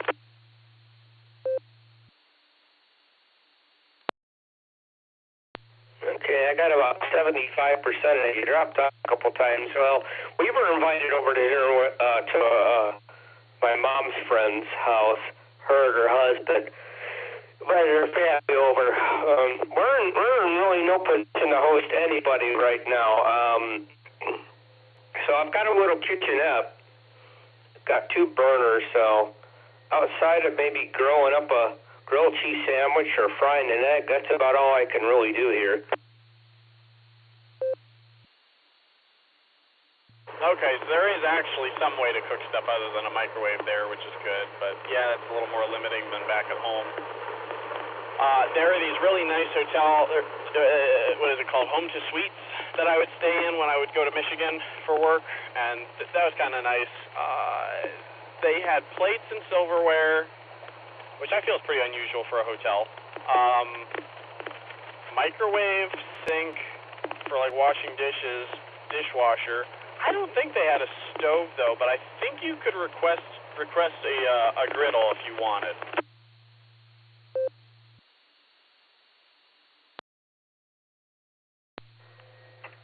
Speaker 18: Okay, I got about 75% of it. You dropped off a couple times. Well, we were invited over to dinner to my mom's friend's house, her and her husband. Invited her family over. We're in really no position to host anybody right now. So I've got a little kitchenette. Got 2 burners, so outside of maybe grilling up a grilled cheese sandwich or frying an egg, that's about all I can really do here.
Speaker 14: Okay, so there is actually some way to cook stuff other than a microwave there, which is good. But yeah, it's a little more limiting than back at home. There are these really nice hotel, what is it called, home to suites that I would stay in when I would go to Michigan for work, and that was kind of nice. They had plates and silverware, which I feel is pretty unusual for a hotel. Microwave, sink for like washing dishes, dishwasher. I don't think they had a stove though, but I think you could request a griddle if you wanted.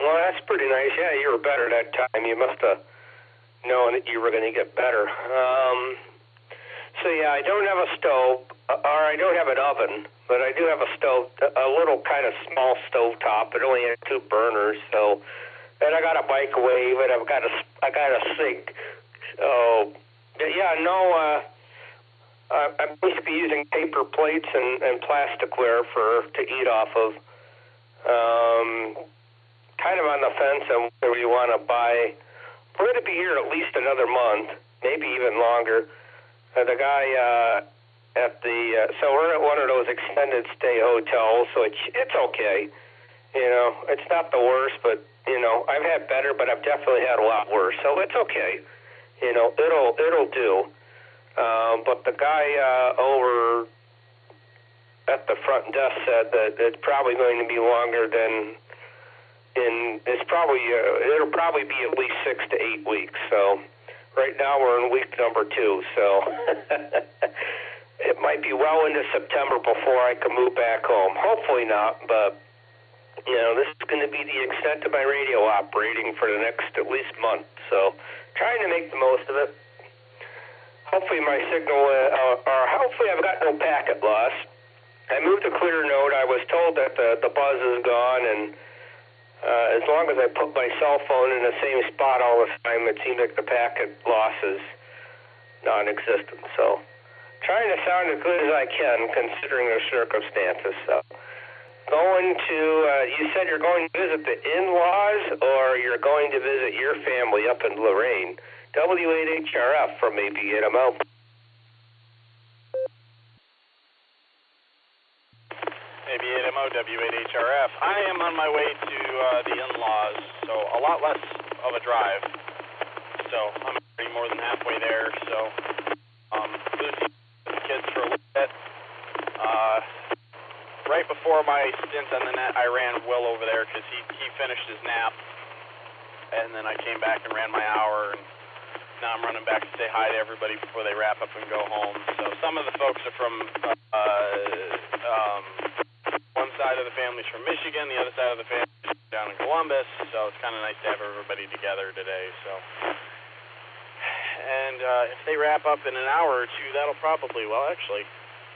Speaker 18: Well, that's pretty nice. Yeah, you were better that time. You must have known that you were going to get better. So yeah, I don't have a stove, or I don't have an oven, but I do have a stove, a little kind of small stove top. It only has 2 burners, so. And I got a microwave, and I got a sink. So yeah, no. I'm basically using paper plates and plasticware to eat off of. Kind of on the fence on whether we want to buy. We're going to be here at least another month, maybe even longer. The guy so we're at one of those extended stay hotels, so it's okay. You know, it's not the worst, but you know, I've had better, but I've definitely had a lot worse, so it's okay. You know, it'll do. But the guy over at the front desk said that it's probably going to be longer than. It'll probably be at least 6 to 8 weeks. So right now we're in week number 2. So it might be well into September before I can move back home. Hopefully not, but you know, this is going to be the extent of my radio operating for the next at least month. So trying to make the most of it. Hopefully my signal, or hopefully I've got no packet loss. I moved to clear node. I was told that the buzz is gone, and as long as I put my cell phone in the same spot all the time, it seems like the packet loss is non-existent. So trying to sound as good as I can considering the circumstances. So going to, you said you're going to visit the in-laws, or you're going to visit your family up in Lorraine. W8HRF from ABNMO.
Speaker 14: ABNMO, W8HRF. I am on my way to the in-laws, so a lot less of a drive. So I'm already more than halfway there. So visiting the kids for a little bit. Right before my stint on the net, I ran Will over there because he finished his nap, and then I came back and ran my hour, and now I'm running back to say hi to everybody before they wrap up and go home. So some of the folks are from one side of the family's from Michigan, the other side of the family is down in Columbus, so it's kind of nice to have everybody together today. So, and if they wrap up in an hour or two, that'll probably, well, actually,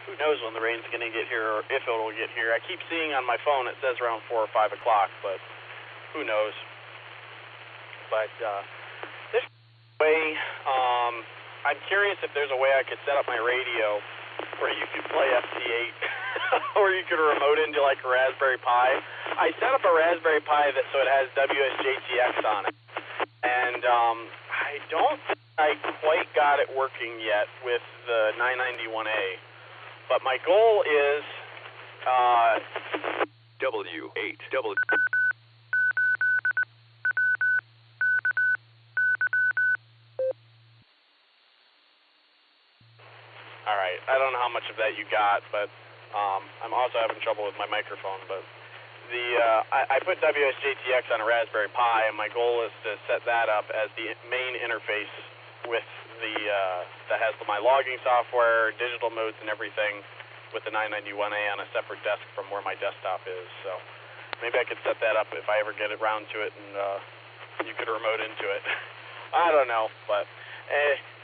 Speaker 14: who knows when the rain's going to get here or if it'll get here. I keep seeing on my phone it says around 4 or 5 o'clock, but who knows. But this way, I'm curious if there's a way I could set up my radio where you could play FT8 or you could remote into like a Raspberry Pi. I set up a Raspberry Pi so it has WSJTX on it, and I don't think I quite got it working yet with the 991A. But my goal is
Speaker 4: W8W.
Speaker 14: I don't know how much of that you got, but I'm also having trouble with my microphone. But I put WSJTX on a Raspberry Pi, and my goal is to set that up as the main interface with that has my logging software, digital modes, and everything, with the 991A on a separate desk from where my desktop is. So maybe I could set that up if I ever get around to it, and you could remote into it. I don't know, but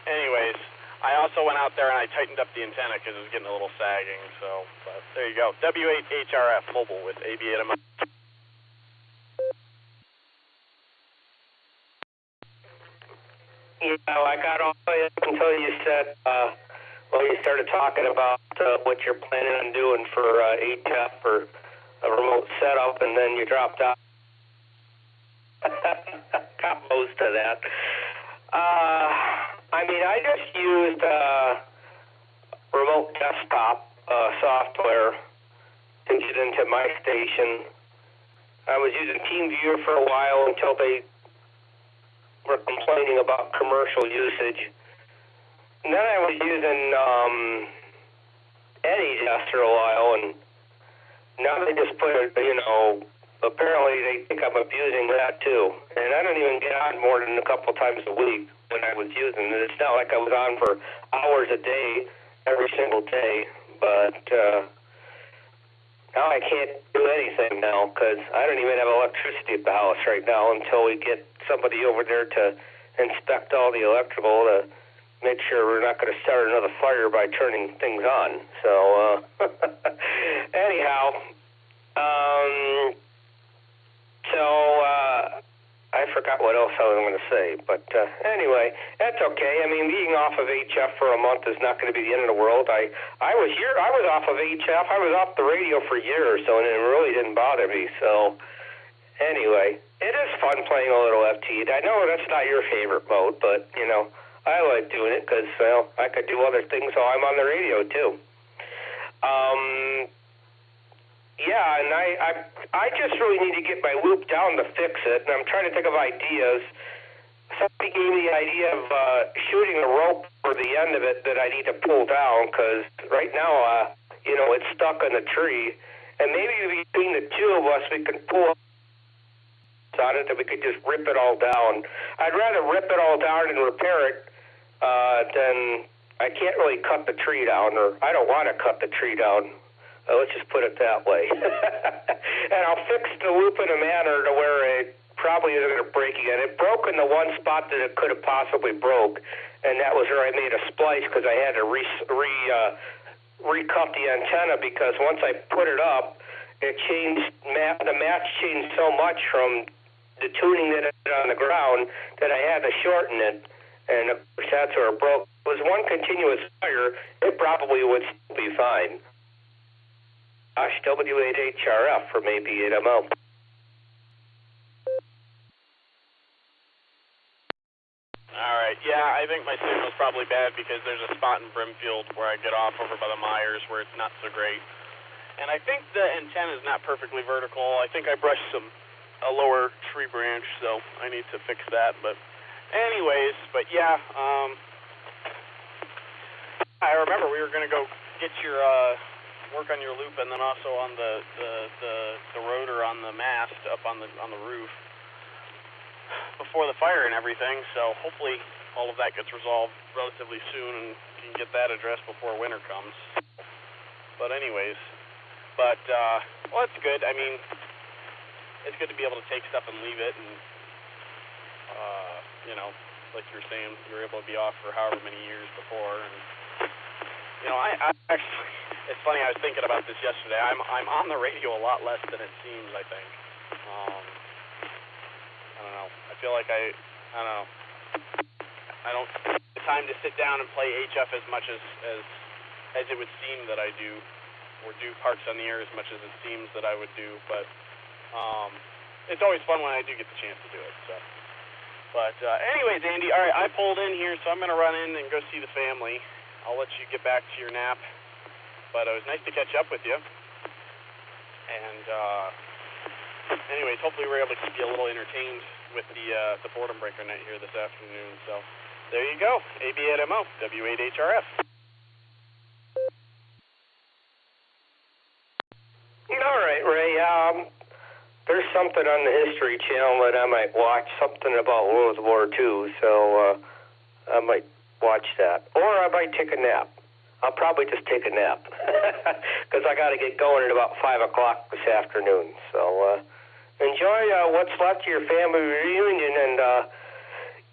Speaker 14: anyways, I also went out there and I tightened up the antenna because it was getting a little sagging. So, but there you go. W8HRF mobile with AB8MO.
Speaker 18: You know, I got all the way up until you said, well, you started talking about what you're planning on doing for HF or a remote setup, and then you dropped out. Got most of that. I mean, I just used remote desktop software to get into my station. I was using TeamViewer for a while until they were complaining about commercial usage. And then I was using AnyDesk for a while, and now they just put it, you know, apparently they think I'm abusing that too. And I don't even get on more than a couple times a week when I was using it. It's not like I was on for hours a day, every single day, but now I can't do anything now because I don't even have electricity at the house right now until we get somebody over there to inspect all the electrical to make sure we're not going to start another fire by turning things on. So, anyhow, I forgot what else I was going to say, but anyway, that's okay. I mean, being off of HF for a month is not going to be the end of the world. I was off of HF. I was off the radio for years, so it really didn't bother me. So anyway, it is fun playing a little FT. I know that's not your favorite mode, but you know, I like doing it because I could do other things while I'm on the radio too. Yeah, and I just really need to get my loop down to fix it, and I'm trying to think of ideas. Somebody gave me the idea of shooting a rope for the end of it that I need to pull down, because right now, you know, it's stuck in the tree, and maybe between the two of us, we can pull on it, and we could just rip it all down. I'd rather rip it all down and repair it than I can't really cut the tree down, or I don't want to cut the tree down. Let's just put it that way. And I'll fix the loop in a manner to where it probably isn't going to break again. It broke in the one spot that it could have possibly broke, and that was where I made a splice because I had to recut the antenna because once I put it up, it changed, the match changed so much from the tuning that it did on the ground that I had to shorten it, and of course that's where it broke. If it was one continuous fire, it probably would still be fine. W8HRF from AB8MO.
Speaker 14: Alright, yeah, I think my signal's probably bad because there's a spot in Brimfield where I get off over by the Myers where it's not so great. And I think the antenna is not perfectly vertical. I think I brushed a lower tree branch, so I need to fix that. But anyways, but yeah, I remember we were going to go get your work on your loop, and then also on the rotor on the mast up on the roof before the fire and everything. So hopefully all of that gets resolved relatively soon, and you can get that addressed before winter comes. But anyways, well, it's good. I mean, it's good to be able to take stuff and leave it, and you know, like you were saying, you were able to be off for however many years before, and you know, I actually, it's funny, I was thinking about this yesterday. I'm on the radio a lot less than it seems, I think. I don't know. I feel like I don't take the time to sit down and play HF as much as it would seem that I do, or do Parks on the Air as much as it seems that I would do. But it's always fun when I do get the chance to do it. So, but anyways, Andy, all right, I pulled in here, so I'm going to run in and go see the family. I'll let you get back to your nap, but it was nice to catch up with you. And anyways, hopefully we're able to keep you a little entertained with the Boredom Breaker net here this afternoon. So there you go, AB8MO, W8HRF.
Speaker 18: Yeah, there's something on the History Channel that I might watch, something about World War II, so I might watch that. Or I might take a nap. I'll probably just take a nap because I got to get going at about 5 o'clock this afternoon. So enjoy what's left of your family reunion, and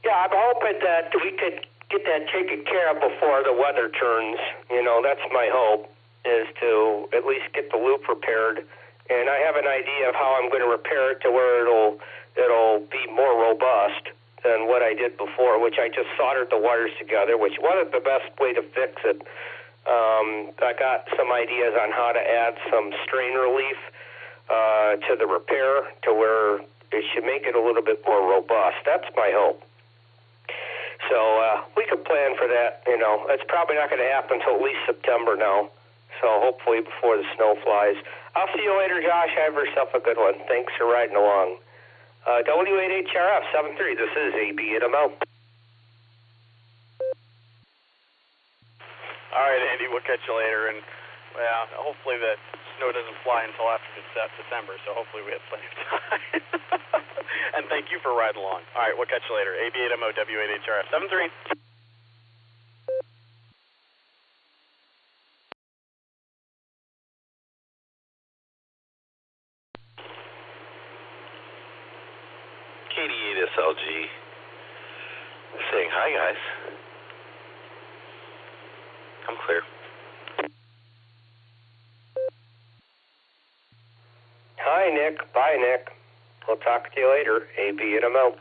Speaker 18: yeah, I'm hoping that we could get that taken care of before the weather turns. You know, that's my hope, is to at least get the loop repaired. And I have an idea of how I'm going to repair it to where it'll be more robust than what I did before, which I just soldered the wires together, which wasn't the best way to fix it. I got some ideas on how to add some strain relief to the repair to where it should make it a little bit more robust. That's my hope. So we could plan for that. You know, it's probably not going to happen until at least September now. So hopefully before the snow flies. I'll see you later, Josh. Have yourself a good one. Thanks for riding along. W8HRF 73. This is AB at ML.
Speaker 14: All right, Andy, we'll catch you later. And well, hopefully that snow doesn't fly until after December, so hopefully we have plenty of time. And thank you for riding along. All right, we'll catch you later. AB8MO, W8HRF 73.
Speaker 2: KD8SLG saying hi, guys. I'm clear.
Speaker 18: Hi, Nick. Bye, Nick. We'll talk to you later. AB at ML.